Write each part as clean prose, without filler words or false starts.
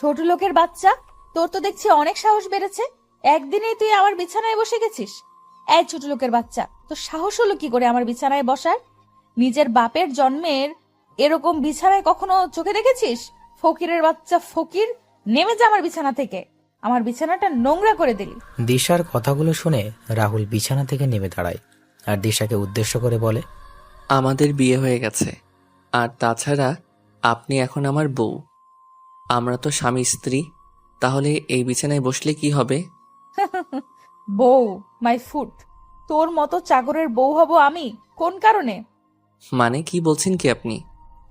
ছোট লোকের বাচ্চা, তোর তো দেখছি অনেক সাহস বেড়েছে। একদিনেই তুই আমার বিছানায় বসে গেছিস। এই ছোট লোকের বাচ্চা, তোর সাহস হলো কি করে আমার বিছানায় বসার? নিজের বাপের জন্মের এরকম বিছানায় কখনো চোখে দেখেছিস? ফকিরের বাচ্চা ফকির, নেমে যা আমার বিছানা থেকে। আমার বিছানাটা নোংরা করে দিলি। দিশার কথাগুলো শুনে রাহুল বিছানা থেকে নেমে দাঁড়ায় আর দিশাকে উদ্দেশ্য করে বলে, আমাদের বিয়ে হয়ে গেছে, আর তাছাড়া আপনি এখন আমার বউ। আমরা তো স্বামী স্ত্রী, তাহলে এই বিছানায় বসলে কি হবে? বউ? My foot! তোর মতো চাকরের বউ হব আমি? কোন কারণে? মানে কি বলছেন কি আপনি?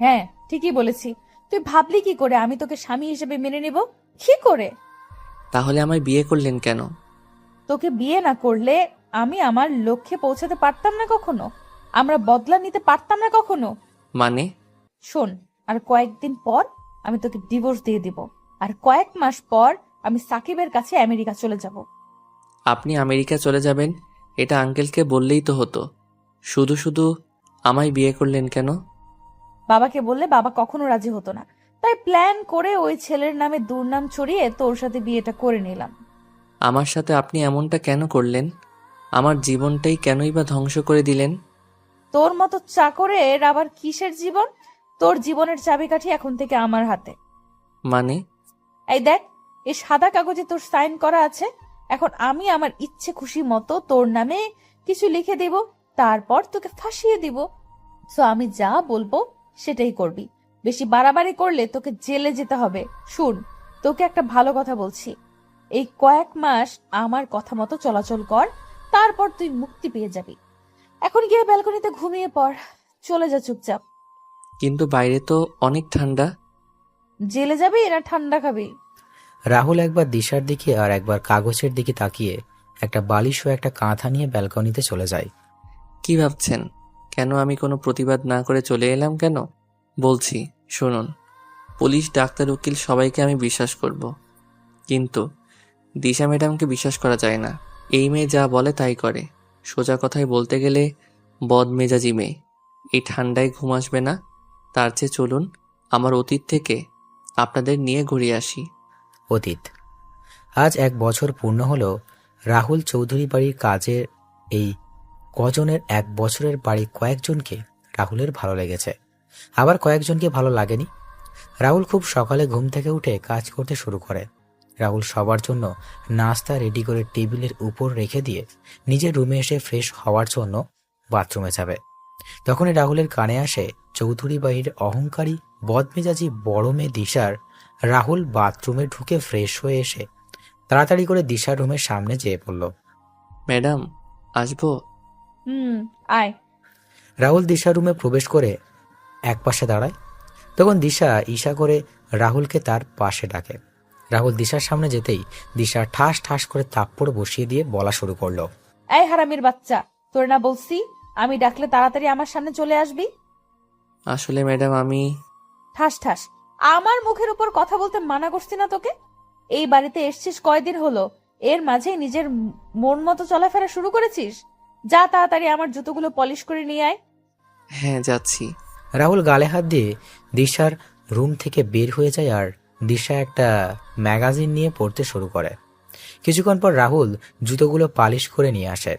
হ্যাঁ, ঠিকই বলেছি। তুই ভাবলি কি করে আমি তোকে স্বামী হিসেবে মেনে নিব? কি করে? তাহলে আমায় বিয়ে করলেন কেন? তোকে বিয়ে না করলে আমি আমার লক্ষ্যে পৌঁছাতে পারতাম না কখনো। আমরা বদলা নিতে পারতাম না কখনো। মানে? শোন, আর কয়েকদিন পর আমি তোকে ডিভোর্স দিয়ে দিব। আর কয়েক মাস পর আমি সাকিবের কাছে আমেরিকা চলে যাব। আপনি আমেরিকা চলে যাবেন এটা আঙ্কেলকে বললেই তো হতো। শুধু শুধু আমায় বিয়ে করলেন কেন? বাবাকে বললে বাবা কখনো রাজি হতো না, তাই প্ল্যান করে ওই ছেলের নামে দুর্নাম ছড়িয়ে তোর সাথে বিয়েটা করে নিলাম। আমার সাথে আপনি এমনটা কেন করলেন? আমার জীবনটাই কেনই বা ধ্বংস করে দিলেন? তোর মতো চাকরের আবার কিসের জীবন? তোর জীবনের চাবিকাঠি এখন থেকে আমার হাতে। মানে? এই দেখ, এই সাদা কাগজে তোর সাইন করা আছে। এখন আমি আমার ইচ্ছে খুশি মতো তোর নামে কিছু লিখে দেব, তারপর তোকে ফাঁসিয়ে দিব। সো আমি যা বলবো সেটাই করবি। বেশি বাড়াবাড়ি করলে তোকে জেলে যেতে হবে। শুন, তোকে একটা ভালো কথা বলছি, এই কয়েক মাস আমার কথা মতো চলাচল কর, তারপর তুই মুক্তি পেয়ে যাবি। এখন গিয়ে ব্যালকনিতে ঘুমিয়ে পড়। চলে যা চুপচাপ। কিন্তু বাইরে তো অনেক ঠান্ডা। জেলে যাবি না ঠান্ডা খাবি? রাহুল একবার দিশার দিকে আর একবার কাগজের দিকে তাকিয়ে একটা বালিশ ও একটা কাঁথা নিয়ে ব্যালকনিতে চলে যায়। কি ভাবছেন? কেন আমি কোনো প্রতিবাদ না করে চলে এলাম কেন? বলছি শুনুন। পুলিশ, ডাক্তার, উকিল সবাইকে আমি বিশ্বাস করব, কিন্তু দিশা ম্যাডামকে বিশ্বাস করা যায় না। এই মেয়ে যা বলে তাই করে। সোজা কথায় বলতে গেলে বদমেজাজি মেয়ে। এই ঠান্ডায় ঘুম আসবে না। তার চেয়ে চলুন আমার অতীত থেকে আপনাদের নিয়ে ঘুরিয়ে আসি। অতীত। আজ 1 বছর পূর্ণ হল রাহুল চৌধুরী বাড়ির কাজের। এই কজনের 1 বছরের বাড়ি কয়েকজনকে রাহুলের ভালো লেগেছে, আবার কয়েকজনকে ভালো লাগেনি। রাহুল খুব সকালে ঘুম থেকে উঠে কাজ করতে শুরু করে। রাহুল সবার জন্য নাস্তা রেডি করে টেবিলের উপর রেখে দিয়ে নিজের রুমে এসে ফ্রেশ হওয়ার জন্য বাথরুমে যাবে। তখনই রাহুলের কানে আসে চৌধুরী বাড়ির অহংকারী বদমেজাজি বড় মেয়ে দিশার। রাহুল বাথরুমে ঢুকে ফ্রেশ হয়ে এসে তাড়াতাড়ি করে দিশার রুমের সামনে যেয়ে পড়ল। ম্যাডাম, আসবো? আয়। রাহুল দিশার রুমে প্রবেশ করে একপাশে দাঁড়ায়। তখন দিশা ঈশা করে রাহুলকে তার পাশে ডাকে। রাহুল দিশার সামনে যেতেই দিশা ঠাস ঠাস করে থাপ্পড় বসিয়ে দিয়ে বলা শুরু করলো, এই হারামির বাচ্চা, তোর না বলছি আমি ডাকলে তাড়াতাড়ি আমার সামনে চলে আসবি? আসলে ম্যাডাম আমি... ঠাস ঠাস! আমার মুখের উপর কথা বলতে মানা করছি না তোকে? এই বাড়িতে এসছিস কয়দিন হলো, এর মাঝে নিজের মন মতো চলাফেরা শুরু করেছিস? যা তাড়াতাড়ি আমার জুতোগুলো পলিশ করে নিয়ে আয়। হ্যাঁ, যাচ্ছি। রাহুল গালে হাত দিয়ে দিশার রুম থেকে বের হয়ে যায় আর দিশা একটা ম্যাগাজিন নিয়ে পড়তে শুরু করে। কিছুক্ষণ পর রাহুল জুতোগুলো পালিশ করে নিয়ে আসে।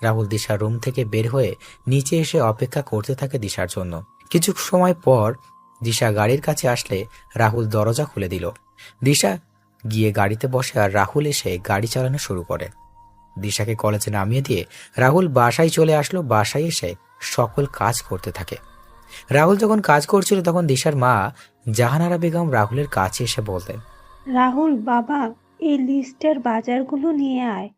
রাহুল দিশার রুম থেকে বের হয়ে নিচে এসে অপেক্ষা করতে থাকে দিশার জন্য। কিছু সময় পর দিশা গাড়ির কাছে আসলে রাহুল দরজা খুলে দিল। দিশা গিয়ে গাড়িতে বসে আর রাহুল এসে গাড়ি চালানো শুরু করে। দিশাকে কলেজে নামিয়ে দিয়ে রাহুল বাসায় চলে আসলো। বাসায় এসে সকল কাজ করতে থাকে। রাহুল যখন কাজ করছিল তখন দিশার মা জাহানারা বেগম রাহুলের কাছে এসে বলতেন, রাহুল বাবা, এই লিস্টের বাজারগুলো নিয়ে আয়।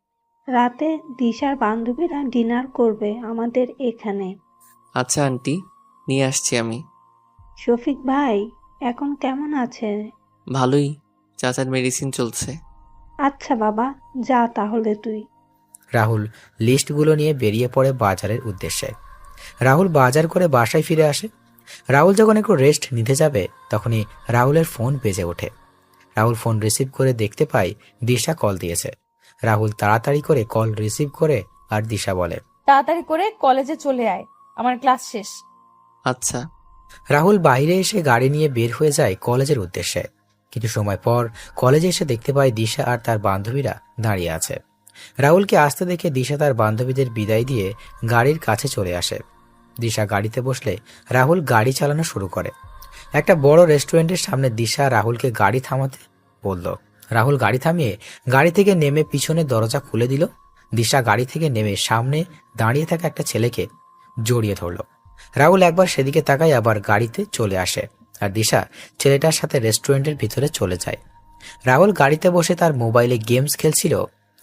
রাতে দিশার বান্ধবীরা ডিনার করবে আমাদের এখানে। আচ্ছা আন্টি, নিয়ে আসছি আমি। শফিক ভাই এখন কেমন আছে? ভালোই, চাচার মেডিসিন চলছে। আচ্ছা বাবা, যা তাহলে তুই। রাহুল লিস্টগুলো নিয়ে বেরিয়ে পড়ে বাজারের উদ্দেশ্যে। রাহুল বাজার করে বাসায় ফিরে আসে। রাহুল যখন একটু রেস্ট নিতে যাবে তখনই রাহুলের ফোন বেজে ওঠে। রাহুল ফোন রিসিভ করে দেখতে পায় দিশা কল দিয়েছে। রাহুল তাড়াতাড়ি করে কল রিসিভ করে আর দিশা বলে, তাড়াতাড়ি করে কলেজে চলে আয়, আমার ক্লাস শেষ। আচ্ছা। রাহুল বাইরে এসে গাড়ি নিয়ে বের হয়ে যায় কলেজের উদ্দেশ্যে। কিছু সময় পর কলেজে এসে দেখতে পায় দিশা আর তার বান্ধবীরা দাঁড়িয়ে আছে। রাহুলকে আসতে দেখে দিশা তার বান্ধবীদের বিদায় দিয়ে গাড়ির কাছে চলে আসে। দিশা গাড়িতে বসলে রাহুল গাড়ি চালানো শুরু করে। একটা বড় রেস্টুরেন্টের সামনে দিশা রাহুলকে গাড়ি থামাতে বলল। রাহুল গাড়ি থামিয়ে গাড়ি থেকে নেমে পিছনের দরজা খুলে দিল। দিশা গাড়ি থেকে নেমে সামনে দাঁড়িয়ে থাকা একটা ছেলেকে জড়িয়ে ধরল। রাহুল একবার সেদিকে তাকায়, আবার গাড়িতে চলে আসে আর দিশা ছেলেটার সাথে রেস্টুরেন্টের ভিতরে চলে যায়। রাহুল গাড়িতে বসে তার মোবাইলে গেমস খেলছিল।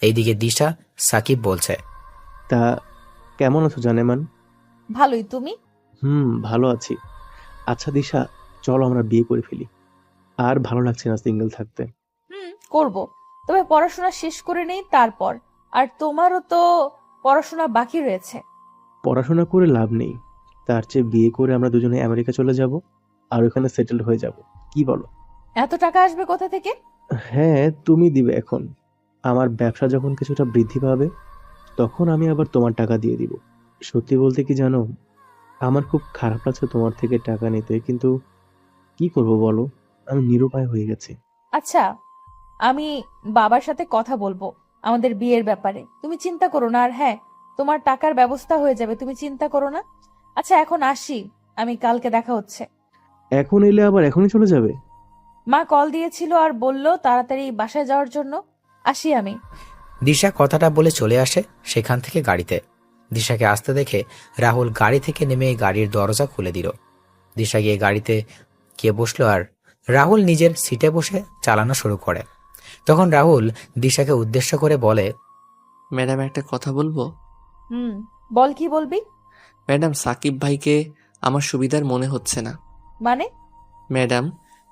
এইদিকে দিশা সাকিব বলছে, তা কেমন আছো জানেমান? ভালোই, তুমি? ভালো আছি। আচ্ছা দিশা, চলো আমরা বিয়ে করে ফেলি। আর ভালো লাগছে না সিঙ্গেল থাকতে। করব, তবে পড়াশোনা শেষ করে নেই তারপর। আর তোমারও তো পড়াশোনা বাকি রয়েছে। পড়াশোনা করে লাভ নেই, তার চেয়ে বিয়ে করে আমরা দুজনে আমেরিকা চলে যাব আর ওখানে সেটেল হয়ে যাব। কি বলো? এত টাকা আসবে কোথা থেকে? হ্যাঁ, তুমি দিবে। এখন আমার ব্যবসা যখন কিছুটা বৃদ্ধি পাবে তখন আমি আবার তোমার টাকা দিয়ে দিব। সত্যি বলতে কি জানো, আমার খুব খারাপ লাগছে তোমার থেকে টাকা নিতে, কিন্তু কি করব বলো, আমি নিরুপায় হয়ে গেছি। আচ্ছা, আমি বাবার সাথে কথা বলবো আমাদের বিয়ের ব্যাপারে। তুমি চিন্তা করো না। আর হ্যাঁ, তোমার টাকার ব্যবস্থা হয়ে যাবে, তুমি চিন্তা করো না। আচ্ছা, এখন আসি আমি, কালকে দেখা হচ্ছে। এখন এলে আবার এখনই চলে যাবে? মা কল দিয়েছিল আর বলল তাড়াতাড়ি বাসায় যাওয়ার জন্য। আসি আমি। দিশা কথাটা বলে চলে আসে সেখান থেকে গাড়িতে। দিশাকে আসতে দেখে রাহুল গাড়ি থেকে নেমে গাড়ির দরজা খুলে দিল। দিশা গিয়ে গাড়িতে গিয়ে বসলো আর রাহুল নিজের সিটে বসে চালানো শুরু করে। তখন রাহুল দিশাকে উদ্দেশ্য করে বলে, ম্যাডাম একটা কথা বলবো? বল, কি বলবি? ম্যাডাম, সাকিব ভাইকে আমার সুবিধার মনে হচ্ছে না। মানে? ম্যাডাম,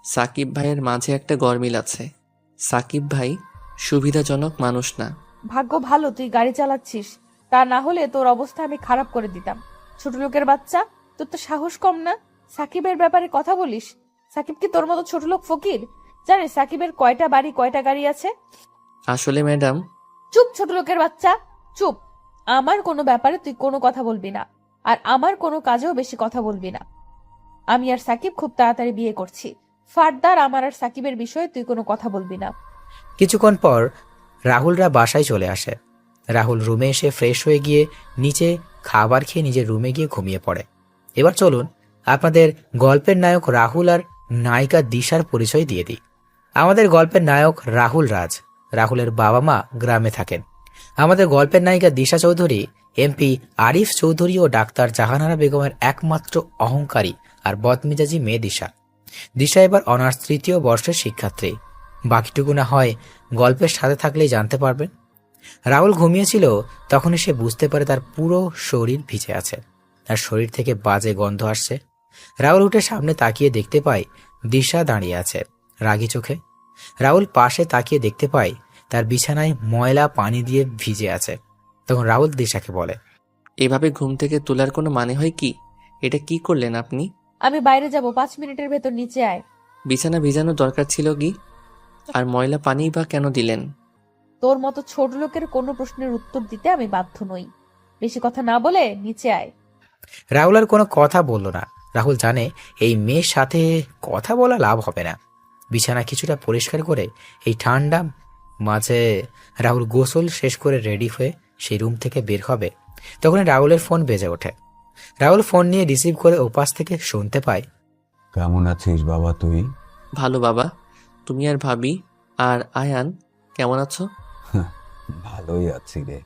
সাকিব ভাইয়ের মাঝে একটা গরমিল আছে। সাকিব ভাই সুবিধাজনক মানুষ না। ভাগ্য ভালো তুই গাড়ি চালাচ্ছিস, তা না হলে তোর অবস্থা আমি খারাপ করে দিতাম। ছোট লোকের বাচ্চা, তোর তো সাহস কম না। সাকিবের ব্যাপারে কথা বলিস? সাকিব কি তোর মতো ছোট লোক ফকির? জানিস সাকিবের কয়টা বাড়ি কয়টা গাড়ি আছে? আসলে ম্যাডাম, চুপ ছোট লোকের বাচ্চা, চুপ। আমার কোনো ব্যাপারে তুই কোনো কথা বলবি না, আর আমার কোনো কাজেও বেশি কথা বলবি না। আমি আর সাকিব খুব তাড়াতাড়ি বিয়ে করছি। ফারদার আমার আর সাকিবের বিষয়ে তুই কোনো কথা বলবি না। কিছুক্ষণ পর রাহুলরা বাসায় চলে আসে। রাহুল রুমে এসে ফ্রেশ হয়ে গিয়ে নিচে খাবার খেয়ে নিজের রুমে গিয়ে ঘুমিয়ে পড়ে। এবার চলুন আপনাদের গল্পের নায়ক রাহুল আর নায়িকা দিশার পরিচয় দিয়ে দিই। আমাদের গল্পের নায়ক রাহুল রাজ। রাহুলের বাবা মা গ্রামে থাকেন। আমাদের গল্পের নায়িকা দিশা চৌধুরী এমপি আরিফ চৌধুরী ও ডাক্তার জাহানারা বেগমের একমাত্র অহংকারী আর বদমেজাজি মেয়ে দিশা। দিশা এবার অনার্স 3য় বর্ষের শিক্ষার্থী। বাকিটুকু না হয় গল্পের সাথে থাকলেই জানতে পারবেন। রাহুল ঘুমিয়েছিল, তখনই সে বুঝতে পারে তার পুরো শরীর ভিজে আছে, তার শরীর থেকে বাজে গন্ধ আসছে। রাহুল উঠে সামনে তাকিয়ে দেখতে পায় দিশা দাঁড়িয়ে আছে রাগী চোখে। রাহুল পাশে তাকিয়ে দেখতে পায় তার বিছানায় ময়লা পানি দিয়ে ভিজে আছে। তখন রাহুল দিশাকে বলে, এভাবে ঘুম থেকে তোলার কোনো মানে হয় কি? এটা কি করলেন আপনি? আমি বাইরে যাব, 5 মিনিটের ভেতর নিচে আয়। বিছানা ভিজানোর দরকার ছিল কি? আর ময়লা পানি বা কেন দিলেন? তোর মতো ছোট লোকের কোনো প্রশ্নের উত্তর দিতে আমি বাধ্য নই। বেশি কথা না বলে নিচে আয়। রাহুল আর কোনো কথা বলল না। রাহুল জানে এই মেয়ের সাথে কথা বলা লাভ হবে না। বিছানা কিছুটা পরিষ্কার করে এই ঠান্ডা মাঝে রাহুল গোসল শেষ করে রেডি হয়ে সেই রুম থেকে বের হবে। তখন রাহুলের ফোন বেজে ওঠে। রাহুল ফোন নিয়ে রিসিভ করে ওপাশ থেকে শুনতে পায়, কেমন আছিস বাবা তুই? ভালো বাবা, তুমি আর ভাবি আর আয়ান কেমন আছো? ভালোই আছি রে।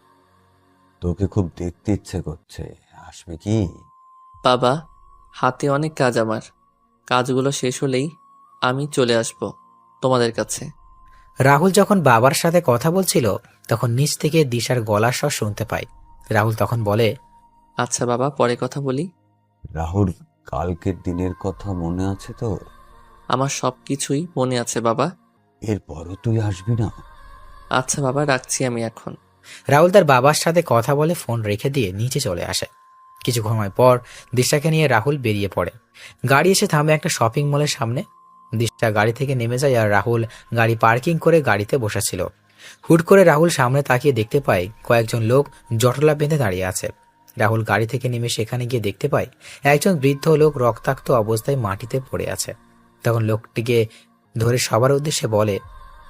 তোকে খুব দেখতে ইচ্ছে করছে, আসবে কি? বাবা, হাতে অনেক কাজ আমার। কাজগুলো শেষ হলেই আমি চলে আসব তোমাদের কাছে। রাহুল যখন বাবার সাথে কথা বলছিল তখন নিচ থেকে দিশার গলার স্বর শুনতে পায়। রাহুল তখন বলে, আচ্ছা বাবা, পরে কথা বলি। রাহুল, কালকের দিনের কথা মনে আছে তো? আমার সব কিছুই মনে আছে বাবা। এরপরও তুই আসবি না? আচ্ছা বাবা, রাখছি আমি এখন। রাহুল তার বাবার সাথে কথা বলে ফোন রেখে দিয়ে নিচে চলে আসে। কিছু সময় পর দিশাকে নিয়ে রাহুল বেরিয়ে পড়ে। গাড়ি এসে থামে একটা শপিং মলের সামনে। দিশা গাড়ি থেকে নেমে যায় আর রাহুল গাড়ি পার্কিং করে গাড়িতে বসেছিল। হুট করে রাহুল সামনে তাকিয়ে দেখতে পায় কয়েকজন লোক জটলা বেঁধে দাঁড়িয়ে আছে। রাহুল গাড়ি থেকে নেমে সেখানে গিয়ে দেখতে পায় একজন বৃদ্ধ লোক রক্তাক্ত অবস্থায় মাটিতে পড়ে আছে। তখন লোকটিকে ধরে সবার উদ্দেশ্যে বলে,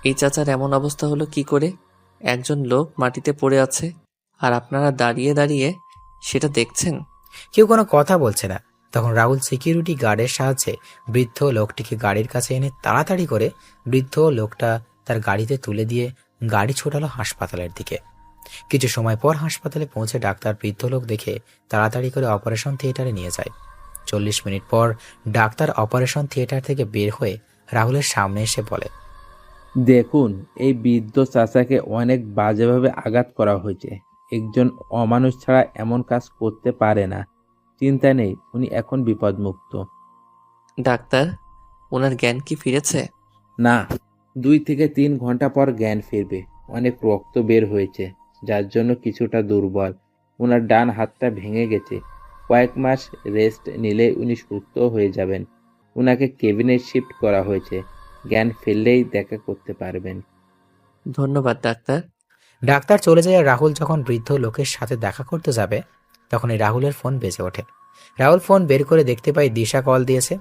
এই চাচার এমন অবস্থা হলো কি করে? একজন লোক মাটিতে পড়ে আছে আর আপনারা দাঁড়িয়ে দাঁড়িয়ে সেটা দেখছেন। কেউ কোনো কথা বলছে না। তখন রাহুল সিকিউরিটি গার্ডের সাহায্যে বৃদ্ধ লোকটিকে গাড়ির কাছে এনে তাড়াতাড়ি করে বৃদ্ধ লোকটা তার গাড়িতে তুলে দিয়ে গাড়ি ছোটালো হাসপাতালের দিকে। কিছু সময় পর হাসপাতালে পৌঁছে ডাক্তার বৃদ্ধ লোক দেখে তাড়াতাড়ি করে অপারেশন থিয়েটারে নিয়ে যায়। 40 মিনিট পর ডাক্তার অপারেশন থিয়েটার থেকে বের হয়ে রাহুলের সামনে এসে বলে, দেখুন, এই বৃদ্ধ চাচাকে অনেক বাজেভাবে আঘাত করা হয়েছে। একজন অমানুষ ছাড়া এমন কাজ করতে পারে না। চিন্তা নেই, উনি এখন বিপদমুক্ত। ডাক্তার, ওনার জ্ঞান কি ফিরেছে? না, 2 থেকে 3 ঘন্টা পর জ্ঞান ফিরবে। অনেক রক্ত বের হয়েছে, যার জন্য কিছুটা দুর্বল। ওনার ডান হাতটা ভেঙে গেছে। কয়েক মাস রেস্ট নিলে উনি সুস্থ হয়ে যাবেন। ওনাকে কেবিনে শিফট করা হয়েছে। জ্ঞান ফিরলেই দেখা করতে পারবেন। ধন্যবাদ ডাক্তার। ডাক্তার চলে যায়। আর রাহুল যখন বৃদ্ধ লোকের সাথে দেখা করতে যাবে তখনই রাহুলের ফোন বেজে ওঠে। রাহুল ফোন বের করে দেখতে পায় দিশা কল দিয়েছে।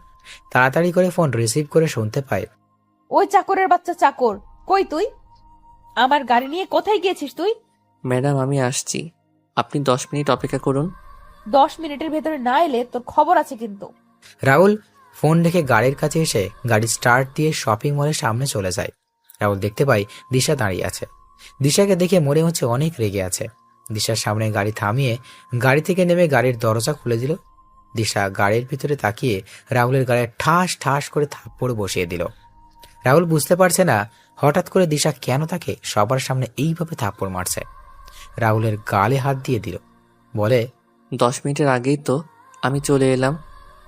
তাড়াতাড়ি করে ফোন রিসিভ করে শুনতে পায়, ওই চাকরের বাচ্চা চাকর, কই তুই? আমার গাড়ি নিয়ে কোথায় গিয়েছিস তুই? ম্যাডাম, আমি আসছি, আপনি 10 মিনিট অপেক্ষা করুন। 10 মিনিটের ভেতরে না এলে তোর খবর আছে কিন্তু। রাহুল ফোন রেখে গাড়ির কাছে এসে গাড়ি স্টার্ট দিয়ে শপিং মলের সামনে চলে যায়। রাহুল দেখতে পায় দিশা দাঁড়িয়ে আছে। দিশাকে দেখে মনে হচ্ছে অনেক রেগে আছে। দিশার সামনে গাড়ি থামিয়ে গাড়ি থেকে নেমে গাড়ির দরজা খুলে দিল। দিশা গাড়ির ভিতরে তাকিয়ে রাহুলের গায়ে ঠাস ঠাস করে থাপ্পড় বসিয়ে দিল। রাহুল বুঝতে পারছে না হঠাৎ করে দিশা কেন তাকে সবার সামনে এইভাবে থাপ্পড় মারছে। রাহুলের গালে হাত দিয়ে দিল, বলে, 10 মিনিটের আগেই তো আমি চলে এলাম,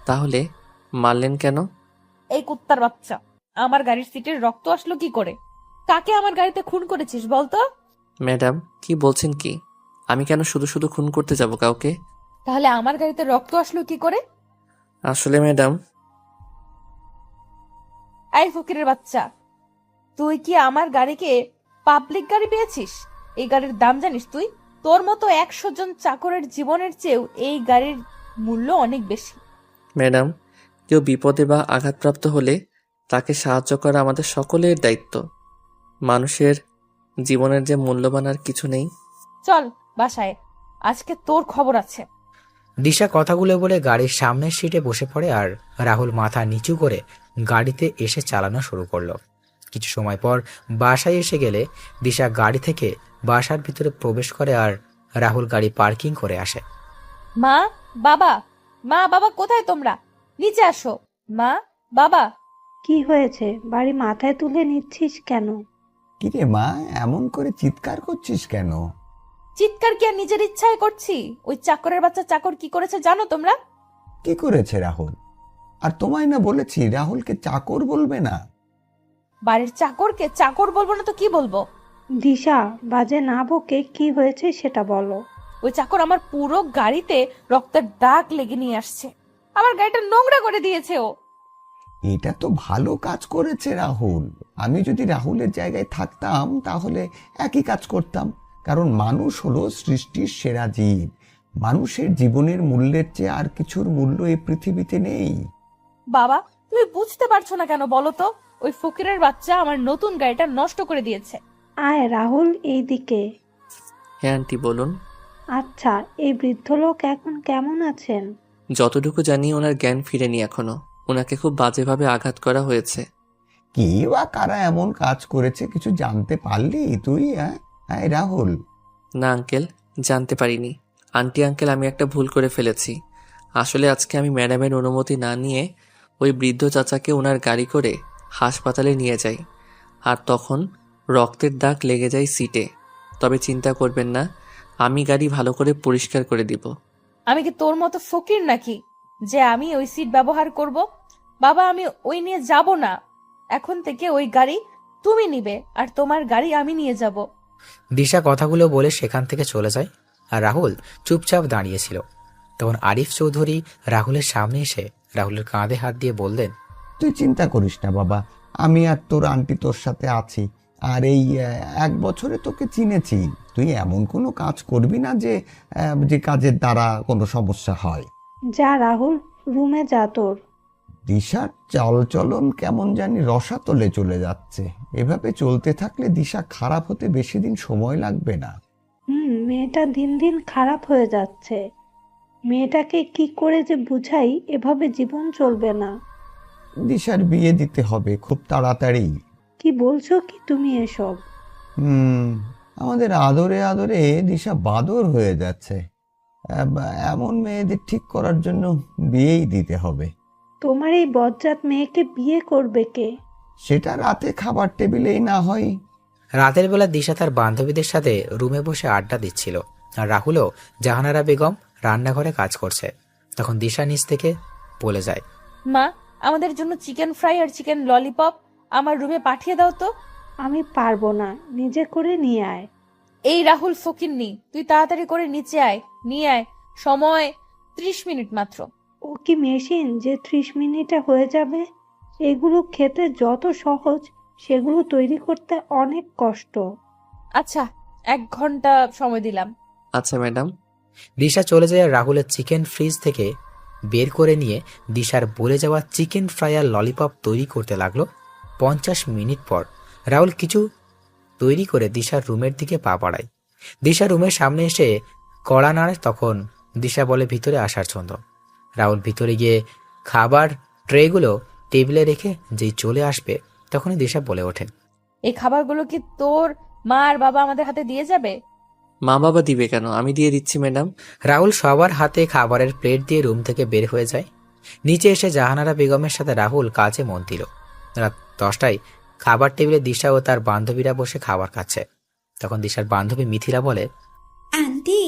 তাহলে মারলেন কেন? এই কুত্তার বাচ্চা, আমার গাড়ির সিটের রক্ত আসলো কি করে? কাকে আমার গাড়িতে খুন করেছিস বলতো? ম্যাডাম, কি বলছেন কি? আমি কেন শুধু শুধু খুন করতে যাব কাউকে? তাহলে আমার গাড়িতে রক্ত আসলো কি করে? আসলে ম্যাডাম, এই ফকিরের বাচ্চা, তুই কি আমার গাড়িকে পাবলিক গাড়ি পেয়েছিস? এই গাড়ির দাম জানিস তুই? তোর মতো 100 জন চাকরের জীবনের চেয়েও এই গাড়ির মূল্য অনেক বেশি। ম্যাডাম, কেউ বিপদে বা আঘাতপ্রাপ্ত হলে তাকে সাহায্য করা আমাদের সকলের দায়িত্ব। মানুষের জীবনের যে মূল্যবান আর কিছু নেই। চল বাসায়, আজকে তোর খবর আছে। দিশা কথাগুলো বলে গাড়ির সামনের সিটে বসে পড়ে। আর রাহুল মাথা নিচু করে গাড়িতে এসে চালানো শুরু করলো। কিছু সময় পর বাসায় এসে গেলে দিশা গাড়ি থেকে বাসার ভিতরে প্রবেশ করে আর রাহুল গাড়ি পার্কিং করে আসে। মা, বাবা, মা বাবা কোথায় তোমরা? নিচে আসো। মা, বাবা। কি হয়েছে? বাড়ি মাথায় তুলে নিচ্ছিস কেন? কিরে মা, এমন করে চিৎকার করছিস কেন? চিৎকার কি আর নিজের ইচ্ছায় করছি? ওই চাকরের বাচ্চা চাকর কি করেছে জানো তোমরা? কি করেছে রাহুল? আর তোমায় না বলেছি রাহুলকে চাকর বলবে না। বাড়ির চাকরকে চাকর বলবো না তো কি বলবো? দিশা, বাজে না বকে কি হয়েছে সেটা বলো। ওই চাকর আমার পুরো গাড়িতে রক্তের দাগ লেগে নিয়ে আসছে। আমার গাড়িটা নোংরা করে দিয়েছে ও। এটা তো ভালো কাজ করেছে রাহুল। আমি যদি রাহুলের জায়গায় থাকতাম তাহলে একই কাজ করতাম। কারণ মানুষ হলো সৃষ্টির সেরা জীব। মানুষের জীবনের মূল্যের চেয়ে আর কিছুর মূল্য এই পৃথিবীতে নেই। বাবা, তুমি বুঝতে পারছো না কেন বলো তো? ওই ফকিরের বাচ্চা আমার নতুন গাড়িটা নষ্ট করে দিয়েছে। আয় রাহুল, এইদিকে। হ্যাঁ আন্টি, বলুন। আচ্ছা, এই বৃদ্ধ লোক এখন কেমন আছেন? যতটুকু জানি ওনার জ্ঞান ফিরেনি এখনো। ওনাকে খুব বাজেভাবে আঘাত করা হয়েছে। কি বা কারা এমন কাজ করেছে কিছু জানতে পারলি তুই? হ্যাঁ রাহুল। না আঙ্কেল, জানতে পারিনি। আন্টি আঙ্কেল, আমি একটা ভুল করে ফেলেছি। আসলে আজকে আমি ম্যাডামের অনুমতি না নিয়ে ওই বৃদ্ধ চাচাকে ওনার গাড়ি করে হাসপাতালে নিয়ে যাই। আর তখন রক্তের দাগ লেগে যায় সিটে। তবে চিন্তা করবেন না, আমি গাড়ি ভালো করে পরিষ্কার করে দিব। আমি কি তোর মতো ফকির নাকি যে আমি ওই সিট ব্যবহার করব? বাবা, আমি ওই নিয়ে যাব না। এখন থেকে ওই গাড়ি তুমি নিবে আর তোমার গাড়ি আমি নিয়ে যাব। দিশা কথাগুলো বলে সেখান থেকে চলে যায়। আর রাহুল চুপচাপ দাঁড়িয়েছিল। তখন আরিফ চৌধুরী রাহুলের সামনে এসে রাহুলের কাঁধে হাত দিয়ে বললেন, তুই চিন্তা করিস না বাবা, আমি আর তোর আন্টি তোর সাথে আছি। আর এই 1 বছরে তোকে চিনেছি। তুই এমন কোনো কাজ করবি না যে কাজের দ্বারা কোনো সমস্যা হয়। যা রাহুল, রুমে যা তোর। দিশার চালচলন কেমন জানি রসাতলে চলে যাচ্ছে। এভাবে চলতে থাকলে দিশা খারাপ হতে বেশি দিন সময় লাগবে না। মেয়েটা দিন দিন খারাপ হয়ে যাচ্ছে। মেয়েটাকে কি করে যে বুঝাই, এভাবে জীবন চলবে না। দিশার বিয়ে দিতে হবে খুব তাড়াতাড়ি। কি বলছো কি তুমি এসব? আমাদের আদরে আদরে দিশা বাদর হয়ে যাচ্ছে। এমন মেয়েদের ঠিক করার জন্য বিয়েই দিতে হবে। তোমার এই বজ্জাত মেয়েকে বিয়ে করবে কে? সেটা রাতে খাবার টেবিলেই না হয়। রাতের বেলা দিশা তার বান্ধবীদের সাথে রুমে বসে আড্ডা দিচ্ছিল, আর রাহুলও জাহানারা বেগম রান্নাঘরে কাজ করছে। তখন দিশা নিচ থেকে বলে যায়, মা, আমাদের জন্য চিকেন ফ্রাই আর চিকেন ললিপপ আমার রুমে পাঠিয়ে দাও তো। আমি পারবো না, নিজে করে নিয়ে আয়। এই রাহুল ফকিন্নি, তুই তাড়াতাড়ি করে নিচে আয়, নিয়ে আয়। সময় 30 মিনিট মাত্র। ও কি মেশিন যে 30 মিনিটে হয়ে যাবে? এগুলো খেতে যত সহজ, সেগুলো তৈরি করতে অনেক কষ্ট। আচ্ছা, 1 ঘন্টা সময় দিলাম। আচ্ছা ম্যাডাম। দিশা চলে যায় আর রাহুলের চিকেন ফ্রিজ থেকে বের করে নিয়ে দিশার বলে যাওয়া চিকেন ফ্রাই আর ললিপপ তৈরি করতে লাগলো। 50 মিনিট পর রাহুল কিছু তৈরি করে দিশার রুমের দিকে পা বাড়ায়। দিশা রুমের সামনে এসে কড়া নাড়ে, তখন দিশা বলে ভিতরে আসার জন্য। রাহুল ভিতরে গিয়ে খাবার ট্রেগুলো টেবিলে রেখে যেই চলে আসবে, তখনই দিশা বলে ওঠে, এই খাবারগুলো কি তোর মা আর বাবা আমাদের হাতে দিয়ে যাবে? মা বাবা দিবে কেন, আমি দিয়ে দিচ্ছি ম্যাডাম। রাহুল সবার হাতে খাবারের প্লেট দিয়ে রুম থেকে বের হয়ে যায়। নিচে এসে জাহানারা বেগমের সাথে রাহুল কাজে মন দিল। রাত 10টায় খাবার টেবিলে দিশা ও তার বান্ধবীরা বসে খাবার খাচ্ছে। তখন দিশার বান্ধবী মিথিলা বলে, আন্টি,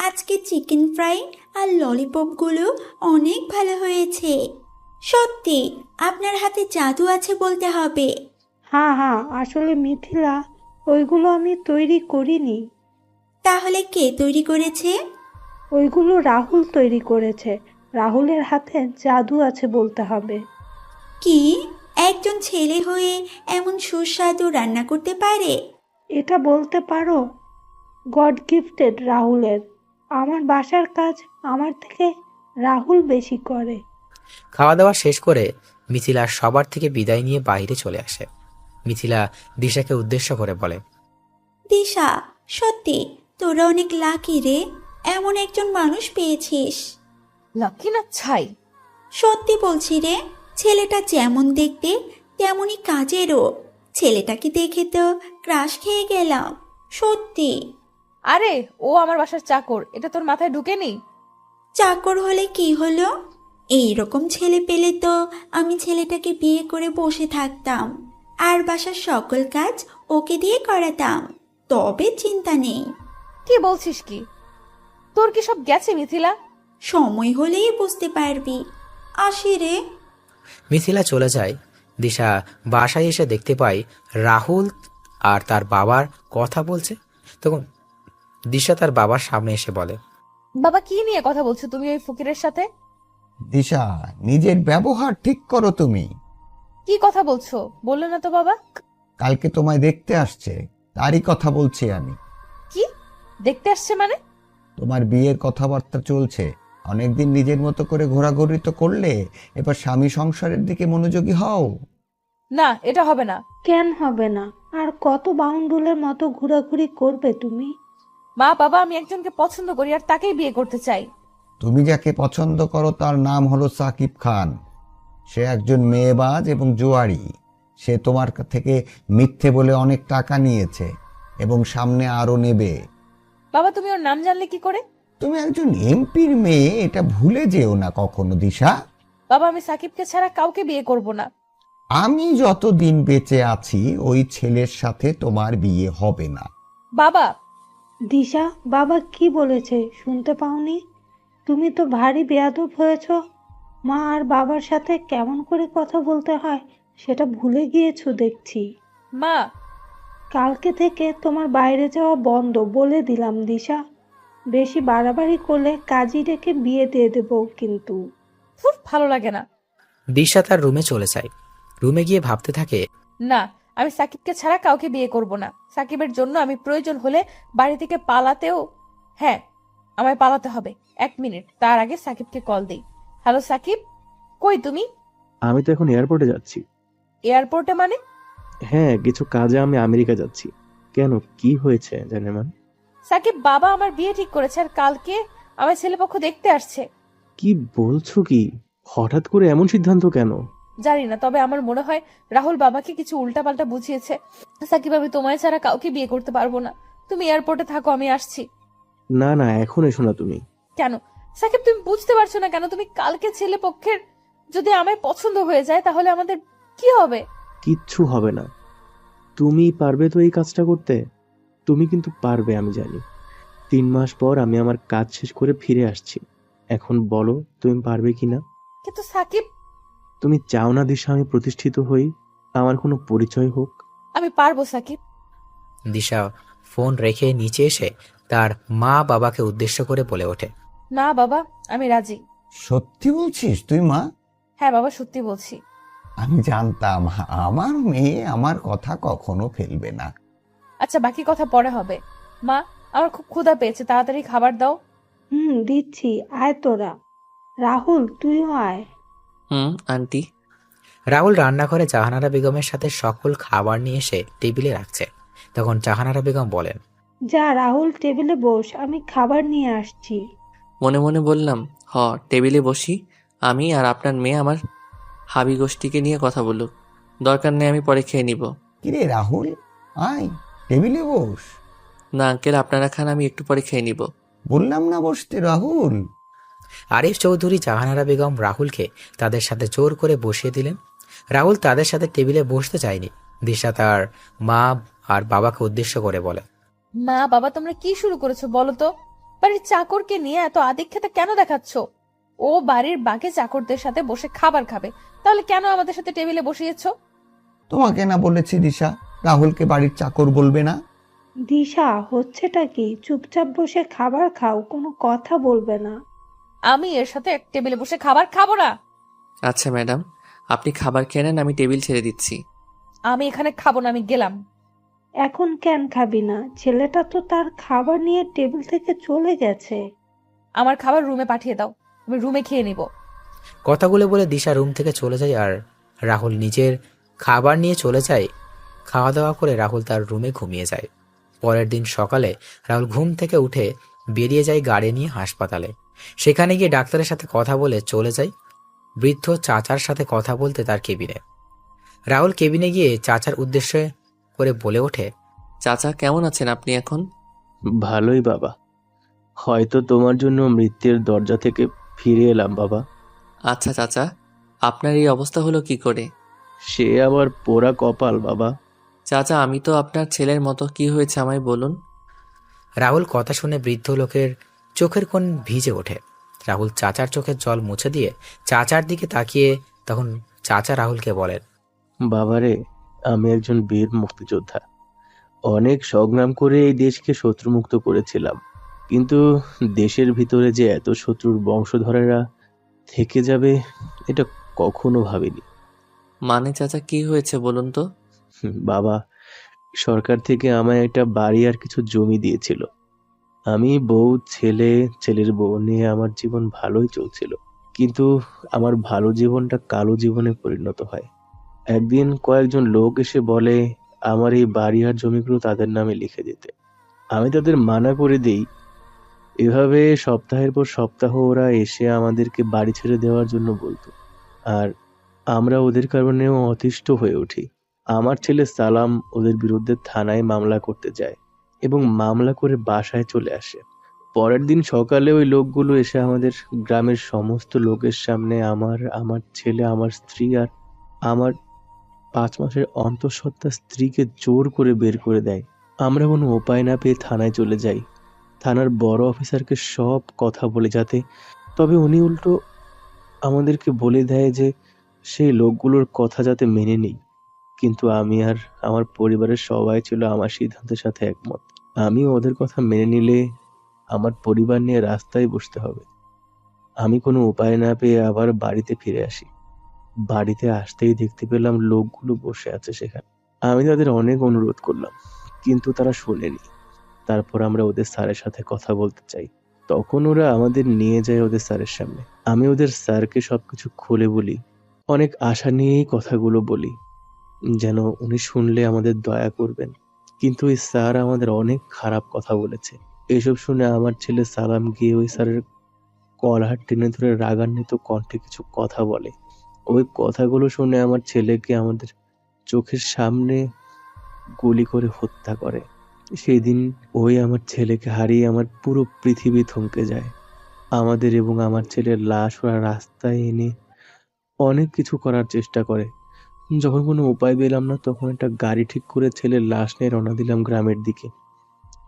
আজকে চিকেন ফ্রাই আর ললিপপগুলো অনেক ভালো হয়েছে। সত্যি আপনার হাতে জাদু আছে বলতে হবে। হ্যাঁ, আসলে মিথিলা, ওইগুলো আমি তৈরি করিনি। তাহলে কে তৈরি করেছে? ওইগুলো রাহুল তৈরি করেছে। রাহুলের হাতে জাদু আছে বলতে হবে। কি, একজন ছেলে হয়ে এমন সুস্বাদু রান্না করতে পারে? এটা বলতে পারো গড গিফটেড রাহুলের। আমার বাসার কাজ আমার থেকে রাহুল বেশি করে। খাওয়া দাওয়া শেষ করে মিথিলা সবার থেকে বিদায় নিয়ে বাইরে চলে আসে। মিথিলা দিশাকে উদ্দেশ্য করে বলে, দিশা, সত্যি তোরা অনেক লাকি রে, এমন একজন মানুষ পেয়েছিস। লাকি না ছাই। সত্যি বলছি রে, ছেলেটা যেমন দেখতে তেমনই কাজেরও। ছেলেটাকে দেখে তো ক্রাশ খেয়ে গেলাম, সত্যি। আরে ও আমার বাসার চাকর, এটা তোর মাথায় ঢুকেনি? চাকর হলে কি হলো? এই রকম ছেলে পেলে তো আমি ছেলেটাকে বিয়ে করে বসে থাকতাম, আর বাসার সকল কাজ ওকে দিয়ে করাতাম, তবে চিন্তা নেই। কি বলছিস কি? তোর কি সব গেছে মিথিলা? সময় হলেই বুঝতে পারবি। আসি রে। মিথিলা চলে যায়। দিশা বাসায় এসে দেখতে পায় রাহুল আর তার বাবার কথা বলছে। তখন দিশা তার বাবার সামনে এসে বলে, বাবা, কি নিয়ে কথা বলছো তুমি ওই ফকিরের সাথে? দিশা, নিজের ব্যবহার ঠিক করো তুমি। কি কথা বলছো বললে না তো বাবা? কালকে তোমায় দেখতে আসছে, তারই কথা বলছি আমি। কি দেখতে আসছে মানে? তোমার বিয়ের কথাবার্তা চলছে। অনেকদিন নিজের মতো করে ঘোরাঘুরি তো করলে, এবার স্বামী সংসারের দিকে মনোযোগী হও। না, এটা হবে না। কেন হবে না? আর কত বাউন্ডুলের মতো ঘোরাঘুরি করবে তুমি? মা, বাবা, আমি একজনকে পছন্দ করি আর তাকেই বিয়ে করতে চাই। তুমি যাকে পছন্দ করো তার নাম হলো সাকিব খান। সে একজন মেয়েবাজ এবং জুয়ারি। সে তোমার থেকে মিথ্যে বলে অনেক টাকা নিয়েছে এবং সামনে আরো নেবে। বাবা, তুমি ওর নাম জানলে কি করে? তুমি একজন এমপির মেয়ে, এটা ভুলে যেও না কখনো দিশা। বাবা, আমি সাকিবকে ছাড়া কাউকে বিয়ে করব না। আমি যতদিন বেঁচে আছি ওই ছেলের সাথে তোমার বিয়ে হবে না। বাবা। দিশা, বাবা কি বলেছে শুনতে পাওনি? তুমি তো ভারী বেয়াদব হয়েছ। মা আর বাবার সাথে কেমন করে কথা বলতে হয় সেটা ভুলে গিয়েছো দেখছি। মা। কালকে থেকে তোমার বাইরে যাওয়া বন্ধ বলে দিলাম দিশা। বেশি বাড়াবাড়ি করলে কাজী ডেকে বিয়ে দিয়ে দেবো কিন্তু। খুব ভালো লাগে না। দিশা তার রুমে চলে যায়। রুমে গিয়ে ভাবতে থাকে, না, আমি সাকিবকে ছাড়া কাউকে বিয়ে করব না। সাকিবের জন্য আমি প্রয়োজন হলে বাড়ি থেকে পালাতেও, হ্যাঁ, আমায় পালাতে হবে। 1 মিনিট, তার আগে সাকিবকে কল দেই। হ্যালো সাকিব, কই তুমি? আমি তো এখন এয়ারপোর্টে যাচ্ছি। এয়ারপোর্টে মানে? হ্যাঁ, কিছু কাজে আমি আমেরিকা যাচ্ছি। কেন, কি হয়েছে জানেমান? সাকিব, বাবা আমার বিয়ে ঠিক করেছে আর কালকে আমার ছেলেপক্ষ দেখতে আসছে। কি বলছো কি? হঠাৎ করে এমন সিদ্ধান্ত কেন? জানি না, তবে আমার মনে হয় রাহুল বাবাকে কিছু উল্টাপাল্টা বুঝিয়েছে। সাকিব, আমি তোমায় ছাড়া কাউকে বিয়ে করতে পারবো না। তুমি এয়ারপোর্টে থাকো, আমি আসছি। না না, এখন এসো না তুমি। কেন সাকিব, তুমি বুঝতে পারছো না কেন? তুমি কালকে ছেলে পক্ষের যদি আমায় পছন্দ হয়ে যায় তাহলে আমাদের কি হবে? কিচ্ছু হবে না। তুমি পারবে তো এই কাজটা করতে? তুমি কিন্তু পারবে, আমি জানি। 3 মাস পর আমি আমার কাজ শেষ করে ফিরে আসছি। এখন বলো তুমি পারবে কিনা? কিন্তু সাকিব, তুমি চাও না দিশা আমি প্রতিষ্ঠিত হই, আমার কোনো পরিচয় হোক? আমি পারবো সাকিব। দিশা ফোন রেখে নিচে এসে তার মা বাবাকে উদ্দেশ্য করে বলে ওঠে, না বাবা, আমি রাজি। সত্যি বলছিস তুই মা? হ্যাঁ বাবা, সত্যি বলছি। আমি জানতাম আমার মেয়ে আমার কথা কখনো ফেলবে না। আচ্ছা, বাকি কথা পরে হবে। মা, আমার খুব ক্ষুধা পেয়েছে, তাড়াতাড়ি খাবার দাও। দিচ্ছি, আয় তোরা। রাহুল, তুইও আয়। আন্টি। রাহুল রান্নাঘরে জাহানারা বেগমের সাথে সকল খাবার নিয়ে এসে টেবিলে রাখছে। তখন জাহানারা বেগম বলেন, যা রাহুল, টেবিলে বস, আমি খাবার নিয়ে আসছি। মনে মনে বললাম, টেবিলে বসি। আমি আর আপনার মেয়ে আমার হাবি গোষ্ঠীকে নিয়ে কথা বলুক, দরকার নেই, আমি পরে খেয়ে নিব। কিরে রাহুল, আয় টেবিলে বস। না আঙ্কেল, আপনারা খান, আমি একটু পরে খেয়ে নিব। বললাম না বসতে রাহুল। আরিফ চৌধুরী জাহানারা বেগম রাহুলকে তাদের সাথে জোর করে বসিয়ে দিলেন। রাহুল তাদের সাথে টেবিলে বসতে চায়নি। দিশা তার মা আর বাবাকে উদ্দেশ্য করে বলে, মা বাবা, তোমরা কি শুরু করেছো বলো তো? বাড়ির চাকরকে নিয়ে এত আদিক্ষেতা কেন দেখাচ্ছ? ও বাড়ির বাকি চাকরদের সাথে বসে খাবার খাবে, তাহলে কেন আমাদের সাথে টেবিলে বসিয়েছো? তোমাকে না বলেছি দিশা রাহুলকে বাড়ির চাকর বলবে না? দিশা, হচ্ছেটা কি? চুপচাপ বসে খাবার খাও, কোনো কথা বলবে না। আমি এর সাথে এক টেবিলে বসে খাবার খাবো না। আচ্ছা ম্যাডাম, আপনি খাবার খেয়ে নেন, আমি টেবিল ছেড়ে দিচ্ছি। আমি এখানে খাবো না, আমি গেলাম। এখন কেন খাবি না? ছেলেটা তো তার খাবার নিয়ে টেবিল থেকে চলে গেছে। আমার খাবার রুমে পাঠিয়ে দাও, আমি রুমে খেয়ে নিব। কথাগুলো বলে দিশা রুম থেকে চলে যায় আর রাহুল নিজের খাবার নিয়ে চলে যায়। খাওয়া দাওয়া করে রাহুল তার রুমে ঘুমিয়ে যায়। পরের দিন সকালে রাহুল ঘুম থেকে উঠে বেরিয়ে যায় গাড়ি নিয়ে হাসপাতালে। সেখানে গিয়ে ডাক্তারের সাথে কথা বলে চলে যায় বৃদ্ধ চাচার সাথে কথা বলতে তার কেবিনে। রাহুল কেবিনে গিয়ে চাচার উদ্দেশ্যে করে বলে ওঠে, চাচা, কেমন আছেন আপনি এখন? ভালোই বাবা, হয়তো তোমার জন্য মৃত্যুর দরজা থেকে ফিরে এলাম বাবা। আচ্ছা চাচা, আপনার এই অবস্থা হলো কি করে? সে আবার পোড়া কপাল বাবা। চাচা, আমি তো আপনার ছেলের মতো, কি হয়েছে আমায় বলুন। রাহুল কথা শুনে বৃদ্ধ লোকের চোখের কোণ ভিজে ওঠে। রাহুল চাচার চোখের জল মুছে দিয়ে চাচার দিকে তাকিয়ে তখন চাচা রাহুলকে বলেন, বাবারে, আমি একজন বীর মুক্তিযোদ্ধা। অনেক সংগ্রাম করে এই দেশকে শত্রুমুক্ত করেছিলাম, কিন্তু দেশের ভিতরে যে এত শত্রুর বংশধরেরা থেকে যাবে এটা কখনো ভাবিনি। মানে চাচা, কি হয়েছে বলুন তো। বাবা, সরকার থেকে আমায় একটা বাড়ি আর কিছু জমি দিয়েছিল। আমি বউ, ছেলের বউ নিয়ে আমার জীবন ভালোই চলছিল, কিন্তু আমার ভালো জীবনটা কালো জীবনে পরিণত হয়। একদিন কয়েকজন লোক এসে বলে আমার এই বাড়ি আর জমিগুলো তাদের নামে লিখে দিতে। আমি তাদের মানা করে দেই। এভাবে সপ্তাহের পর সপ্তাহ ওরা এসে আমাদেরকে বাড়ি ছেড়ে দেওয়ার জন্য বলতো, আর আমরা ওদের কারণেও অতিষ্ঠ হয়ে উঠি। আমার ছেলে সালাম ওদের বিরুদ্ধে থানায় মামলা করতে যায় এবং মামলা করে বাসায় চলে আসে। পরের দিন সকালে ওই লোকগুলো এসে আমাদের গ্রামের সমস্ত লোকের সামনে আমার ছেলে, আমার স্ত্রী আর আমার 5 মাসের অন্তঃসত্ত্বা স্ত্রীকে জোর করে বের করে দেয়। আমরা কোনো উপায় না পেয়ে থানায় চলে যাই। থানার বড় অফিসারকে সব কথা বলে যাতে, তবে উনি উল্টো আমাদেরকে বলে দেয় যে সেই লোকগুলোর কথা যাতে মেনে নিই। কিন্তু আমি আর আমার পরিবারের সবাই ছিল আমার সিদ্ধান্তের সাথে একমত। আমি ওদের কথা মেনে নিলে আমার পরিবার নিয়ে রাস্তায় বসতে হবে। আমি কোনো উপায় না পেয়ে আবার বাড়িতে ফিরে আসি। বাড়িতে আসতেই দেখতে পেলাম লোকগুলো বসে আছে সেখানে। আমি তাদের অনেক অনুরোধ করলাম, কিন্তু তারা শোনেনি। তারপর আমরা ওদের স্যারের সাথে কথা বলতে চাই, তখন ওরা আমাদের নিয়ে যায় ওদের স্যারের সামনে। আমি ওদের স্যারকে সবকিছু খুলে বলি। অনেক আশা নিয়েই কথাগুলো বলি, যেন উনি শুনলে আমাদের দয়া করবেন। কিন্তু ওই স্যার আমাদের অনেক খারাপ কথা বলেছে। এসব শুনে আমার ছেলে সালাম গিয়ে ওই স্যারের কলার টেনে ধরে রাগান্বিত কণ্ঠে কিছু কথা বলে। ওই কথাগুলো শুনে আমার ছেলেকে আমাদের চোখের সামনে গুলি করে হত্যা করে। সেদিন ওই আমার ছেলেকে হারিয়ে আমার পুরো পৃথিবী থমকে যায়। আমাদের এবং আমার ছেলের লাশ ওরা রাস্তায় এনে অনেক কিছু করার চেষ্টা করে। যখন কোনো উপায় পেলাম না, তখন একটা গাড়ি ঠিক করে ছেলের লাশ নিয়ে রওনা দিলাম গ্রামের দিকে।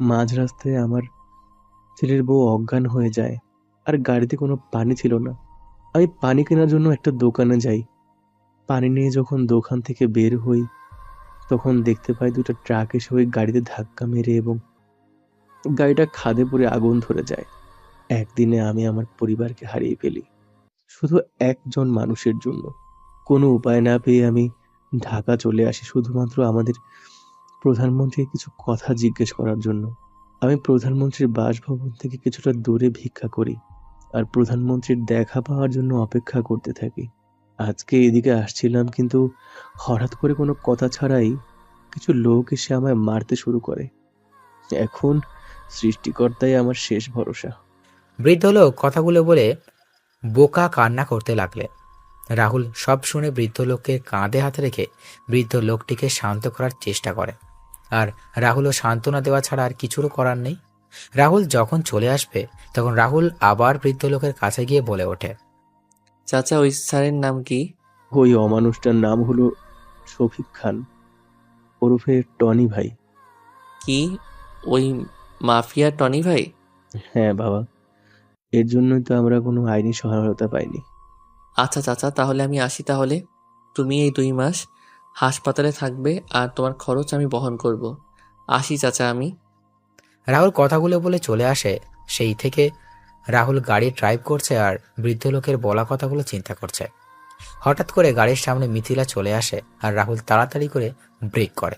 মাঝ রাস্তায় আমার ছেলের বউ অজ্ঞান হয়ে যায়, আর গাড়িতে কোনো পানি ছিল না। আমি পানি কেনার জন্য একটা দোকানে যাই। পানি নিয়ে যখন দোকান থেকে বের হই, তখন দেখতে পাই দুটো ট্রাক এসে ওই গাড়িতে ধাক্কা মেরে এবং গাড়িটা খাদে পড়ে আগুন ধরে যায়। একদিনে আমি আমার পরিবারকে হারিয়ে ফেলি, শুধু একজন মানুষের জন্য। কোনো উপায় না পেয়ে আমি ঢাকা চলে আসি শুধুমাত্র আমাদের প্রধানমন্ত্রীর কিছু কথা জিজ্ঞেস করার জন্য। আমি প্রধানমন্ত্রীর বাসভবন থেকে কিছুটা দূরে ভিক্ষা করি আর প্রধানমন্ত্রীর দেখা পাওয়ার জন্য অপেক্ষা করতে থাকি। আজকে এদিকে আসছিলাম, কিন্তু হঠাৎ করে কোনো কথা ছাড়াই কিছু লোক এসে আমায় মারতে শুরু করে। এখন সৃষ্টিকর্তাই আমার শেষ ভরসা। বৃদ্ধ লোক কথাগুলো বলে বোকা কান্না করতে লাগলেন। রাহুল সব শুনে বৃদ্ধ লোককে কাঁধে হাতে রেখে বৃদ্ধ লোকটিকে শান্ত করার চেষ্টা করে। আর রাহুলও সান্ত্বনা দেওয়া ছাড়া আর কিছুরও করার নেই। রাহুল যখন চলে আসবে তখন রাহুল আবার বৃদ্ধ লোকের কাছে গিয়ে বলে ওঠে, চাচা, ওই স্যারের নাম কি? ওই অমানুষটার নাম হলো শফিক খান, ওরফে টনি ভাই। কি ওই মাফিয়া টনি ভাই? হ্যাঁ বাবা, এর জন্যই তো আমরা কোনো আইনি সহায়তা পাইনি। আচ্ছা চাচা, তাহলে আমি আসি। তাহলে তুমি এই 2 মাস হাসপাতালে থাকবে আর তোমার খরচ আমি বহন করব। আসি চাচা আমি। রাহুল কথাগুলো বলে চলে আসে। সেই থেকে রাহুল গাড়ি ড্রাইভ করছে আর বৃদ্ধ লোকের বলা কথাগুলো চিন্তা করছে। হঠাৎ করে গাড়ির সামনে মিথিলা চলে আসে আর রাহুল তাড়াতাড়ি করে ব্রেক করে।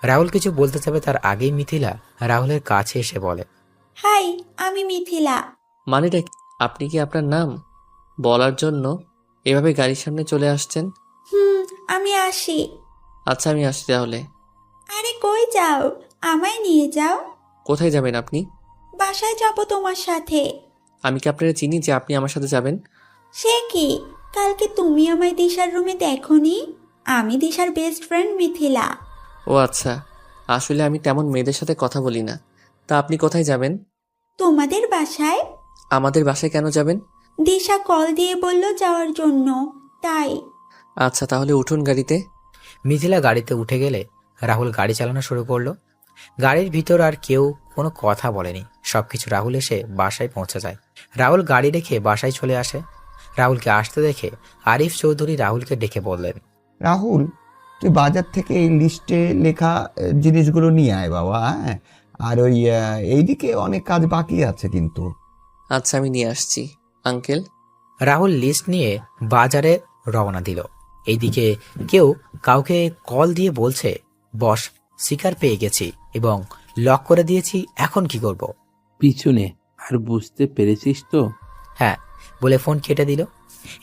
রাহুল কিছু বলতে যাবে তার আগেই মিথিলা রাহুলের কাছে এসে বলে, হাই, আমি মিথিলা। মানেটা কি? আপনি কি আপনার নাম বলার জন্য এভাবে গাড়ির সামনে চলে আসছেন? হুম, আমি আসি। আচ্ছা, আমি আসছি তাহলে। আরে কই যাও? আমায় নিয়ে যাও। কোথায় যাবেন আপনি? বাসায় যাব তোমার সাথে। আমি কি আপনারা চিনি যে আপনি আমার সাথে যাবেন? সে কি, কালকে তুমি আমায় দিশার রুমে দেখোনি? আমি দিশার বেস্ট ফ্রেন্ড মিথিলা। ও আচ্ছা, আসলে আমি তেমন মেয়েদের সাথে কথা বলি না। তা আপনি কোথায় যাবেন? তোমাদের বাসায়। আমাদের বাসায় কেন যাবেন? দিশা কল দিয়ে বলল যাওয়ার জন্য, তাই। আচ্ছা, তাহলে উঠুন গাড়িতে। মিথিলা গাড়িতে উঠে গেলে রাহুল গাড়ি চালানো শুরু করলো। গাড়ির ভিতর আর কেউ কোনো কথা বলেনি। সবকিছু রাহুল এসে বাসায় পৌঁছে যায়। রাহুল গাড়ি রেখে বাসায় চলে আসে। রাহুলকে আসতে দেখে আরিফ চৌধুরী রাহুলকে ডেকে বললেন, রাহুল, তুই বাজার থেকে এই লিস্টে লেখা জিনিসগুলো নিয়ে আয় বাবা, হ্যাঁ? আর ওই এইদিকে অনেক কাজ বাকি আছে কিন্তু। আচ্ছা, আমি নিয়ে আসছি আঙ্কেল। রাহুল লিস্ট নিয়ে বাজারে রওনা দিল। এইদিকে কেউ কাউকে কল দিয়ে বলছে, বস, শিকার পেয়ে গেছি এবং লক করে দিয়েছি, এখন কি করব? পিছনে। আর বুঝতে পেরেছিস তো? হ্যাঁ বলে ফোন কেটে দিল।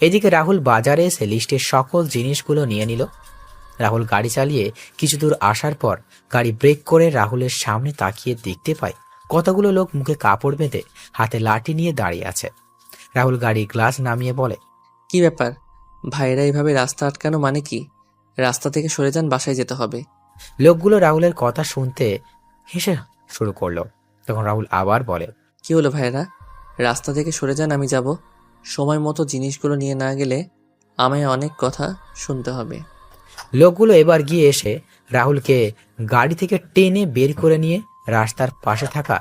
এদিকে রাহুল বাজারে এসে লিস্টের সকল জিনিসগুলো নিয়ে নিল। রাহুল গাড়ি চালিয়ে কিছু দূর আসার পর গাড়ি ব্রেক করে রাহুলের সামনে তাকিয়ে দেখতে পায় কতগুলো লোক মুখে কাপড় বেঁধে হাতে লাঠি নিয়ে দাঁড়িয়ে আছে। রাহুল গাড়ির গ্লাস নামিয়ে বলে, কি ব্যাপার ভাইরা, এভাবে রাস্তা আটকানো মানে কি? রাস্তা থেকে সরে যান, বাসায় যেতে হবে। লোকগুলো রাহুলের কথা শুনতে হেসে শুরু করলো। তখন রাহুল আবার বলে, কি হলো ভাইরা, রাস্তা থেকে সরে যান, আমি যাব। সময় মতো জিনিসগুলো নিয়ে না গেলে আমায় অনেক কথা শুনতে হবে। লোকগুলো এবার গিয়ে এসে রাহুলকে গাড়ি থেকে টেনে বের করে নিয়ে রাস্তার পাশে থাকা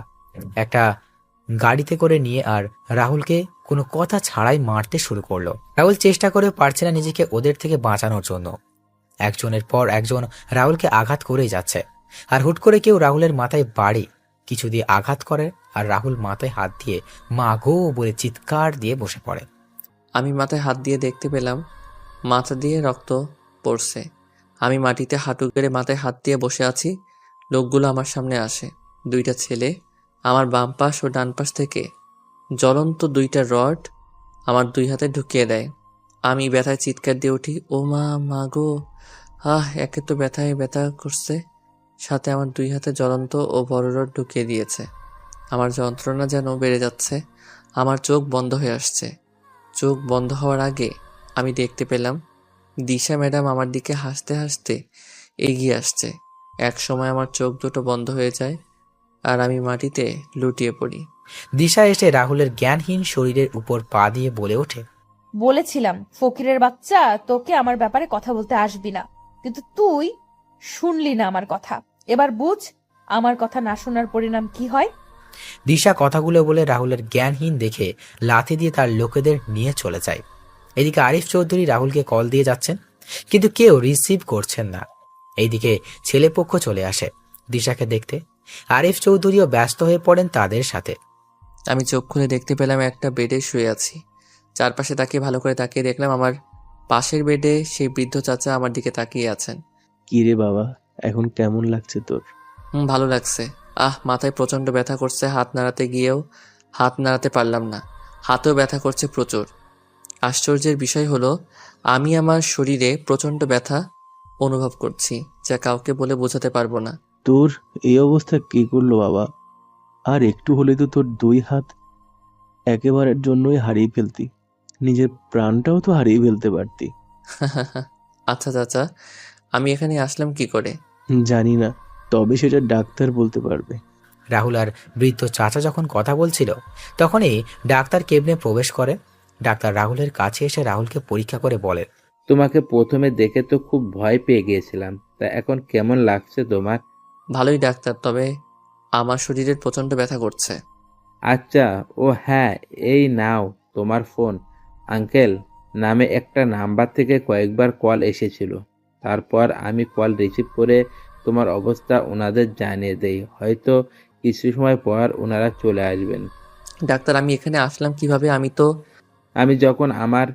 একটা গাড়িতে করে নিয়ে আর রাহুলকে কোনো কথা ছাড়াই মারতে শুরু করলো। রাহুল চেষ্টা করে পারছে না নিজেকে ওদের থেকে বাঁচানোর জন্য। একজনের পর একজন রাহুলকে আঘাত করেই যাচ্ছে। আর হুট করে কেউ রাহুলের মাথায় বাড়ি কিছু দিয়ে আঘাত করে আর রাহুল মাথায় হাত দিয়ে মা গো বলে চিৎকার দিয়ে বসে পড়ে। আমি মাথায় হাত দিয়ে দেখতে পেলাম মাথা দিয়ে রক্ত পড়ছে। আমি মাটিতে হাঁটু গেড়ে মাথায় হাত দিয়ে বসে আছি। লোকগুলো আমার সামনে আসে। 2টা ছেলে আমার বাম পাশ ও ডান পাশ থেকে জ্বলন্ত 2টা রড আমার 2 হাতে ঢুকিয়ে দেয়। আমি ব্যথায় চিৎকার দিয়ে উঠি, ও মা, মা গো! একে তো ব্যথায় ব্যথা করছে, সাথে আমার 2 হাতে জ্বলন্ত ও বড় রড ঢুকিয়ে দিয়েছে। আমার যন্ত্রণা যেন বেড়ে যাচ্ছে, আমার চোখ বন্ধ হয়ে আসছে। চোখ বন্ধ হওয়ার আগে আমি দেখতে পেলাম দিশা ম্যাডাম আমার দিকে হাসতে হাসতে এগিয়ে আসছে। এক সময় আমার চোখ দুটো বন্ধ হয়ে যায় আর আমি মাটিতে লুটিয়ে পড়ি। দিশা এসে রাহুলের জ্ঞানহীন শরীরের উপর পা দিয়ে বলে ওঠে, বলেছিলাম ফকিরের বাচ্চা, তোকে আমার ব্যাপারে কথা বলতে আসবি না, কিন্তু তুই শুনলি না আমার কথা। এবার বুঝ আমার কথা না শোনার পরিণাম কি হয়। দিশা কথাগুলো বলে রাহুলের জ্ঞানহীন দেখে লাথি দিয়ে তার লোকেদের নিয়ে চলে যায়। এদিকে আরিফ চৌধুরী রাহুলকে কল দিয়ে যাচ্ছেন, কিন্তু কেউ রিসিভ করছেন না। এইদিকে ছেলেপক্ষ চলে আসে দিশাকে দেখতে। আরিফ চৌধুরীও ব্যস্ত হয়ে পড়েন তাদের সাথে। আমি চোখ খুলে দেখতে পেলাম একটা বেডে শুয়ে আছি। চারপাশে তাকিয়ে ভালো করে তাকিয়ে দেখলাম আমার পাশের বেডে সেই বৃদ্ধ চাচা আমার দিকে তাকিয়ে আছেন। কি রে বাবা, এখন কেমন লাগছে তোর? ভালো লাগছে। মাথায় প্রচন্ড ব্যথা করছে, হাত নাড়াতে গিয়েও হাত নাড়াতে পারলাম না, হাতেও ব্যথা করছে প্রচুর। আশ্চর্যের বিষয় হলো আমি আমার শরীরে প্রচন্ড ব্যথা অনুভব করছি, যা কাউকে বলে বোঝাতে পারবো না। তোর এই অবস্থা কি করলো বাবা? আর একটু হলে তো তোর 2 হাত একেবারের জন্যই হারিয়ে ফেলতি, নিজের প্রাণটাও তো হারিয়ে ফেলতে পারতি। আচ্ছা চাচা, আমি এখানে আসলাম কি করে? জানি না, তবে সেটা ডাক্তার বলতে পারবে। রাহুল আর বৃদ্ধ চাচা যখন কথা বলছিল তখনই ডাক্তার কেবিনে প্রবেশ করে। ডাক্তার রাহুলের কাছে এসে রাহুলকে পরীক্ষা করে বলেন, তোমাকে প্রথমে দেখে তো খুব ভয় পেয়ে গিয়েছিলাম, তা এখন কেমন লাগছে তোমার? ভালোই ডাক্তার, তবে আমার শরীরের প্রচন্ড ব্যথা করছে। আচ্ছা, ও হ্যাঁ, এই নাও তোমার ফোন। আঙ্কেল নামে একটা নাম্বার থেকে কয়েকবার কল এসেছিল, তারপর আমি কল রিসিভ করে তোমার অবস্থা ওনাদের জানিয়ে দেই। হয়তো কিছু সময় পর ওনারা চলে আসবেন। ডাক্তার, আমি এখানে আসলাম কিভাবে? আমি যখন আমার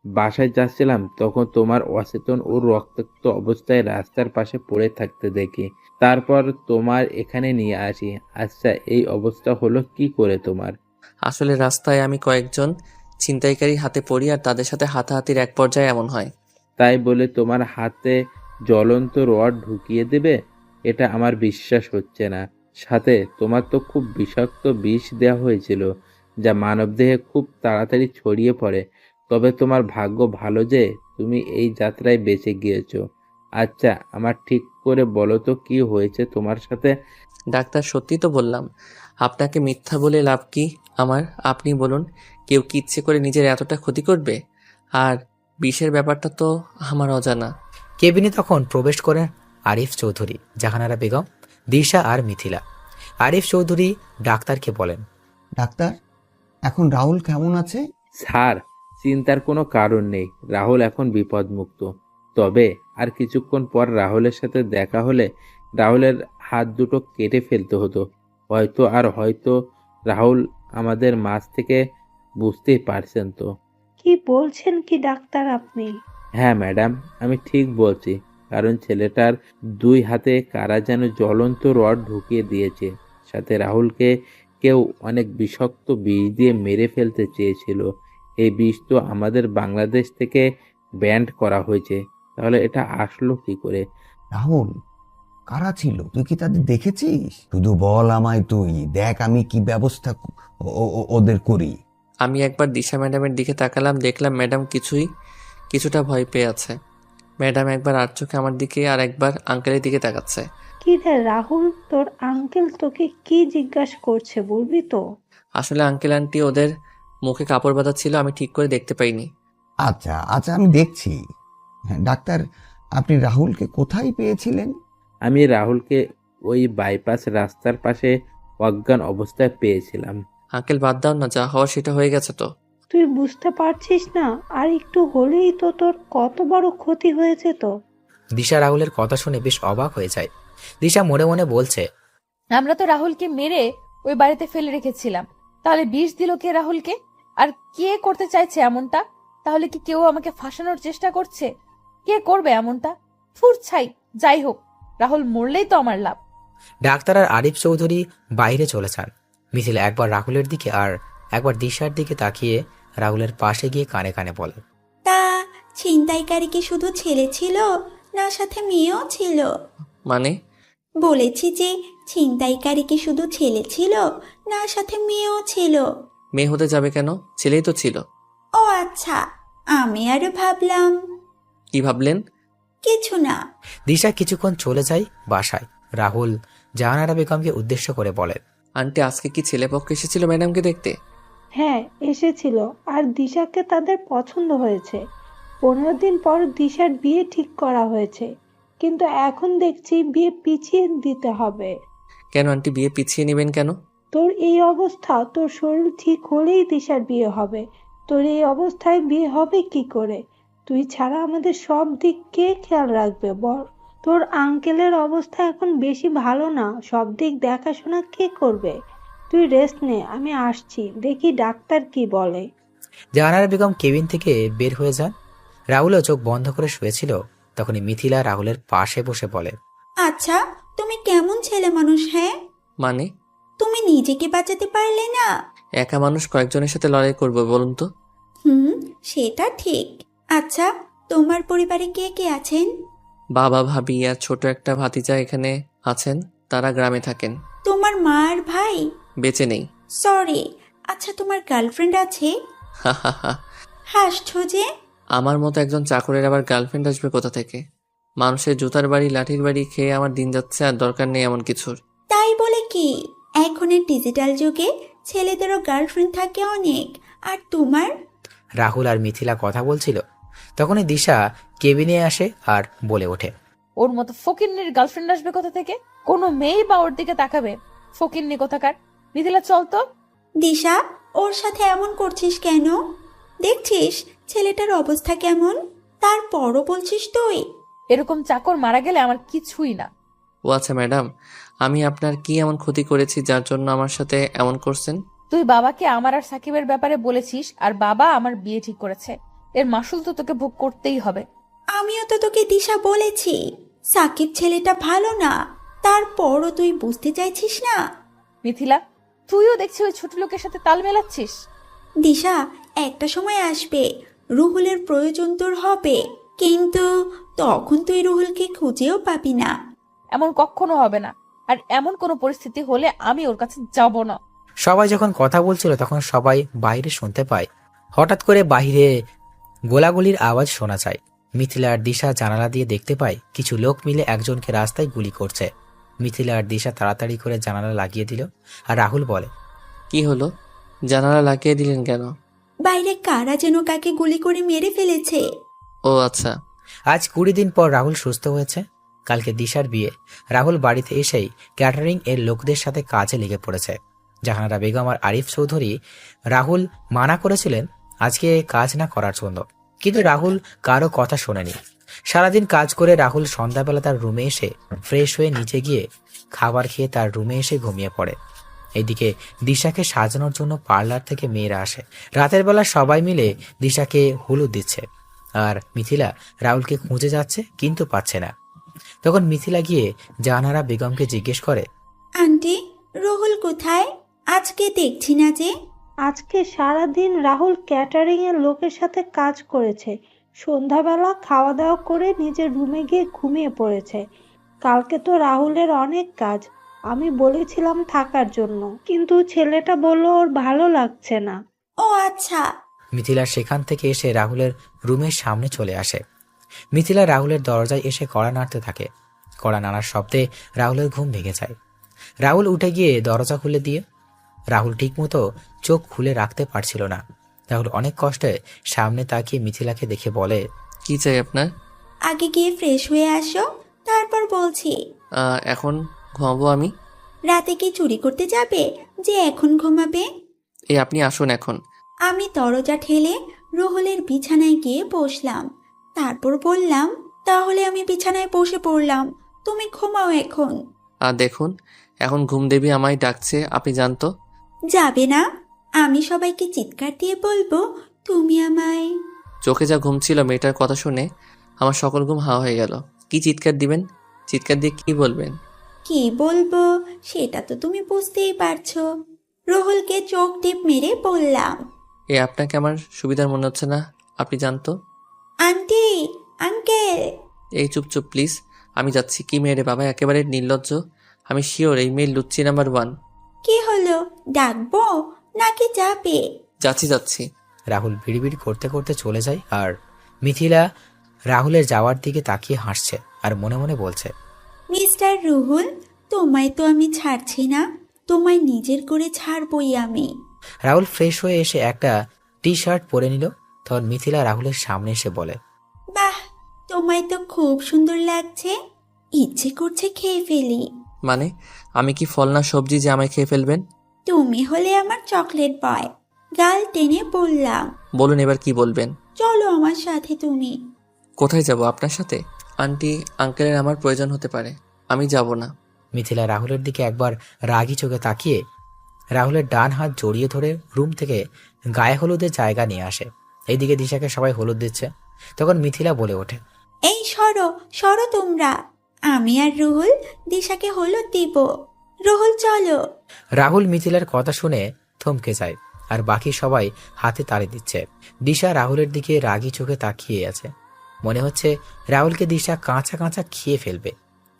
বাসায় যাচ্ছিলাম তখন তোমার অচেতন ও রক্তাক্ত অবস্থায় রাস্তার পাশে পড়ে থাকতে দেখি, তারপর তোমার এখানে নিয়ে আসি। আচ্ছা, এই অবস্থা হলো কি করে তোমার? আসলে রাস্তায় আমি কয়েকজন ছিনতাইকারী হাতে পড়ি আর তাদের সাথে হাতাহাতির এক পর্যায়ে এমন হয়। তাই বলে তোমার হাতে জ্বলন্ত রড ঢুকিয়ে দেবে? এটা আমার বিশ্বাস হচ্ছে না। সাথে তোমার তো খুব বিষাক্ত বিষ দেওয়া হয়েছিল, যা মানবদেহে খুব তাড়াতাড়ি ছড়িয়ে পড়ে। তবে তোমার ভাগ্য ভালো যে তুমি এই যাত্রায় বেঁচে গিয়েছো। আচ্ছা, আমার ঠিক করে বলো তো কি হয়েছে তোমার সাথে? ডাক্তার, সত্যি তো বললাম, আপনাকে মিথ্যা বলে লাভ কি আমার? আপনি বলুন, কেউ কি ইচ্ছে করে নিজের এতটা ক্ষতি করবে? আর বিষের ব্যাপারটা তো আমার অজানা। কেবিনে তখন প্রবেশ করেন আরিফ চৌধুরী, জাহানারা বেগম, দিশা আর মিথিলা। আরিফ চৌধুরী ডাক্তারকে বলেন, ডাক্তার, এখন রাহুল কেমন আছে? স্যার, চিন্তার কোনো কারণ নেই। রাহুল এখন বিপদমুক্ত। তবে আর কিছুক্ষণ পর রাহুলের সাথে দেখা হলে রাহুলের হাত দুটো কেটে ফেলতে হতো। হয়তো রাহুল আমাদের মাঝ থেকে, বুঝতেই পারছেন তো। কি বলছেন কি ডাক্তার আপনি? হ্যাঁ ম্যাডাম, আমি ঠিক বলছি, কারণ ছেলেটার 2 হাতে কারা যেন জ্বলন্ত রড ঢুকিয়ে দিয়েছে। সাথে রাহুলকে কেউ অনেক বিষাক্ত বিষ দিয়ে মেরে ফেলতে চেয়েছিল। এই বিষ তো আমাদের বাংলাদেশ থেকে ব্যান্ড করা হয়েছে। তাহলে এটা আসলো কি করে? রাহুল কারা ছিল? তুই কি তাদের দেখেছিস? শুধু বল আমায়, তুই দেখ আমি কি ব্যবস্থা ওদের করি। আমি একবার দিশা ম্যাডামের দিকে তাকালাম, দেখলাম ম্যাডাম কিছুটা ভয় পেয়ে আছে। ম্যাডাম একবার আর চোখে আমার দিকে আর একবার আঙ্কেলের দিকে তাকাচ্ছে। কি রে রাহুল, তোর আঙ্কেল তোকে কি জিজ্ঞাসা করছে বলবি তো? আসলে আঙ্কেল আন্টি ওদের মুখে কাপড় বাঁধা ছিল, আমি ঠিক করে দেখতে পাইনি। আচ্ছা আচ্ছা, আমি দেখছি। হ্যাঁ ডাক্তার, আপনি রাহুলকে কোথায় পেয়েছিলেন? আমি রাহুলকে ওই বাইপাস রাস্তার পাশে অজ্ঞান অবস্থায় পেয়েছিলাম। আঙ্কেল বাদ দাও না, যা হওয়ার সেটা হয়ে গেছে তো। তুই বুঝতে পারছিস না? আর একটু হলেই তো তোর কত বড় ক্ষতি হয়েছে তো। দিশা রাহুলের কথা শুনে বেশ অবাক হয়ে যায়। দিশা মনে মনে বলছে, আমরা তো রাহুলকে মেরে ওই বাড়িতে ফেলে রেখেছিলাম, তাহলে বিষ দিল কে রাহুলকে? আর কে করতে চাইছে এমনটা? তাহলে কি কেউ আমাকে ফাঁসানোর চেষ্টা করছে? কে করবে এমনটা? ফুর ছাই। যাই হোক, রাহুল মরলেই তো আমার লাভ। ডাক্তার আর আরিফ চৌধুরী বাইরে চলে যান। মিথিলা একবার রাহুলের দিকে আর একবার দিশার দিকে তাকিয়ে রাহুলের পাশে গিয়ে কানে কানে বলে, তা ছিনতাইকারী কি শুধু ছেলে ছিল, না সাথে মেয়েও ছিল? মানে? বলেছি যে ছিনতাইকারী কি শুধু ছেলে ছিল, না সাথে মেয়েও ছিল? মেয়ে হতে যাবে কেন? ছেলেই তো ছিল। ও আচ্ছা, আমি আরো ভাবলাম। কি ভাবলেন? কিছু না। দিশা কিছুক্ষণ চলে যায় বাসায়। রাহুল জাহানারা বেগমকে উদ্দেশ্য করে বলে, আন্টি আজকে কি ছেলেপক্ষ এসেছিল ম্যাডামকে দেখতে? হ্যাঁ, এসেছিল। আর দিশাকে তাদের পছন্দ হয়েছে। 15 দিন পর দিশার বিয়ে ঠিক করা হয়েছে, কিন্তু এখন দেখছি বিয়ে পিছিয়ে দিতে হবে। কেন আন্টি, বিয়ে পিছিয়ে নেবেন কেন? তোর এই অবস্থা, তোর শরীর ঠিক হলেই দিশার বিয়ে হবে। তোর এই অবস্থায় বিয়ে হবে কি করে? তুই ছাড়া আমাদের সব দিক কে খেয়াল রাখবে বল? তোর আঙ্কেলের অবস্থা এখন বেশি ভালো না, সব দিক দেখাশোনা কে করবে? তুই রেস্ট নে, আমি আসছি, দেখি ডাক্তার কি বলে। জাহানারা বেগম কেবিন থেকে বের হয়ে যান। রাহুলও চোখ বন্ধ করে শুয়েছিল। তখনই মিথিলা রাহুলের পাশে বসে বলে, আচ্ছা, তুমি কেমন ছেলে মানুষ? হ্যাঁ, মানে? তুমি নিজেকে বাঁচাতে পারলে না? একা মানুষ কয়েকজনের সাথে লড়াই করবো বলুন তো? সেটা ঠিক। আচ্ছা, তোমার পরিবারে কে কে আছেন? বাবা, ভাবি আর ছোট একটা ভাতিজা এখানে আছেন। তারা গ্রামে থাকেন। তোমার মা আর ভাই? বেঁচে নেই। সরি। আচ্ছা, তোমার গার্লফ্রেন্ড আছে? হা হা হা। হাসছো যে? আমার মতো একজন চাকরের আবার গার্লফ্রেন্ড আসবে কোথা থেকে? মানুষের জুতার বাড়ি লাঠির বাড়ি খেয়ে আমার দিন যাচ্ছে, আর দরকার নেই এমন কিছুর। তাই বলে কি, এখনের ডিজিটাল যুগে ছেলেদেরও গার্লফ্রেন্ড থাকে অনেক। আর তোমার? রাহুল আর মিথিলা কথা বলছিল। তখনই দিশা কেবিনে আসে আর বলে ওঠে, ওর মতো ফকিন্নির গার্লফ্রেন্ড আসবে কোথা থেকে? কোনো মেয়ে বা ওর দিকে তাকাবে? ফকিন্নি কোথাকার। মিথিলা চল তো। দিশা, ওর সাথে এমন করছিস কেন? দেখছিস ছেলেটার অবস্থা কেমন, তারপরও বলছিস তুই? এরকম চাকর মারা গেলে আমার কিছুই না। ও আচ্ছা ম্যাডাম, আমি আপনার কি এমন ক্ষতি করেছি যার জন্য আমার সাথে এমন করছেন? তুই বাবাকে আমার আর সাকিবের ব্যাপারে বলেছিস, আর বাবা আমার বিয়ে ঠিক করেছে। এর মাসুল তো তোকে ভোগ করতেই হবে। আমিও তো তোকে দিশা বলেছি সাকিব ছেলেটা ভালো না, তারপরও তুই বুঝতে চাইছিস না। মিথিলা, তুইও দেখছি ওই ছোট লোকের সাথে তাল মেলাচ্ছিস। দিশা, একটা সময় আসবে রুহুলের প্রয়োজন তোর হবে, কিন্তু তখন তুই রুহুলকে খুঁজেও পাবি না। এমন কখনো হবে না। আর এমন কোনো পরিস্থিতি হলে আমি ওর কাছে যাব না। সবাই যখন কথা বলছিল তখন সবাই বাইরে শুনতে পায়। হঠাৎ করে বাইরে গোলাগুলির আওয়াজ শোনা যায়। মিথিলা আর দিশা জানালা দিয়ে দেখতে পায় কিছু লোক মিলে একজনকে রাস্তায় গুলি করছে। মিথিলা আর দিশা তাড়াতাড়ি করে জানালা লাগিয়ে দিল। আর রাহুল বলে, কি হলো? জানালা লাগিয়ে দিলেন কেন? বাইরে কারা যেন কাকে গুলি করে মেরে ফেলেছে। ও আচ্ছা। আজ 20 দিন পর রাহুল সুস্থ হয়েছে। কালকে দিশার বিয়ে। রাহুল বাড়িতে এসেই ক্যাটারিং এর লোকদের সাথে কাজে লেগে পড়েছে। জাহানারা বেগম আর আরিফ চৌধুরী রাহুল মানা করেছিলেন আজকে কাজ না করার জন্য, কিন্তু রাহুল কারো কথা শোনেনি। সারাদিন কাজ করে রাহুল সন্ধ্যাবেলা তার রুমে এসে ফ্রেশ হয়ে নিচে গিয়ে খাবার খেয়ে তার রুমে এসে ঘুমিয়ে পড়ে। এদিকে দিশাকে সাজানোর জন্য পার্লার থেকে মেয়েরা আসে। রাতের বেলা সবাই মিলে দিশাকে হলুদ দিচ্ছে, আর মিথিলা রাহুলকে খুঁজে যাচ্ছে কিন্তু পাচ্ছে না। তখন মিথিলা গিয়ে জাহানারা বেগমকে জিজ্ঞেস করে, আন্টি, রুহুল কোথায়? আজকে দেখছি না যে। আজকে সারাদিন রাহুল ক্যাটারিং এর লোকের সাথে কাজ করেছে। সন্ধ্যাবেলা খাওয়া দাওয়া করে নিজের রুমে গিয়ে ঘুমিয়ে পড়েছে। কালকে তো রাহুলের অনেক কাজ, আমি বলেছিলাম থাকার জন্য, কিন্তু ছেলেটা বলল ওর ভালো লাগছে না। ও আচ্ছা। মিথিলা সেখান থেকে এসে রাহুলের রুমের সামনে চলে আসে। মিথিলা রাহুলের দরজায় এসে কড়া নাড়তে থাকে। কড়া নাড়ার শব্দে রাহুলের ঘুম ভেঙে যায়। রাহুল উঠে গিয়ে দরজা খুলে দিয়ে রাহুল ঠিকমতো চোখ খুলে রাখতে পারছিল না। রাহুল অনেক কষ্টে সামনে তাকিয়ে মিথিলাকে দেখে বলে, কি চাই আপনার? আগে গিয়ে ফ্রেশ হয়ে আসো, তারপর বলছি। এখন ঘুমাবো আমি। রাতে কি চুরি করতে যাবে যে এখন ঘুমাবে? আপনি আসুন এখন। আমি দরজা ঠেলে রুহুলের বিছানায় গিয়ে বসলাম, তারপর বললাম, তাহলে আমি বিছানায় বসে পড়লাম, তুমি ঘুমাও এখন। আর দেখুন, এখন ঘুম দেবী আমায় ডাকছে, আপনি জানতো। যাবে না? আমি সবাইকে চিৎকার দিয়ে বলবো তুমি আমায়। চোখে যা ঘুম ছিল মেয়েটার কথা শুনে আমার সকল ঘুম হাওয়া হয়ে গেল। কি চিৎকার দিবেন? চিৎকার দিয়ে কি বলবেন? কি বলবো সেটা তো তুমি বুঝতেই পারছো। রুহুলকে চোখ টিপ মেরে বললাম, আপনাকে আমার সুবিধার মনে হচ্ছে না, আপনি জানতো। Aunty, uncle. এই চুপ চুপ প্লিজ, আমি যাচ্ছি। কি মেয়ে রে বাবা, একেবারে নির্লজ্জ। আমি শিওর এই মেয়ে লুচ্চি নাম্বার 1। কি হলো, ডাকবো নাকি যাবে? যাচ্ছি যাচ্ছি। রাহুল বিড়বিড় করতে করতে চলে যায় আর মিথিলা রাহুলের যাওয়ার দিকে তাকিয়ে হাসছে আর মনে মনে বলছে, মিস্টার রুহুল, তোমায় তো আমি ছাড়ছি না, তোমায় নিজের করে ছাড়বই আমি। রাহুল ফ্রেশ হয়ে এসে একটা টি শার্ট পরে নিল। তখন মিথিলা রাহুলের সামনে এসে বলে, বাহ, তোমায় তো খুব সুন্দর লাগছে, ইচ্ছে করছে খেয়ে ফেলি। মানে আমি কি ফল না সবজি যে আমায় খেয়ে ফেলবেন? তুমি হলে আমার চকলেট বয়, গাল টেনে বললাম। বলুন এবার কি বলবেন। চলো আমার সাথে তুমি। কোথায় যাব আপনার সাথে? আন্টি আঙ্কেলের আমার প্রয়োজন হতে পারে, আমি যাব না। মিথিলা রাহুলের দিকে একবার রাগী চোখে তাকিয়ে রাহুলের ডান হাত জড়িয়ে ধরে রুম থেকে গায়ে হলুদের জায়গা নিয়ে আসে। এইদিকে দিশাকে সবাই হলুদ দিচ্ছে। তখন মিথিলা বলে ওঠে, এই সরো সরো তোমরা, আমি আর রুহুল দিশাকে হলুদ দিব। রুহুল চলো। রাহুল মিথিলার কথা শুনে থমকে যায় আর বাকি সবাই হাতে তালি দিচ্ছে। দিশা রাহুলের দিকে রাগী চোখে তাকিয়ে আছে। মনে হচ্ছে রাহুলকে দিশা কাঁচা কাঁচা খেয়ে ফেলবে।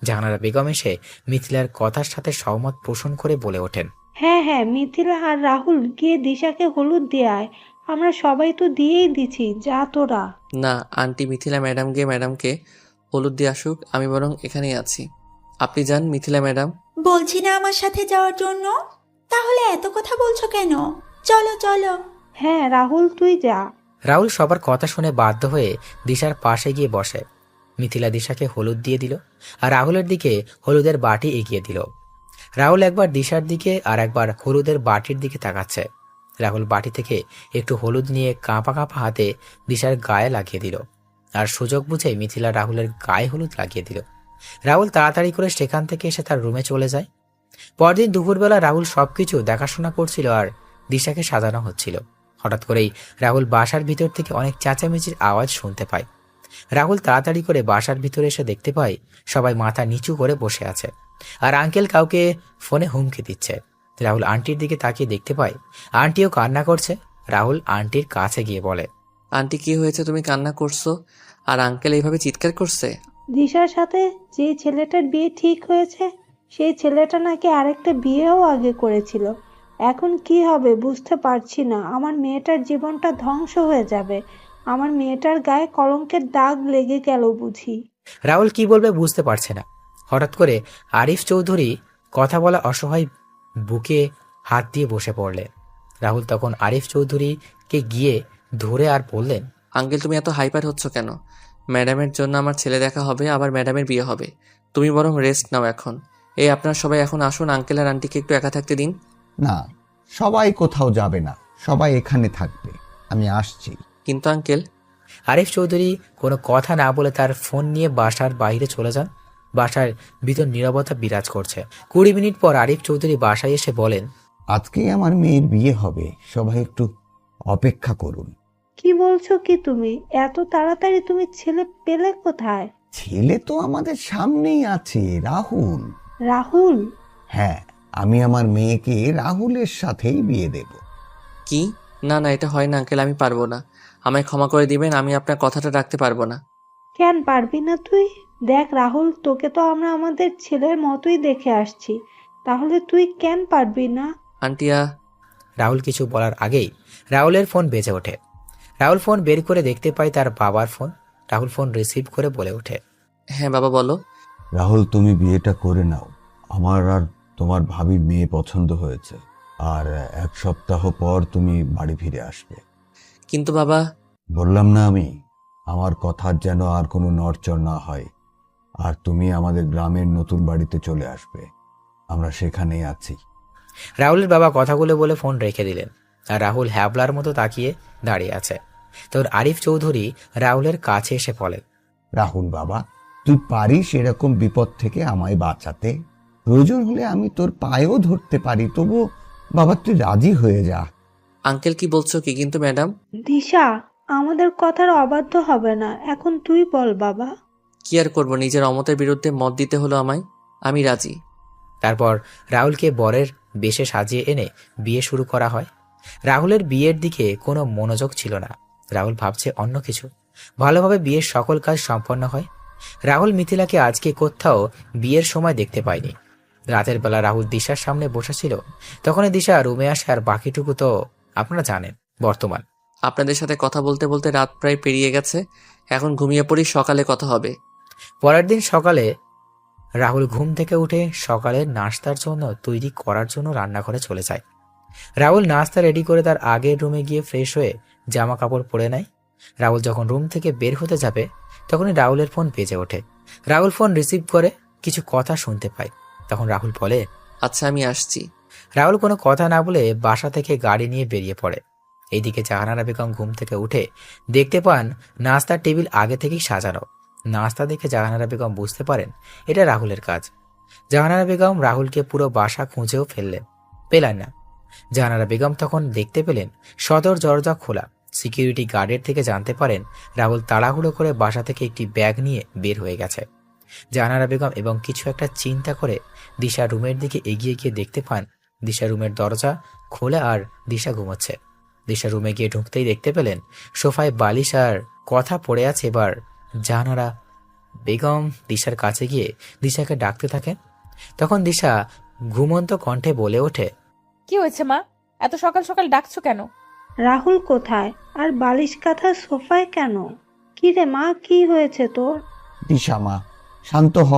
জাহানারা বেগম এসে মিথিলার কথার সাথে সহমত পোষণ করে বলে ওঠেন, হ্যাঁ হ্যাঁ, মিথিলা আর রাহুল গিয়ে দিশাকে হলুদ দিয়ে আয়। আমরা সবাই তো দিয়েই দিছি, যা তোরা। না আন্টি, মিথিলা ম্যাডাম গিয়ে ম্যাডামকে হলুদ দিয়ে আসুক, আমি বরং এখানেই আছি। আপনি যান মিথিলা ম্যাডাম। বলছি না আমার সাথে যাওয়ার জন্য, তাহলে এত কথা বলছো কেন? চলো চলো। হ্যাঁ রাহুল, তুই যা। রাহুল সবার কথা শুনে বাধ্য হয়ে দিশার পাশে গিয়ে বসে। মিথিলা দিশাকে হলুদ দিয়ে দিল আর রাহুলের দিকে হলুদের বাটি এগিয়ে দিল। রাহুল একবার দিশার দিকে আর একবার হলুদের বাটির দিকে তাকাচ্ছে। রাহুল বাটি থেকে একটু হলুদ নিয়ে কাঁপা কাঁপা হাতে দিশার গায়ে লাগিয়ে দিল আর সুযোগ বুঝে মিথিলা রাহুলের গায়ে হলুদ লাগিয়ে দিল। রাহুল তাড়াতাড়ি করে সেখান থেকে এসে তার রুমে চলে যায়। পরদিন দুপুরবেলা রাহুল সবকিছু দেখাশোনা করছিল আর দিশাকে সাজানো হচ্ছিল। হঠাৎ করেই রাহুল বাসার ভিতর থেকে অনেক চেঁচামেচির আওয়াজ শুনতে পায়। রাহুল তাড়াতাড়ি করে বাসার ভিতরে এসে দেখতে পায় সবাই মাথা নিচু করে বসে আছে আর আঙ্কেল কাউকে ফোনে হুমকি দিচ্ছে। রাহুল আন্টির দিকে তাকিয়ে দেখতে পায় আন্টিও কান্না করছে। রাহুল আন্টির কাছে গিয়ে বলে, আন্টি কি হয়েছে, তুমি কান্না করছো আর আঙ্কেল এইভাবে চিৎকার করছে? দিশার সাথে যে ছেলেটার বিয়ে ঠিক হয়েছে, সেই ছেলেটা নাকি আরেকটা বিয়েও আগে করেছিল। এখন কি হবে বুঝতে পারছি না। আমার মেয়েটার জীবনটা ধ্বংস হয়ে যাবে। আমার মেয়েটার গায়ে কলঙ্কের দাগ লেগে গেল বুঝি। রাহুল কি বলবে বুঝতে পারছে না। হঠাৎ করে আরিফ চৌধুরী কথা বলা অসহায় বুকে হাত দিয়ে বসে পড়লেন। রাহুল তখন আরিফ চৌধুরীকে গিয়ে ধরে আর বললেন, আঙ্কেল তুমি এত হাইপার হচ্ছ কেন? ম্যাডামের জন্য আমার ছেলে দেখা হবে, আবার ম্যাডামের বিয়ে হবে। তুমি বরং রেস্ট নাও এখন। এই আপনারা সবাই এখন আসুন, আঙ্কেল আর আন্টিকে একটু একা থাকতে দিন। না, সবাই কোথাও যাবে না, সবাই এখানে থাকবে, আমি আসছি। কিন্তু আঙ্কেল। আরিফ চৌধুরী কোনো কথা না বলে তার ফোন নিয়ে বাসার বাইরে চলে যান। বাসার ভিতর নীরবতা বিরাজ করছে। 20 মিনিট পর আরিফ চৌধুরী বাসায় এসে বলেন, আজকেই আমার মেয়ের বিয়ে হবে, সবাই একটু অপেক্ষা করুন। কি বলছো কি তুমি? এত তাড়াতাড়ি তুমি ছেলে পেলে কোথায়? ছেলে তো আমাদের সামনেই আছে, রাহুল। রাহুল? হ্যাঁ, আমি আমার মেয়েকে রাহুলের সাথেই বিয়ে দেব। কি? না না, এটা হয় না আঙ্কেল, আমি পারবো না। আমায় ক্ষমা করে দিবেন, আমি আপনার কথাটা রাখতে পারবো না। কেন পারবি না তুই? দেখ রাহুল, তোকে তো আমরা আমাদের ছেলের মতোই দেখে আসছি, তাহলে তুই কেন পারবি না? আন্টিয়া। রাহুল কিছু বলার আগেই রাহুলের ফোন বেজে ওঠে। রাহুল ফোন বের করে দেখতে পায় তার বাবার ফোন। রাহুল ফোন রিসিভ করে বলে ওঠে, হ্যাঁ বাবা বলো। রাহুল, তুমি বিয়েটা করে নাও। আমার আর তোমার ভাবির মেয়ে পছন্দ হয়েছে, আর 1 সপ্তাহ পর তুমি বাড়ি ফিরে আসবে। কিন্তু বাবা। বললাম না আমি, আমার কথার যেন আর কোনো নড়চড় না হয়। আর তুমি আমাদের গ্রামের নতুন বাড়িতে চলে আসবে, আমরা সেখানেই আছি। রাহুলের বাবা কথাগুলো বলে ফোন রেখে দিলেন আর রাহুল হ্যাবলার মতো তাকিয়ে দাঁড়িয়ে আছে। তোর আরিফ চৌধুরী রাহুলের কাছে এসে বলে, রাহুল বাবা, তুই পারিস এরকম বিপদ থেকে আমায় বাঁচাতে? প্রয়োজন হলে আমি তোর পায়েও ধরতে পারি, তবু বাবা তুই রাজি হয়ে যা। আঙ্কেল কি বলছো কি? কিন্তু ম্যাডাম। দিশা আমাদের কথার অবাধ্য হবে না, এখন তুই বল বাবা। কি আর করবো, নিজের অমতের বিরুদ্ধে মত দিতে হলো আমায়। আমি রাজি। তারপর রাহুলকে বরের বেশে সাজিয়ে এনে বিয়ে শুরু করা হয়। রাহুলের বিয়ের দিকে কোনো মনোযোগ ছিল না। রাহুল ভাবছে অন্য কিছু। ভালোভাবে বিয়ের সকল কাজ সম্পন্ন হয়। রাহুল মিথিলাকে আজকে কোথাও বিয়ের সময় দেখতে পায়নি। রাতের বেলা রাহুল দিশার সামনে বসেছিল, তখনই দিশা রুমে আসে, আর বাকিটুকু তো আপনারা জানেন। বর্তমান আপনাদের সাথে কথা বলতে বলতে রাত প্রায় পেরিয়ে গেছে, এখন ঘুমিয়ে পড়ি, সকালে কথা হবে। পরের দিন সকালে রাহুল ঘুম থেকে উঠে সকালের নাস্তার জন্য তৈরি করার জন্য রান্নাঘরে চলে যায়। রাহুল নাস্তা রেডি করে তার আগের রুমে গিয়ে ফ্রেশ হয়ে জামা কাপড় পরে নেয়। রাহুল যখন রুম থেকে বের হতে যাবে তখনই রাহুলের ফোন বেজে ওঠে। রাহুল ফোন রিসিভ করে কিছু কথা শুনতে পায়। তখন রাহুল বলে, আচ্ছা আমি আসছি। রাহুল কোনো কথা না বলে বাসা থেকে গাড়ি নিয়ে বেরিয়ে পড়ে। এইদিকে জাহানারা বেগম ঘুম থেকে উঠে দেখতে পান নাস্তার টেবিল আগে থেকেই সাজানো। নাস্তা দেখে জাহানারা বেগম বুঝতে পারেন এটা রাহুলের কাজ। জাহানারা বেগম রাহুলকে পুরো বাসা খুঁজেও পেলেন না। জাহানারা বেগম তখন দেখতে পেলেন সদর দরজা খোলা। সিকিউরিটি গার্ডের থেকে জানতে পারেন রাহুল তাড়াহুড়ো করে বাসা থেকে একটি ব্যাগ নিয়ে বের হয়ে গেছে। জাহানারা বেগম এবং কিছু একটা চিন্তা করে দিশা রুমের দিকে এগিয়ে গিয়ে দেখতে পান দিশা রুমের দরজা খোলা আর দিশা ঘুমোচ্ছে। দিশা রুমে গিয়ে ঢুকতেই দেখতে পেলেন সোফায় বালিশ আর কথা পড়ে আছে। এবার জাহানারা বেগম দিশার কাছে গিয়ে দিশাকে ডাকতে থাকেন। তখন দিশা ঘুমন্ত কণ্ঠে বলে ওঠে, কি হয়েছে মা, এত সকাল সকাল ডাকছো কেন? রাহুল কোথায়? আর বালিশ কাঁথা সোফায় কেন? কি রে মা, কি হয়েছে তোর? দিশা মা, শান্ত হ।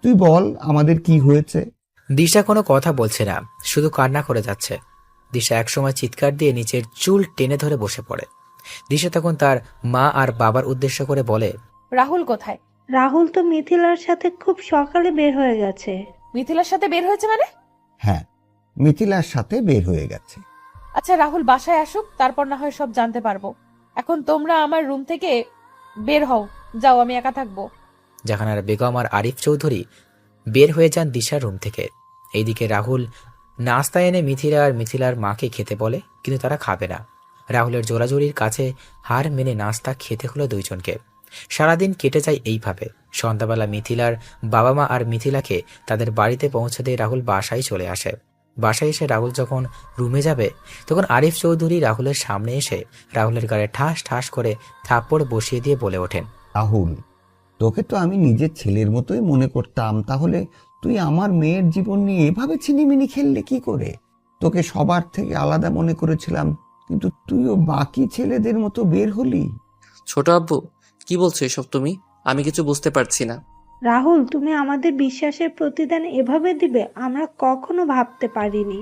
তুই বল আমাদের কি হয়েছে। দিশা কোনো কথা বলছে না, শুধু কান্না করে যাচ্ছে। দিশা একসময় চিৎকার দিয়ে নিচের চুল টেনে ধরে বসে পড়ে। দিশা তখন তার মা আর বাবার উদ্দেশ্য করে বলে, রাহুল কোথায়? রাহুল তো মিথিলার সাথে খুব সকালে বের হয়ে গেছে। মিথিলার সাথে বের হয়েছে মানে? হ্যাঁ, মিথিলার সাথে বের হয়ে গেছে। আচ্ছা রাহুল বাসায় আসুক, তারপর না হয় সব জানতে পারবো। এখন তোমরা আমার রুম থেকে বের হও, যাও, আমি একা থাকবো। জাহানারা বেগম আর আরিফ চৌধুরী বের হয়ে যান দিশার রুম থেকে। এইদিকে রাহুল নাস্তা এনে মিথিলা আর মিথিলার মাকে খেতে বলে, কিন্তু তারা খাবে না। রাহুলের জোরাজোরির কাছে হার মেনে নাস্তা খেতে হলো দুইজনকে। সারাদিন কেটে যায় এইভাবে। সন্ধ্যাবেলা মিথিলার বাবা মা আর মিথিলাকে তাদের বাড়িতে পৌঁছে দিয়ে রাহুল বাসায় চলে আসে। বাসায় এসে রাহুল যখন রুমে যাবে তখন আরিফ চৌধুরী রাহুলের সামনে এসে রাহুলের গায়ে ঠাস ঠাস করে থাপ্পড় বসিয়ে দিয়ে বলে ওঠেন, রাহুল, তোকে তো আমি নিজের ছেলের মতোই মনে করতাম, তাহলে তুই আমার মেয়ের জীবন নিয়ে এভাবে ছিনিমিনি খেললে কি করে? তোকে সবার থেকে আলাদা মনে করেছিলাম, কিন্তু তুইও বাকি ছেলেদের মতো বের হলি। ছোট আব্বু, কি বলছো এসব তুমি? আমি কিছু বুঝতে পারছি না। রাহুল, তুমি আমাদের বিশ্বাসের প্রতিদান এভাবে দিবে আমরা কখনো ভাবতে পারিনি।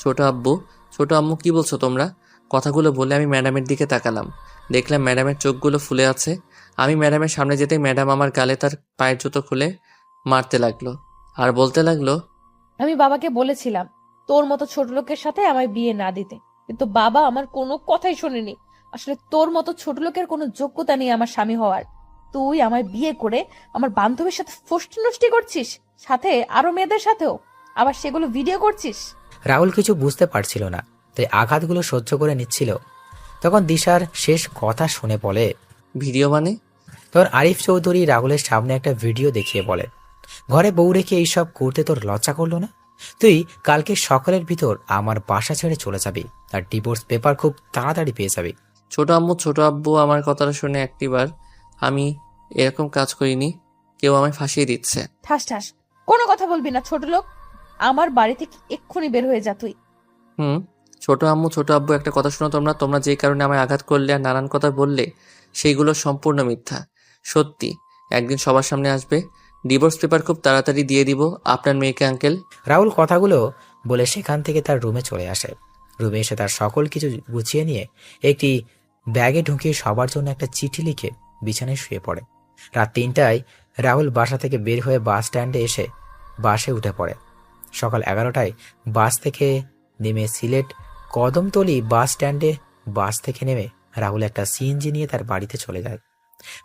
ছোট আব্বু, ছোট আম্মু, কি বলছো তোমরা? কথাগুলো বলে আমি ম্যাডামের দিকে তাকালাম। দেখলাম ম্যাডামের চোখগুলো ফুলে আছে। আমি ম্যাডামের সামনে যেতেই ম্যাডাম আমার গালে তার পায়ের জুতো খুলে মারতে লাগলো আর বলতে লাগলো, আমি বাবাকে বলেছিলাম তোর মতো ছোট লোকের সাথে আমায় বিয়ে না দিতে, কিন্তু বাবা আমার কোনো কথাই শোনেনি। আসলে তোর মতো ছোট লোকের কোনো যোগ্যতা নেই আমার স্বামী হওয়ার। তুই আমায় বিয়ে করে আমার বান্ধবীর সাথে ফষ্টি নষ্টি করছিস, সাথে আরো মেয়েদের সাথেও, আবার সেগুলো ভিডিও করছিস। রাহুল কিছু বুঝতে পারছিল না, তাই আঘাতগুলো সহ্য করে নিচ্ছিল। তখন দিশার শেষ কথা শুনে বলে, ভিডিও মানে? তখন আরিফ চৌধুরী রাহুলের সামনে একটা ভিডিও দেখিয়ে বলে, ঘরে বউ রেখে এইসব করতে তোর লজ্জা করলো না? তুই কালকে সকালের ভিতর আমার বাসা ছেড়ে চলে যাবি, আর ডিভোর্স পেপার খুব তাড়াতাড়ি পেয়ে যাবি। ছোট আম্মু, ছোট আব্বু আমার কথাটা শুনে একটিবার, আমি এরকম কাজ করিনি, কেউ আমায় ফাঁসিয়ে দিচ্ছে। ঠাস ঠাস কোনো কথা বলবি না ছোট লোক, আমার বাড়ি থেকে এক্ষুনি বের হয়ে যা তুই। ছোট আম্মু, ছোট আব্বু, একটা কথা শোনো তোমরা। তোমরা যে কারণে আমায় আঘাত করলে আর নানান কথা বললে সেইগুলো সম্পূর্ণ মিথ্যা। সত্যি, একদিন সবার সামনে আসবে, ডিভোর্স পেপার খুব তাড়াতাড়ি দিয়ে দিব আপনার মেয়েকে আঙ্কেল। রাহুল কথাগুলো বলে সেখান থেকে তার রুমে চলে আসে। রুমে এসে তার সকল কিছু গুছিয়ে নিয়ে একটি ব্যাগে ঢুকিয়ে সবার জন্য একটা চিঠি লিখে বিছানায় শুয়ে পড়ে। রাত 3টায় রাহুল বাসা থেকে বের হয়ে বাস স্ট্যান্ডে এসে বাসে উঠে পড়ে। সকাল 11টায় বাস থেকে নেমে সিলেট কদমতলী বাস স্ট্যান্ডে বাস থেকে নেমে রাহুল একটা সিএনজি নিয়ে তার বাড়িতে চলে যায়।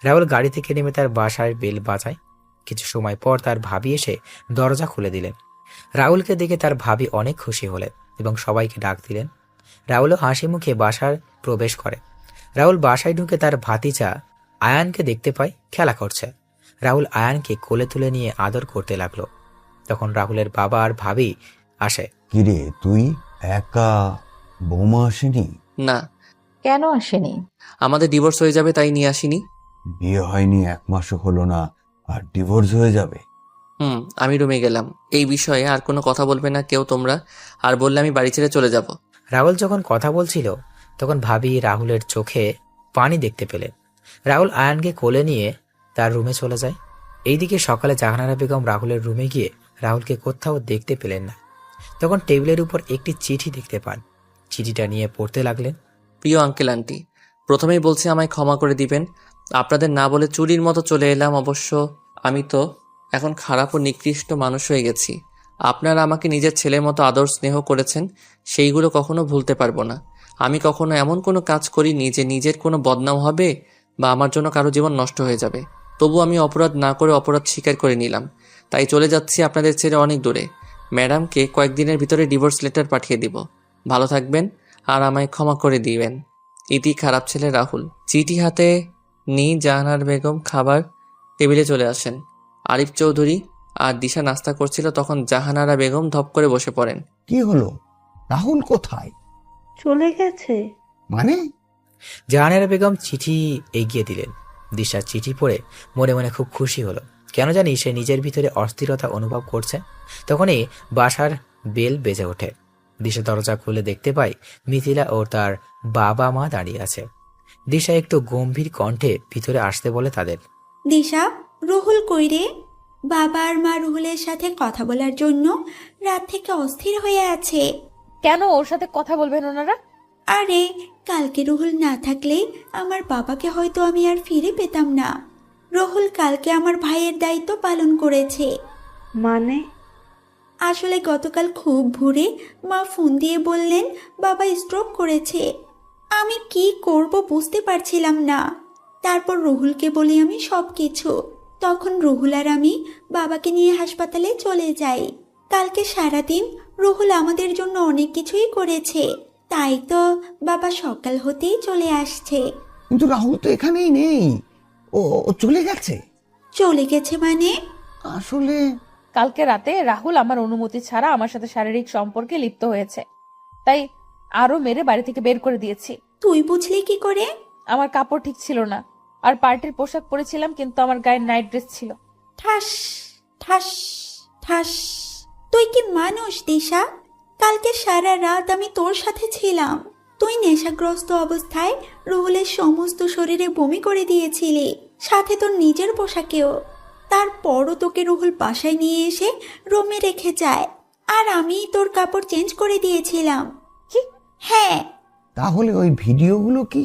রাহুল গাড়ি থেকে নেমে তার বাসায় বেল বাজায়। কিছু সময় পর তার ভাবি এসে দরজা খুলে দিলেন। রাহুলকে দেখে তার ভাবি অনেক খুশি হলেন এবং সবাইকে ডাক দিলেন। রাহুলও হাসি মুখে বাসার প্রবেশ করে। রাহুল বাসায় ঢুকে তার ভাতিজা আয়ানকে দেখতে পায় খেলা করছে। রাহুল আয়ানকে কোলে তুলে নিয়ে আদর করতে লাগলো। তখন রাহুলের বাবা আর ভাবি আসে। কিরে, তুই একা? বৌমা আসেনি? না, কেন আসেনি? আমাদের ডিভোর্স হয়ে যাবে তাই নিয়ে আসিনি। বিয়ে হয়নি 1 মাসও হলো না আর ডিভোর্স হয়ে যাবে? আমি রুমে গেলাম। এই বিষয়ে আর কোনো কথা বলবে না কেউ তোমরা, আর বললে আমি বাড়ি ছেড়ে চলে যাব। রাহুল যখন কথা বলছিল তখন ভাবি রাহুলের চোখে পানি দেখতে পেলেন। রাহুল আয়ানকে কোলে নিয়ে তার রুমে চলে যায়। এইদিকে সকালে জাহানারা বেগম রাহুলের রুমে গিয়ে রাহুলকে কোথাও দেখতে পেলেন না। তখন টেবিলের উপর একটি চিঠি দেখতে পান। চিঠিটা নিয়ে পড়তে লাগলেন। প্রিয় আঙ্কেল আন্টি, প্রথমেই বলছি আমায় ক্ষমা করে দিবেন। আপনাদের না বলে চুরির মতো চলে এলাম। অবশ্য আমি তো এখন খারাপ ও নিকৃষ্ট মানুষ হয়ে গেছি। আপনারা আমাকে নিজের ছেলের মতো আদর স্নেহ করেছেন, সেইগুলো কখনো ভুলতে পারবো না। আমি কখনো এমন কোনো কাজ করিনি যে নিজের কোনো বদনাম হবে বা আমার জন্য কারো জীবন নষ্ট হয়ে যাবে। তবু আমি অপরাধ না করে অপরাধ স্বীকার করে নিলাম, তাই চলে যাচ্ছি আপনাদের ছেড়ে অনেক দূরে। ম্যাডামকে কয়েকদিনের ভিতরে ডিভোর্স লেটার পাঠিয়ে দিব। ভালো থাকবেন আর আমায় ক্ষমা করে দিবেন। ইতি, খারাপ ছেলে রাহুল। চিঠি হাতে নিয়ে জাহানারা বেগম খাবার টেবিলে চলে আসেন। আরিফ চৌধুরী আর দিশা নাস্তা করছিল, তখন জাহানারা বেগম ধপ করে বসে পড়েন। কি হলো? রাহুল কোথায়? চলে গেছে? মানে? জাহানারা বেগম চিঠি এগিয়ে দিলেন। দিশা চিঠি পড়ে মনে মনে খুব খুশি হলো। কেন জানি সে নিজের ভিতরে অস্থিরতা অনুভব করছে। তখনই বাসার বেল বেজে ওঠে। দিশা দরজা খুলে দেখতে পায় মিথিলা ও তার বাবা মা দাঁড়িয়ে আছে। দিশা একটু গম্ভীর কণ্ঠে ভিতরে আসতে বলে তাদের। দিশা, রুহুল কই রে? বাবা আর মা রুহুলের সাথে কথা বলার জন্য রাত থেকে অস্থির হয়ে আছে। কেন ওর সাথে কথা বলবেন ওনারা? আরে, কালকে রুহুল না থাকলে আমার বাবাকে হয়তো আমি আর ফিরে পেতাম না। রুহুল কালকে আমার ভাইয়ের দায়িত্ব পালন করেছে। মানে? আসলে গতকাল খুব ভোরে মা ফোন দিয়ে বললেন বাবা স্ট্রোক করেছে। আমি কি করব বুঝতে পারছিলাম না। তারপর রুহুলকে বলি আমি সব কিছু। তখন রুহুল আর আমি বাবাকে নিয়ে হাসপাতালে চলে যাই। কালকে সারাদিন রুহুল আমাদের জন্য অনেক কিছুই করেছে, তাই তো বাবা সকাল হতেই চলে আসছে। কিন্তু রাহুল তো এখানেই নেই। ও চলে গেছে? চলে গেছে মানে? আসলে কালকে রাতে রাহুল আমার অনুমতি ছাড়া আমার সাথে শারীরিক সম্পর্কে লিপ্ত হয়েছে, তাই আরো মেরে বাড়ি থেকে বের করে দিয়েছি। তুই বুঝলি কি করে? আমার কাপড় ঠিক ছিল না, আর পার্টির পোশাক পরেছিলাম, কিন্তু আমার গায়ে নাইট ড্রেস ছিল। ঠাস ঠাস ঠাস। তুই কি মানুষ দিশা? কালকে সারা রাত আমি তোর সাথে ছিলাম। তুই নেশাগ্রস্ত অবস্থায় রুহুলের সমস্ত শরীরে বমি করে দিয়েছিলি, সাথে তোর নিজের পোশাকেও। তারপরও তোকে রুহুল বাসায় নিয়ে এসে রুমে রেখে যায়, আর আমি তোর কাপড় চেঞ্জ করে দিয়েছিলাম। কি? হ্যাঁ। তাহলে ওই ভিডিওগুলো কি?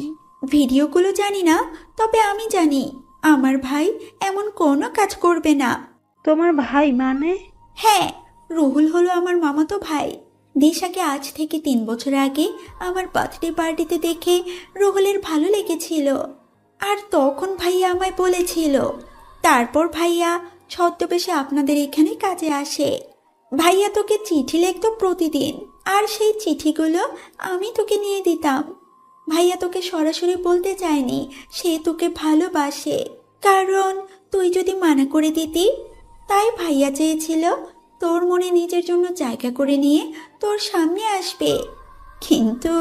ভিডিওগুলো জানি না, তবে আমি জানি আমার ভাই এমন কোনো কাজ করবে না। তোমার ভাই মানে? হ্যাঁ, রুহুল হলো আমার মামাতো ভাই। দিশাকে আজ থেকে 3 বছর আগে আমার বার্থডে পার্টিতে দেখে রুহুলের ভালো লেগেছিল, আর তখন ভাইয়া আমায় বলেছিল। তারপর ভাইয়া ছদ্মবেশে আপনাদের এখানে কাজে আসে। ভাইয়া তোকে চিঠি লিখতো প্রতিদিন, আর সেই চিঠিগুলো আমি তোকে নিয়ে দিতাম। ভাইয়া তোকে সরাসরি বলতে চায়নি সে তোকে ভালোবাসে, কারণ তুই যদি মানা করে দিতি। তাই ভাইয়া চেয়েছিল তোর মনে নিজের জন্য জায়গা করে নিয়ে তোর সামনে আসবে। কিন্তু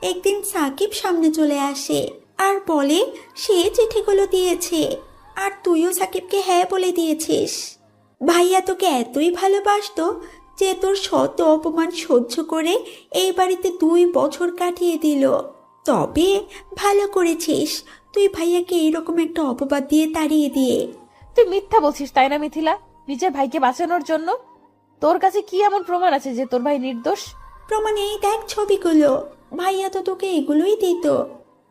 একদিন সাকিব সামনে চলে আসে আর বলে সে চিঠিগুলো দিয়েছে, আর তুইও সাকিবকে হ্যাঁ বলে দিয়েছিস। ভাইয়া তোকে এতই ভালোবাসতো যে তোর শত অপমান সহ্য করে এই বাড়িতে 2 বছর কাটিয়ে দিল। তবে ভালো করেছিস তুই ভাইয়াকে এইরকম একটা অপবাদ দিয়ে তাড়িয়ে দিয়ে। তুই মিথ্যা বলছিস তাই না মিথিলা, নিজের ভাইকে বাঁচানোর জন্য? তোর কাছে কি এমন প্রমাণ আছে যে তোর ভাই নির্দোষ? প্রমাণ এই দেখ ছবিগুলো। ভাইয়া তো তোকে এগুলোই দিত।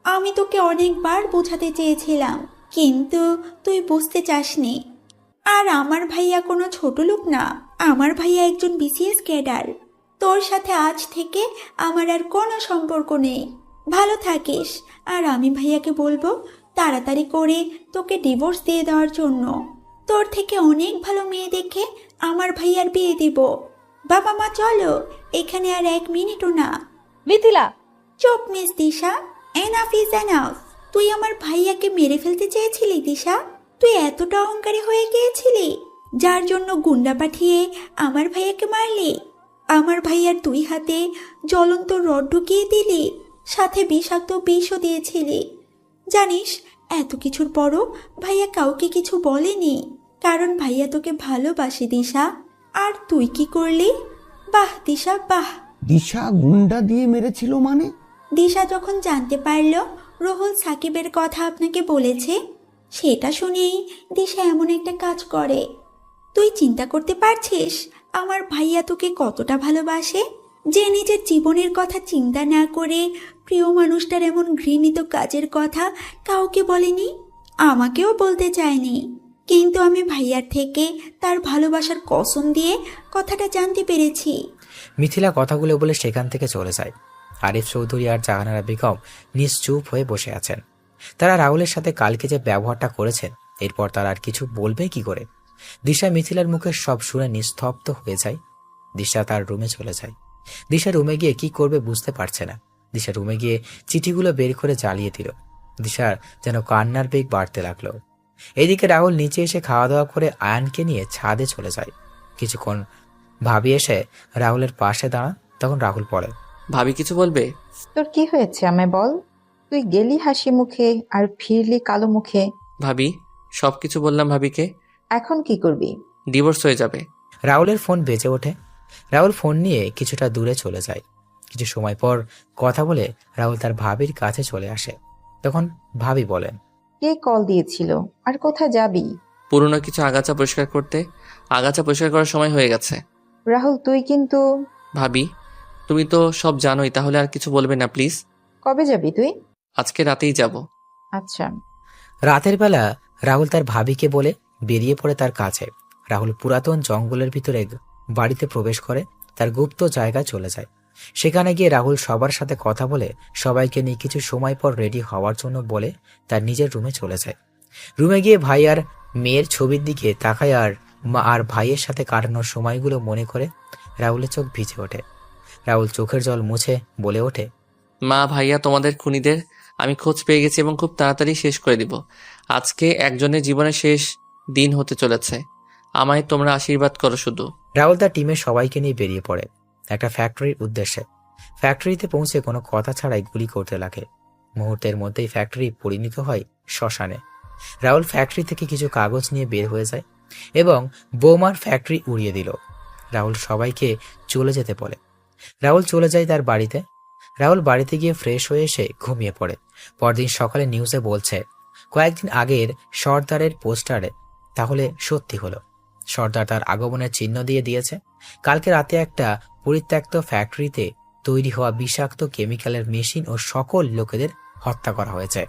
আমি তোকে অনেকবার বোঝাতে চেয়েছিলাম, কিন্তু তুই বুঝতে চাসনি। আর আমার ভাইয়া কোনো ছোট লোক না, আমার ভাইয়া একজন বিসিএস ক্যাডার। তোর সাথে আজ থেকে আমার আর কোনো সম্পর্ক নেই। ভালো থাকিস, আর আমি ভাইয়াকে বলবো তাড়াতাড়ি করে তোকে ডিভোর্স দিয়ে দেওয়ার জন্য। তোর থেকে অনেক ভালো মেয়ে দেখে আমার ভাইয়ার বিয়ে দিব। বাবা মা চলো, এখানে আর 1 মিনিটও না। মিথিলা! চুপ miss Disha, enough is enough. তুই আমার ভাইয়াকে মেরে ফেলতে চেয়েছিলি দিশা? তুই এতটা অহংকারী হয়ে গিয়েছিলি যার জন্য গুন্ডা পাঠিয়ে আমার ভাইয়াকে মারলি, আমার ভাইয়ার 2 হাতে জ্বলন্ত রড ঢুকিয়ে দিলি। সাথে বিষাক্ত বিষও দিয়েছিলি। জানিস, এত কিছুর পরও ভাইয়া কাউকে কিছু বলেনি, কারণ ভাইয়া তোকে ভালোবাসে দিশা। আর তুই কি করলি? বাহ দিশা বাহ। দিশা গুন্ডা দিয়ে মেরেছিল মানে? দিশা যখন জানতে পারল রহুল সাকিবের কথা আপনাকে বলেছে, সেটা শুনেই দিশা এমন একটা কাজ করে। তুই চিন্তা করতে পারছিস আমার ভাইয়া তোকে কতটা ভালোবাসে, যে নিজের জীবনের কথা চিন্তা না করে প্রিয় মানুষটার এমন ঘৃণিত কাজের কথা কাউকে বলেনি, আমাকেও বলতে চায়নি। কিন্তু আমি ভাইয়ার থেকে তার ভালোবাসার কসম দিয়ে কথাটা জানতে পেরেছি। মিথিলা কথাগুলো বলে সেখান থেকে চলে যায়। আরিফ চৌধুরী আর জাহানারা বেগম নিশ্চুপ হয়ে বসে আছেন। তারা রাহুলের সাথে কালকে যে ব্যবহারটা করেছেন, এরপর তারা আর কিছু বলবে কি করে? দিশা মিথিলার মুখে সব শুনে নিস্তব্ধ হয়ে যায়। দিশা তার রুমে চলে যায়। দিশা রুমে গিয়ে কি করবে বুঝতে পারছে না। দিশা রুমে গিয়ে চিঠিগুলো বের করে জ্বালিয়ে দিল। দিশার যেন কান্নার বেগ বাড়তে লাগলো। এদিকে রাহুল নিচে এসে খাওয়া দাওয়া করে আয়ানকে নিয়ে ছাদে চলে যায়। কিছুক্ষণ ভাবি এসে রাহুলের পাশে দাঁড়ান। তখন রাহুল বলে, ভাবি কিছু বলবে? তোর কি হয়েছে আমায় বল। তুই গেলি হাসি মুখে আর ফিরলি কালো মুখে। ভাবি, সবকিছু বললাম ভাবিকে। এখন কি করবি? ডিভোর্স হয়ে যাবে। রাহুলের ফোন বেজে ওঠে। রাহুল ফোন নিয়ে কিছুটা দূরে চলে যায়। কিছু সময় পর কথা বলে রাহুল তার ভাবির কাছে চলে আসে। তখন ভাবি বলেন, কে কল দিয়েছিল আর কোথায় যাবি? পুরনো কিছু আগাছা পরিষ্কার করতে। আগাছা পরিষ্কার করার সময় হয়ে গেছে। রাহুল তুই কিন্তু। ভাবি, তুমি তো সব জানোই, তাহলে আর কিছু বলবে না প্লিজ। কবে যাবি তুই? আজকে রাতেই যাব। আচ্ছা। রাতের বেলা রাহুল তার ভাবিকে বলে বেরিয়ে পড়ে তার কাছে। রাহুল পুরাতন জঙ্গলের ভিতরে বাড়িতে প্রবেশ করে তার গুপ্ত জায়গায় চলে যায়। সেখানে গিয়ে রাহুল সবার সাথে কথা বলে সবাইকে নিয়ে কিছু সময় পর রেডি হওয়ার জন্য বলে তার নিজের রুমে চলে যায়। রুমে গিয়ে ভাই আর মেয়ের ছবির দিকে তাকায় আর মা আর ভাইয়ের সাথে কাটানোর সময়গুলো মনে করে রাহুলের চোখ ভিজে ওঠে। রাহুল চোখের জল মুছে বলে ওঠে, মা, ভাইয়া, তোমাদের খুনিদের আমি খোঁজ পেয়ে গেছি এবং খুব তাড়াতাড়ি শেষ করে দিব। আজকে একজনের জীবনের শেষ দিন হতে চলেছে। আমায় তোমরা আশীর্বাদ করো শুধু। রাহুল তার টিমের সবাইকে নিয়ে বেরিয়ে পড়ে একটা ফ্যাক্টরির উদ্দেশ্যে। ফ্যাক্টরিতে পৌঁছে কোনো কথা ছাড়াই গুলি করতে লাগে। মুহূর্তের মধ্যেই ফ্যাক্টরি পরিণত হয় শ্মশানে। রাহুল ফ্যাক্টরি থেকে কিছু কাগজ নিয়ে বের হয়ে যায় এবং বোমার ফ্যাক্টরি উড়িয়ে দিল। রাহুল সবাইকে চলে যেতে বলে। রাহুল চলে যায় তার বাড়িতে। রাহুল বাড়িতে গিয়ে ফ্রেশ হয়ে এসে ঘুমিয়ে পড়ে। পরদিন সকালে নিউজে বলছে কয়েকদিন আগের সর্দারের পোস্টারে তাহলে সত্যি হলো। সর্দার তার আগমনের চিহ্ন দিয়ে দিয়েছে। কালকে রাতে একটা পরিত্যক্ত ফ্যাক্টরিতে তৈরি হওয়া বিষাক্ত কেমিক্যালের মেশিন ও সকল লোকেদের হত্যা করা হয়েছে।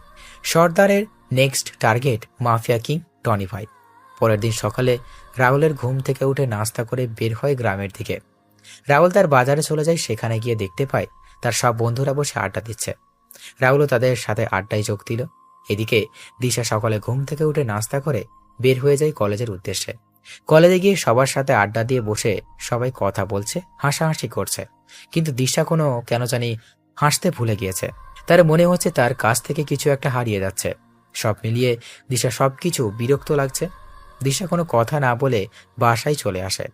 সর্দারের next target mafia king Tony ভাই। পরের দিন সকালে রাহুলের ঘুম থেকে উঠে নাস্তা করে বের হয় গ্রামের দিকে। রাহুল তার বাজারে চলে যায়। সেখানে গিয়ে দেখতে পায় তার সব বন্ধুরা বসে আড্ডা দিচ্ছে। রাহুলও তাদের সাথে আড্ডায় যোগ দিল। এদিকে দিশা সকালে ঘুম থেকে উঠে নাস্তা করে বের হয়ে যায় কলেজের উদ্দেশ্যে। কলেজে গিয়ে সবার সাথে আড্ডা দিয়ে বসে সবাই কথা বলছে, হাসাহাসি করছে। কিন্তু দিশা কেন জানি হাসতে ভুলে গিয়েছে। তার মনে হচ্ছে তার কাছ থেকে কিছু একটা হারিয়ে যাচ্ছে। সব মিলিয়ে দিশা সবকিছু বিরক্ত লাগছে। দিশা কোনো কথা না বলে বাসায় চলে আসে।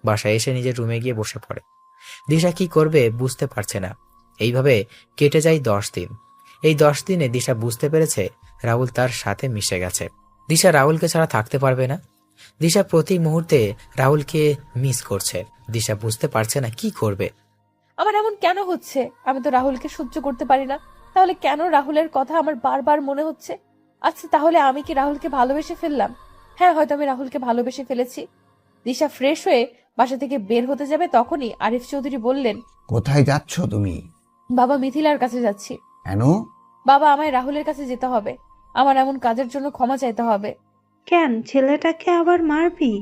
বাসায় এসে নিজের রুমে গিয়ে বসে পড়ে। দিশা কি করবে বুঝতে পারছে না। এইভাবে কেটে যায় 10 দিন। এই 10 দিনে দিশা বুঝতে পেরেছে রাহুল তার সাথে মিশে গেছে। দিশা রাহুলকে ছাড়া থাকতে পারবে না। দিশা প্রতি মুহূর্তে রাহুলকে মিস করছে। দিশা বুঝতে পারছে না কি করবে। আমার এমন কেন হচ্ছে? আমি তো রাহুলকে সহ্য করতে পারি না, তাহলে কেন রাহুলের কথা আমার বারবার মনে হচ্ছে? আচ্ছা, তাহলে আমি কি রাহুলকে ভালোবেসে ফেললাম? হ্যাঁ, হয়তো আমি রাহুলকে ভালোবেসে ফেলেছি। দিশা ফ্রেশ হয়ে বাসা থেকে বের হতে যাবে, তখনই আরিফ চৌধুরী বললেন, কোথায় যাচ্ছ তুমি? বাবা, মিথিলার কাছে যাচ্ছি। কেন? বাবা, আমায় রাহুলের কাছে যেতে হবে। আমার এমন কাজের জন্য ক্ষমা চাইতে হবে। কেন, ছেলেটাকে আবার মারবি?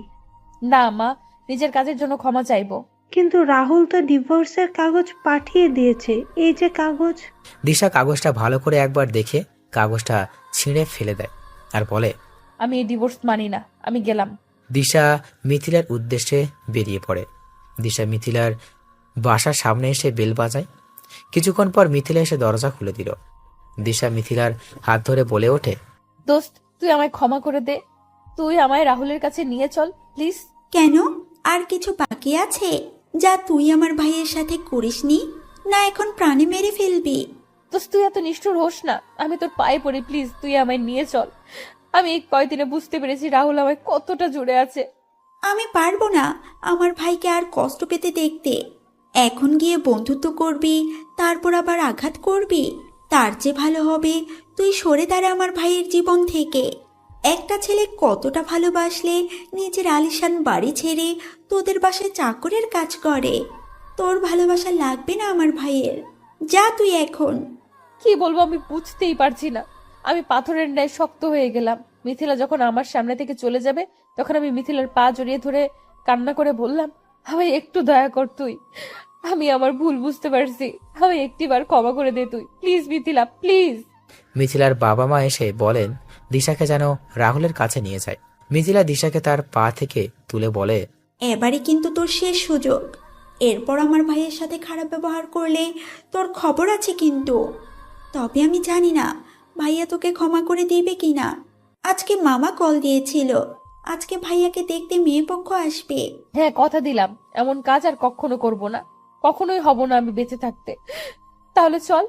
না মা, নিজের কাজের জন্য ক্ষমা চাইবো। কিন্তু রাহুল তো ডিভোর্সের কাগজ পাঠিয়ে দিয়েছে। এই যে কাগজ। দিশা কাগজটা ভালো করে একবার দেখে কাগজটা ছিঁড়ে ফেলে দেয় আর বলে, আমি এই ডিভোর্স মানি না, আমি গেলাম। দিশা মিথিলার উদ্দেশ্যে বেরিয়ে পড়ে। দিশা মিথিলার বাসার সামনে এসে বেল বাজায়। কিছুক্ষণ পর মিথিলা এসে দরজা খুলে দিল। দিশা মিথিলার হাত ধরে বলে ওঠে, দোস্ত, তুই আমায় ক্ষমা করে দে। তুই আমায় রাহুলের কাছে নিয়ে চল প্লিজ। কেন, আর কিছু বাকি আছে যা তুই আমার ভাইয়ের সাথে করিসনি? না এখন প্রাণে মেরে ফেলবি? তো তুই এত নিষ্ঠুর হোস না, আমি তোর পায়ে পড়ি, প্লিজ তুই আমায় নিয়ে চল। আমি এই কয়দিনে বুঝতে পেরেছি রাহুল আমায় কতটা জুড়ে আছে। আমি পারবো না আমার ভাইকে আর কষ্ট পেতে দেখতে। এখন গিয়ে বন্ধুত্ব করবি, তারপর আবার আঘাত করবি। তার চেয়ে ভালো হবে তুই সরে দাঁড়া আমার ভাইয়ের জীবন থেকে। একটা ছেলে কতটা ভালোবাসলে নিজের আলিশান বাড়ি ছেড়ে তোদের বাসায় চাকরের কাজ করে। তোর ভালোবাসা লাগবে না আমার ভাইয়ের, যা তুই এখন। কি বলবো আমি বুঝতেই পারছি না। আমি পাথরের ন্যায় শক্ত হয়ে গেলাম। মিথিলা যখন আমার সামনে থেকে চলে যাবে তখন আমি মিথিলার পা জড়িয়ে ধরে কান্না করে বললাম, আমায় একটু দয়া কর তুই, আমি আমার ভুল বুঝতে পারছি, আমায় একটিবার ক্ষমা করে দে তুই, প্লিজ মিথিলা প্লিজ। মিথিলার বাবা মা এসে বলেন দিশাকে যেন রাহুলের কাছে নিয়ে যায়। মিথিলা দিশাকে তার পা থেকে তুলে বলে, এবারে কিন্তু তোর শেষ সুযোগ। এরপর আমার ভাইয়ের সাথে খারাপ ব্যবহার করলে তোর খবর আছে কিন্তু। তবে আমি জানি না ভাইয়া তোকে ক্ষমা করে দিবে কিনা। আজকে মামা কল দিয়েছিল, আজকে ভাইয়াকে দেখতে মেয়ে পক্ষ আসবে। হ্যাঁ কথা দিলাম, এমন কাজ আর কখনো করব না, কখনোই হব না আমি বেঁচে থাকতে। তাহলে চল।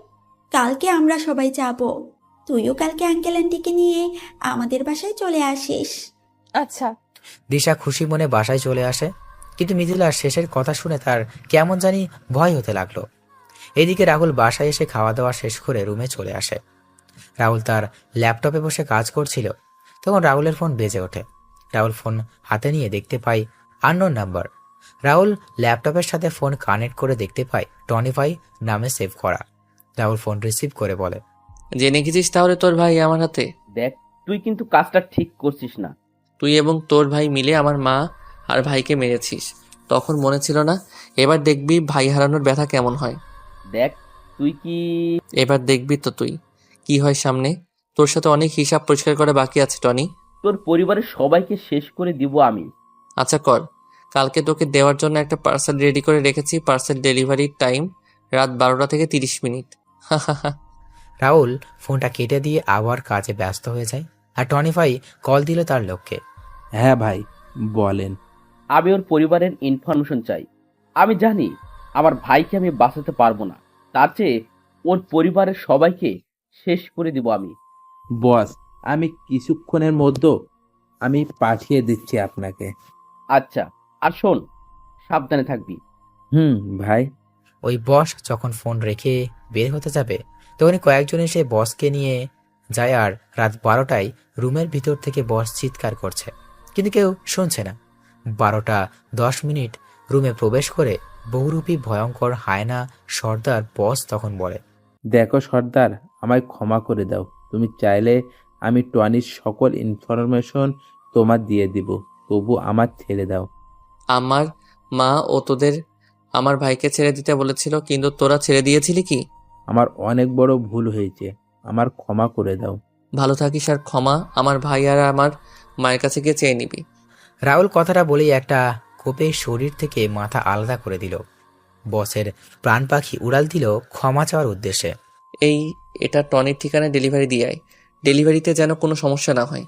কালকে আমরা সবাই যাব, তুইও কালকে আঙ্কেল আন্টিকে নিয়ে আমাদের বাসায় চলে আসিস। আচ্ছা। দিশা খুশি মনে বাসায় চলে আসে, কিন্তু মিথিলার শেষের কথা শুনে তার কেমন জানি ভয় হতে লাগলো। এদিকে রাহুল বাসায় এসে খাওয়া দাওয়া শেষ করে রুমে চলে আসে। রাহুল তার ল্যাপটপে বসে কাজ করছিল, তখন রাহুলের ফোন বেজে ওঠে। রাহুল ফোন হাতে নিয়ে দেখতে পায় আননোন নাম্বার। রাহুল ল্যাপটপের সাথে ফোন কানেক্ট করে দেখতে পায় টনিফাই নামে সেভ করা। রাহুল ফোন রিসিভ করে বলে, জেনে গেছিস তাহলে তোর ভাই আমার হাতে? দেখ, তুই কিন্তু কাজটা ঠিক করছিস না। তুই এবং তোর ভাই মিলে আমার মা আর ভাইকে মেরেছিস, তখন মনে ছিল না? এবার দেখবি ভাই হারানোর ব্যথা কেমন হয়। দেখ তুই কি এবার দেখবি তো তুই কি হয় সামনে। তোর সাথে অনেক হিসাব পরিষ্কার করা বাকি আছে টনি। তোর পরিবারের সবাইকে শেষ করে দিব আমি। আচ্ছা কর, কালকে তোকে দেওয়ার জন্য একটা পার্সেল রেডি করে রেখেছি। পার্সেল ডেলিভারির টাইম রাত 12টা থেকে 30 মিনিট। রাহুল ফোনটা কেটে দিয়ে আবার কাজে ব্যস্ত হয়ে যায়। আর টনিফাই কল দিল তার লোককে। হ্যাঁ ভাই বলেন। আমি ওর পরিবারের ইনফরমেশন চাই। আমি জানি আমার ভাইকে আমি বাঁচাতে পারবো না, তার চেয়ে ওর পরিবারের সবাইকে শেষ করে দিব আমি। বস, আমি কিছুক্ষণের মধ্যে আমি পাঠিয়ে দিচ্ছি আপনাকে। আচ্ছা, আর শোন, সাবধানে থাকবি। ভাই। ওই বস যখন ফোন রেখে বের হতে যাবে তখনই কয়েকজন এসে বসকে নিয়ে যায়। আর রাত 12টায় রুমের ভিতর থেকে বস চিৎকার করছে, কিন্তু কেউ শুনছে না। 12:10 রুমে প্রবেশ করে বহুরূপী ভয়ঙ্কর হায়না সর্দার বস তখন বলে, দেখো সর্দার, আমায় ক্ষমা করে দাও। তুমি চাইলে আমি টনির সকল ইনফরমেশন তোমার দিয়ে দিব, তবু আমার ছেড়ে দাও। আমার মা ও তোদের আমার ভাইকে ছেড়ে দিতে বলেছিল, কিন্তু তোরা ছেড়ে দিয়েছিলি কি? আমার অনেক বড় ভুল হয়েছে, আমার ক্ষমা করে দাও। ভালো থাকিস, আর ক্ষমা আমার ভাই আর আমার মায়ের কাছে গিয়ে চেয়ে নিবি। রাহুল কথাটা বলেই একটা কোপে শরীর থেকে মাথা আলাদা করে দিল। বসের প্রাণ পাখি উড়াল দিল ক্ষমা চাওয়ার উদ্দেশ্যে। এটা টনির ঠিকানায় ডেলিভারি দিয়ে আয়, ডেলিভারিতে যেন কোনো সমস্যা না হয়।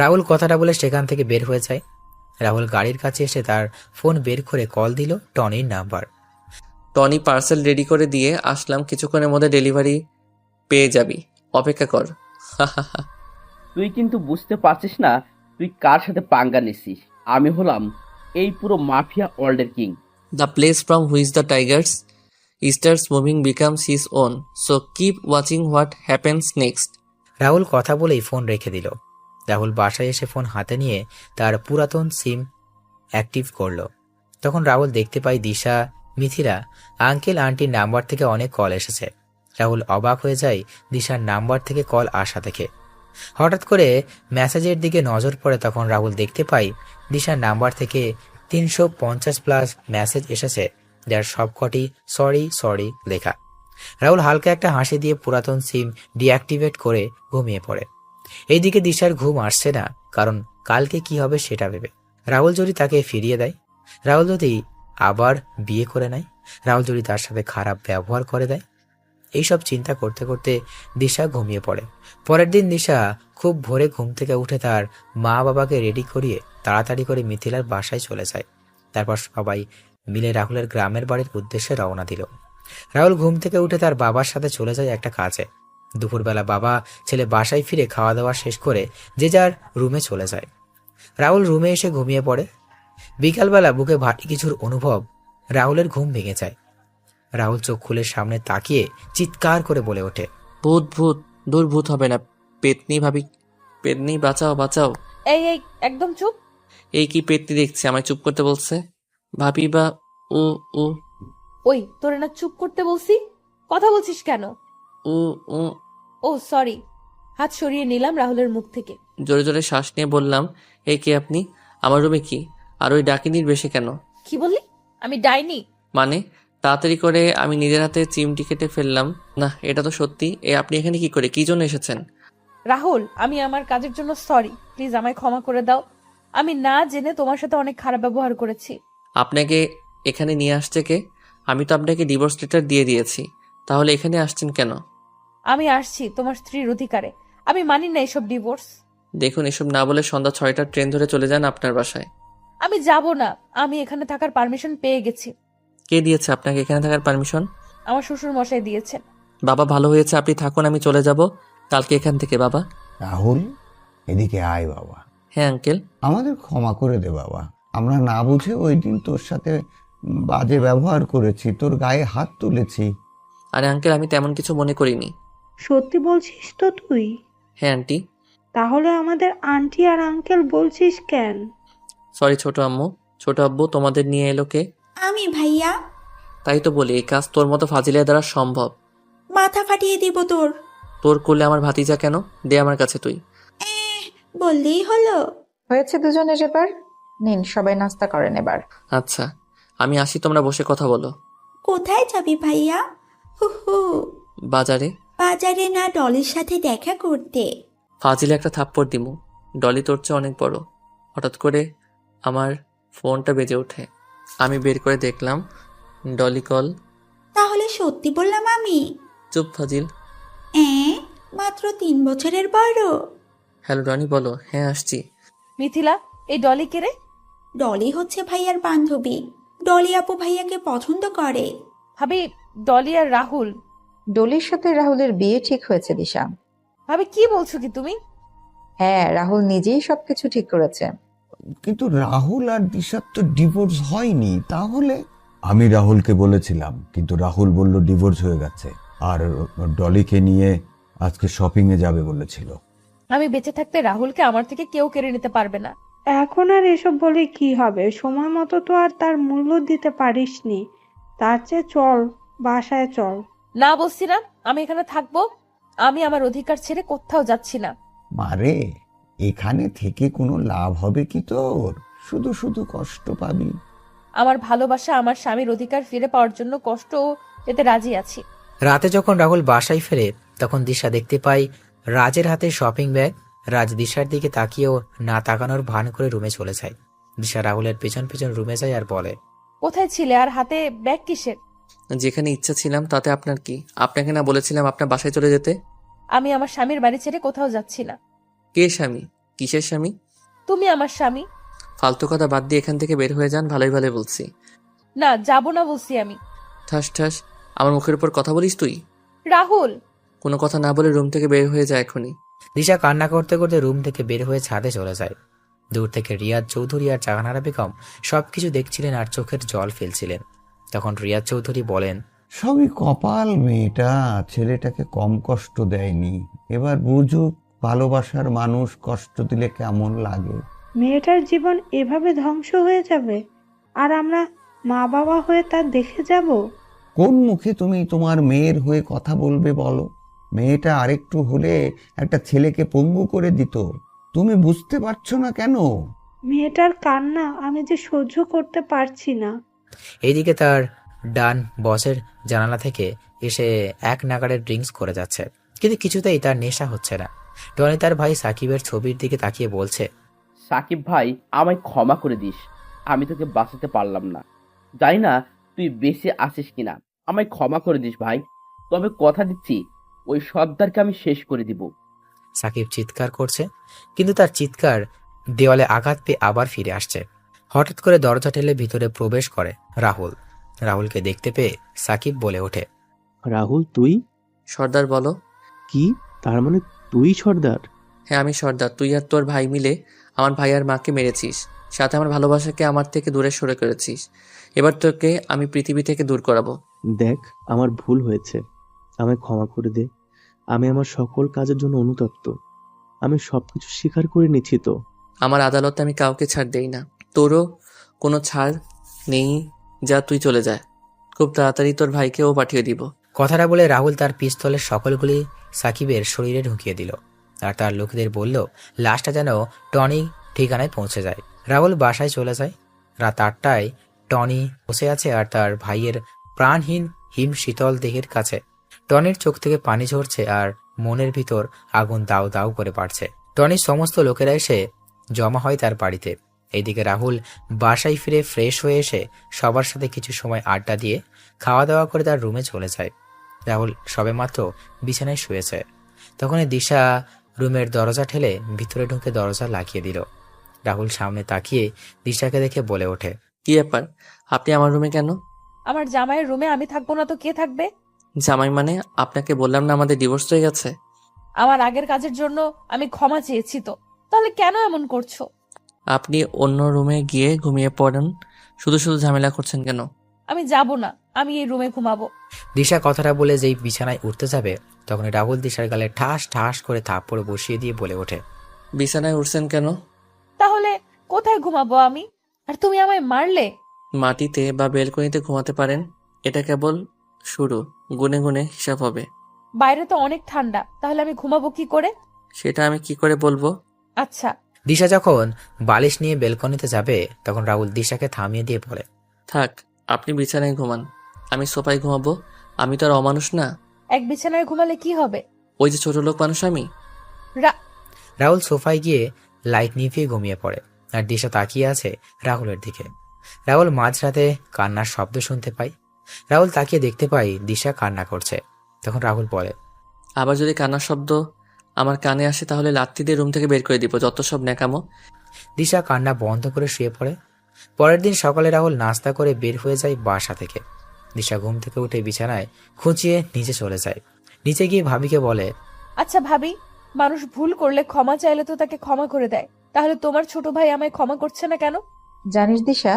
রাহুল কথাটা বলে সেখান থেকে বের হয়ে যায়। রাহুল গাড়ির কাছে এসে তার ফোন বের করে কল দিল টনির নাম্বার। টনি, পার্সেল রেডি করে দিয়ে আসলাম, কিছুক্ষণের মধ্যে ডেলিভারি পেয়ে যাবি, অপেক্ষা কর। তুই কিন্তু বুঝতে পারছিস না তুই কার সাথে পাঙ্গা নিছিস। আমি হলাম এই পুরো মাফিয়া ওয়ার্ল্ডের king. The place from which the tigers starts moving becomes his own. So keep watching what happens next. Rahul কথা বলেই ফোন রেখে দিল। রাহুল বাসায় এসে ফোন হাতে নিয়ে তার পুরাতন সিম অ্যাক্টিভ করল। তখন রাহুল দেখতে পায় দিশা, মিথিলা, আঙ্কেল আন্টির নাম্বার থেকে অনেক কল এসেছে। রাহুল অবাক হয়ে যায় দিশার নাম্বার থেকে কল আসা দেখে। হঠাৎ করে মেসেজের দিকে নজর পড়ে, তখন রাহুল দেখতে পায় দিশার নাম্বার থেকে 350+ মেসেজ এসেছে, যার সবকটি সরি লেখা। রাহুল হালকা একটা হাসি দিয়ে পুরাতন সিম ডিঅ্যাক্টিভেট করে ঘুমিয়ে পড়ে। এইদিকে দিশার ঘুম আসছে না, কারণ কালকে কি হবে সেটা ভেবে। রাহুল যদি তাকে ফিরিয়ে দেয়, রাহুল যদি আবার বিয়ে করে নেয়, রাহুল যদি তার সাথে খারাপ ব্যবহার করে দেয়, এইসব চিন্তা করতে করতে দিশা ঘুমিয়ে পড়ে। পরের দিন দিশা খুব ভোরে ঘুম থেকে উঠে তার মা বাবাকে রেডি করিয়ে তাড়াতাড়ি করে মিথিলার বাসায় চলে যায়। তারপর সবাই মিলে রাহুলের গ্রামের বাড়ির উদ্দেশ্যে রওনা দিল। রাহুল ঘুম থেকে উঠে তার বাবার সাথে চলে যায় একটা কাজে। দুপুরবেলা বাবা ছেলে বাসায় ফিরে খাওয়া দাওয়া শেষ করে যে যার রুমে চলে যায়। রাহুল রুমে এসে ঘুমিয়ে পড়ে। বিকালবেলা বুকে ভারী কিছুর অনুভব, রাহুলের ঘুম ভেঙে যায়। রাহুল চোখ খুলে সামনে তাকিয়ে চিৎকার করে বলে ওঠে, ভূত ভূত, দূর ভূত হবে না। পেতনি ভাবি, পেতনি বাঁচাও বাঁচাও। এই এই একদম চুপ। এই কি পেতনি দেখছি, আমায় চুপ করতে বলছে। ভাবি বা ও ও ওই তোরে না চুপ করতে বলছি, কথা বলছিস কেন? ও ও ও সরি। হাত সরিয়ে নিলাম রাহুলের মুখ থেকে। জোরে জোরে শ্বাস নিয়ে বললাম, এই কে আপনি? আমার রুমে কি? আর ওই ডাকিনির বেশে কেন? কি বললি? আমি ডাইনি? মানে? তাড়াতাড়ি করে আমি নিজের হাতে চিমটি কেটে ফেললাম। না, এটা তো সত্যি। আপনি এখানে কি করে, কি জন্য এসেছেন? রাহুল, আমি আমার কাজের জন্য সরি, প্লিজ আমায় ক্ষমা করে দাও। আমি না জেনে তোমার সাথে অনেক খারাপ ব্যবহার করেছি। আপনাকে এখানে নিয়ে আসছে কে? আমি তো আপনাকে ডিভোর্স লেটার দিয়ে দিয়েছি, তাহলে এখানে আসছেন কেন? আমি আসছি তোমার স্ত্রীর অধিকারে। আমি মানি না এসব ডিভোর্স। দেখুন, এসব না বলে সন্ধ্যা 6টার ট্রেন ধরে চলে যান আপনার বাসায়। আমি যাব না, আমি এখানে থাকার পারমিশন পেয়ে গেছি। কে দিয়েছে আপনাকে এখানে থাকার পারমিশন? আমার শ্বশুর মশাই দিয়েছেন। বাবা, ভালো হয়েছে আপনি থাকুন, আমি চলে যাব কালকে এখান থেকে। বাবা। রাহুল, এদিকে আয় বাবা। হ্যাঁ আঙ্কেল। আমাদের ক্ষমা করে দে বাবা। আমরা না বুঝে ওই দিন তোর সাথে বাজে ব্যবহার করেছি, তোর গায়ে হাত তুলেছি। আরে আঙ্কেল, আমি তেমন কিছু মনে করিনি। সত্যি বলছিস তো তুই? হ্যাঁ আন্টি। তাহলে আমাদের আন্টি আর আঙ্কেল বলছিস কেন? সরি ছোট আম্মু। ছোট আব্বু, তোমাদের নিয়ে এলো কে? আমি ভাইয়া। তাই তো বলি, এই কাজ তোর মতো ফাজিলের দ্বারা সম্ভব। মাথা ফাটিয়ে দিব তোর। তোর করলে আমার ভাতিজা কেন? দে আমার কাছে তুই। বললেই হলো। হয়েছে দুজনের এবার। নিন, সবাই নাস্তা করেন এবার। আচ্ছা, আমি আসি, তোমরা বসে কথা বলো। কোথায় যাবি ভাইয়া? হু হু। বাজারে। বাজারে না, ডলির সাথে দেখা করতে। ফাজিলে একটা থাপ্পড় দিমু। ডলি তোর চেয়ে অনেক বড়। হঠাৎ করে আমার ফোনটা বেজে ওঠে। আমি বের করে দেখলাম ডলি কল। তাহলে সত্যি বললাম আমি? চুপ ফাজিল। মাত্র 3 বছরের বড়। হ্যালো রনি, বলো। হ্যাঁ আসছি। মিথিলা, এই ডলি কে রে? ডলি হচ্ছে ভাইয়ার বান্ধবী। ডলি আপু ভাইয়াকে পছন্দ করে। ভাবি, ডলি আর রাহুল। ডলির সাথে রাহুলের বিয়ে ঠিক হয়েছে দিশা। ভাবি কি বলছো কি তুমি? হ্যাঁ, রাহুল নিজেই সবকিছু ঠিক করেছে। কিন্তু রাহুল আর দিশার তো ডিভোর্স হয়নি। তাহলে আমি রাহুলকে বলেছিলাম, কিন্তু রাহুল বলল ডিভোর্স হয়ে গেছে, আর ডলিকে নিয়ে আজকে শপিং এ যাবে বলেছিল। আমি বেঁচে থাকতে রাহুলকে আমার থেকে কেউ কেড়ে নিতে পারবে না। এখন আর এসব বলে কি হবে? সময় মতো তো আর তার মূল্য দিতে পারিসনি। তার চেয়ে চল, বাসায় চল। না বলছি না, আমি এখানে থাকবো। আমি আমার অধিকার ছেড়ে কোথাও যাচ্ছি না। মারে, এখানে থেকে কোনো লাভ হবে কি তোর? শুধু শুধু কষ্ট পাবি। আমার ভালোবাসা, আমার স্বামীর অধিকার ফিরে পাওয়ার জন্য কষ্ট পেতে রাজি আছি। রাতে যখন রাহুল বাসায় ফেরে তখন দিশা দেখতে পায় রাজের হাতে শপিং ব্যাগ। রাজ দিশার দিকে তাকিয়েও না তাকানোর ভান করে রুমে চলে যায়। দিশা রাহুলের পেছন পেছন রুমে যায় আর বলে, কোথায় ছিলে আর হাতে ব্যাগ কিসের? যেখানে ইচ্ছা ছিলাম, তাতে আপনার কি? আপনাকে না বলেছিলাম আপনার বাসায় চলে যেতে? আমি আমার স্বামীর বাড়ি ছেড়ে কোথাও যাচ্ছি না। কে স্বামী? কিসের স্বামী? তুমি আমার স্বামী। ফালতু কথা বাদ দিয়ে এখান থেকে বের হয়ে যান, ভালোই ভালো বলছি। না, যাব না বলছি আমি। ঠাস ঠাস, আমার মুখের উপর কথা বলিস তুই? রাহুল! কোনো কথা না বলে রুম থেকে বের হয়ে যায় এখনই। দিশা কান্না করতে করতে রুম থেকে বের হয়ে ছাদে চলে যায়। দূর থেকে রিয়াজ চৌধুরী আর জাহানারা বেগম সবকিছু দেখছিলেন আর চোখের জল ফেলছিলেন। তখন রিয়াজ চৌধুরী বলেন, সবই কপাল। মেয়েটা ছেলেটাকে কম কষ্ট দেয়নি। এবার বুঝুক ভালোবাসার মানুষ কষ্ট দিলে কেমন লাগে। মেয়েটার জীবন এভাবে ধ্বংস হয়ে যাবে, আর আমরা মা বাবা হয়ে তা দেখে যাব? কোন মুখে তুমি তোমার মেয়ের হয়ে কথা বলবে বলো? মেয়েটা আরেকটু হলে একটা ছেলেকে পঙ্গু করে দিত। তুমি বুঝতে পারছো না কেন? মেয়েটার কান্না আমি যে সহ্য করতে পারছি না। এইদিকে তার ডান বসের জানালা থেকে এসে এক নাগাড়ের ড্রিঙ্কস করে যাচ্ছে, কিন্তু কিছুতেই তার নেশা হচ্ছে না। টনি তার ভাই সাকিবের ছবির দিকে তাকিয়ে বলছে, সাকিব ভাই, আমায় ক্ষমা করে দিস। আমি তোকে বাঁচাতে পারলাম না। জানি না তুই বেঁচে আছিস কিনা। আমায় ক্ষমা করে দিস ভাই। তবে কথা দিচ্ছি, ওই সর্দারকে আমি শেষ করে দিব। সাকিব চিৎকার করছে, কিন্তু তার চিৎকার দেওয়ালে আঘাত পেয়ে আবার ফিরে আসছে। হঠাৎ করে দরজা ঠেলে ভিতরে প্রবেশ করে রাহুল। রাহুলকে দেখতে পেয়ে সাকিব বলে ওঠে, রাহুল তুই? সর্দার বলো। কি? তার মানে তুই সর্দার? হ্যাঁ আমি সর্দার। তুই আর তোর ভাই মিলে আমার ভাই আর মাকে মেরেছিস, সাথে আমার ভালোবাসাকে আমার থেকে দূরে সরে করেছিস। এবার তোকে আমি পৃথিবী থেকে দূর করাবো। দেখ, আমার ভুল হয়েছে, আমায় ক্ষমা করে দে। আমি আমার সকল কাজের জন্য অনুতপ্ত। আমি সবকিছু স্বীকার করে নিচ্ছি তো। আমার আদালতে আমি কাউকে ছাড় দেই না, তোরও কোনো ছাড় নেই। যা তুই চলে যায়, খুব তাড়াতাড়ি তোর ভাইকেও পাঠিয়ে দিব। কথাটা বলে রাহুল তার পিস্তলের সকলগুলি সাকিবের শরীরে ঢুকিয়ে দিল আর তার লোকেদের বলল লাশটা যেন টনি ঠিকানায় পৌঁছে যায়। রাহুল বাসায় চলে যায়। রাত 8টায় টনি বসে আছে আর তার ভাইয়ের প্রাণহীন হিম শীতল দেহের কাছে। টনির চোখ থেকে পানি ঝরছে আর মনের ভিতর আগুন দাউ দাউ করে বাড়ছে। টনির সমস্ত লোকেরা এসে জমা হয় তার বাড়িতে। এইদিকে রাহুল বাসায় ফিরে ফ্রেশ হয়ে এসে সবার সাথে কিছু সময় আড্ডা দিয়ে খাওয়া দাওয়া করে তার রুমে চলে যায়। রাহুল সবেমাত্র বিছানায় শুয়েছে, তখনই দিশা রুমের দরজা ঠেলে ভিতরে ঢুকে দরজা লাগিয়ে দিল। রাহুল সামনে তাকিয়ে দিশাকে দেখে বলে ওঠে, কি ব্যাপার, আপনি আমার রুমে কেন? আমার জামাইয়ের রুমে আমি থাকবো না তো কে থাকবে? জামাই মানে? আপনাকে বললাম না আমাদের ডিভোর্স হয়ে গেছে। আমার আগের কাজের জন্য আমি ক্ষমা চেয়েছি তো, তাহলে কেন এমন করছো? আপনি অন্য রুমে গিয়ে ঘুমিয়ে পড়েন, শুধু শুধু ঝামেলা করছেন কেন? আমি যাব না, আমি এই রুমে ঘুমাবো। দিশা কথাটা বলে যেই বিছানায় উঠতে যাবে তখন রাহুল দিশার গালে ঠাস ঠাস করে থাপ্পড় বসিয়ে দিয়ে বলে ওঠে, বিছানায় উঠছেন কেন? তাহলে কোথায় ঘুমাবো আমি? আর তুমি আমায় মারলে। মাটিতে বা বেলকনিতে ঘুমাতে পারেন, এটা কেবল শুরু, গুনে গুনে হিসাব হবে। বাইরে তো অনেক ঠান্ডা, তাহলে আমি ঘুমাবো কি করে? সেটা আমি কি করে বলবো? আচ্ছা। দিশা যখন বালিশ নিয়ে বেলকনিতে যাবে তখন রাহুল দিশাকে থামিয়ে দিয়ে বলে, থাক, আপনি বিছানায় ঘুমান, আমি সোফায় ঘুমাবো। আমি তো আর অমানুষ না। এক বিছানায় ঘুমালে কি হবে? ওই যে ছোট লোক মানুষ আমি। রাহুল সোফায় গিয়ে লাইট নিভিয়ে ঘুমিয়ে পড়ে আর দিশা তাকিয়ে আছে রাহুলের দিকে। রাহুল মাঝরাতে কান্নার শব্দ শুনতে পায়। রাহুল তাকিয়ে দেখতে পায় দিশা কান্না করছে। তখন রাহুল বলে, আবার যদি কান্নার শব্দ আমার কানে আসে তাহলে লাত্তি দিয়ে রুম থেকে বের করে দিব, যত সব ন্যাকামো। দিশা কান্না বন্ধ করে শুয়ে পড়ে। পরের দিন সকালে রাহুল নাস্তা করে বের হয়ে যায় বাসা থেকে। দিশা ঘুম থেকে উঠে বিছানায় খুঁচিয়ে নিচে চলে যায়। নিচে গিয়ে ভাবিকে বলে, আচ্ছা ভাবি, মানুষ ভুল করলে ক্ষমা চাইলে তো তাকে ক্ষমা করে দেয়, তাহলে তোমার ছোট ভাই আমায় ক্ষমা করছে না কেন? জানিস দিশা,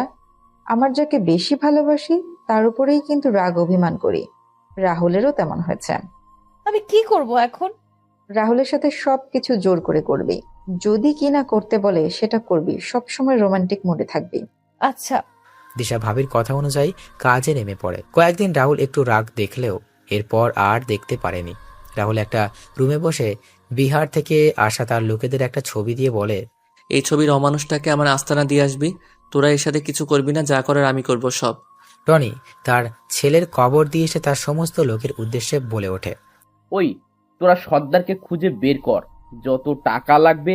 আমার যাকে বেশি ভালোবাসি তার উপরেই কিন্তু রাগ অভিমান করি। রাহুলেরও তেমন হয়েছে। আমি কি করব এখন? রাহুলের সাথে সবকিছু জোর করে করবি, যদি কি না করতে বলে সেটা করবি, সবসময় রোমান্টিক মুডে থাকবি। আচ্ছা। দিশা ভাবির কথা অনুযায়ী কাজে নেমে পড়ে। কয়েকদিন রাহুল একটু রাগ দেখলেও এরপর আর দেখতে পারেনি। রাহুল একটা রুমে বসে বিহার থেকে আসা তার লোকেদের একটা ছবি দিয়ে বলে, এই ছবির অমানুষটাকে আমার আস্তানা দিয়ে আসবি, তোরা এর সাথে কিছু করবি না, যা করার আমি করব সব। টনি তার ছেলের কবর দিয়ে এসে তার সমস্ত লোকের উদ্দেশ্যে বলে ওঠে, ওই তোরা সর্দারকে খুঁজে বের কর, যত টাকা লাগবে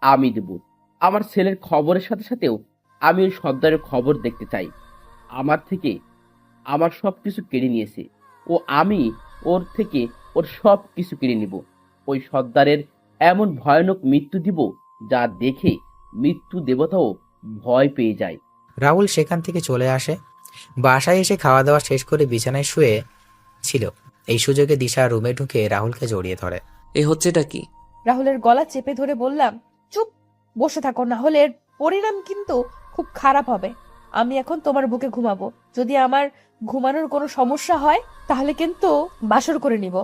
আমি দেব। আমার ছেলের খবরের সাথে সাথেও আমি ওই সর্দারের খবর দেখতে চাই। আমার থেকে আমার সব কিছু কেড়ে নিয়েছে ও, আমি ওর থেকে ওর সব কিছু কেড়ে নিব। ওই সর্দারের এমন ভয়ানক মৃত্যু দিব যা দেখে মৃত্যু দেবতাও ভয় পেয়ে যায়। রাহুল সেখান থেকে চলে আসে। বাসায় এসে খাওয়া দাওয়া শেষ করে বিছানায় শুয়ে ছিল। এই সুযোগে দিশা রুমে ঢুকে রাহুলকে জড়িয়ে ধরে। এই হচ্ছেটা কি? রাহুলের গলা চেপে ধরে বললাম, চুপ বসে থাকো, না হলে এর পরিণাম কিন্তু খুব খারাপ হবে। আমি এখন তোমার বুকে ঘুমাবো, যদি আমার ঘুমানোর কোনো সমস্যা হয় তাহলে কিন্তু বাসর করে নিব।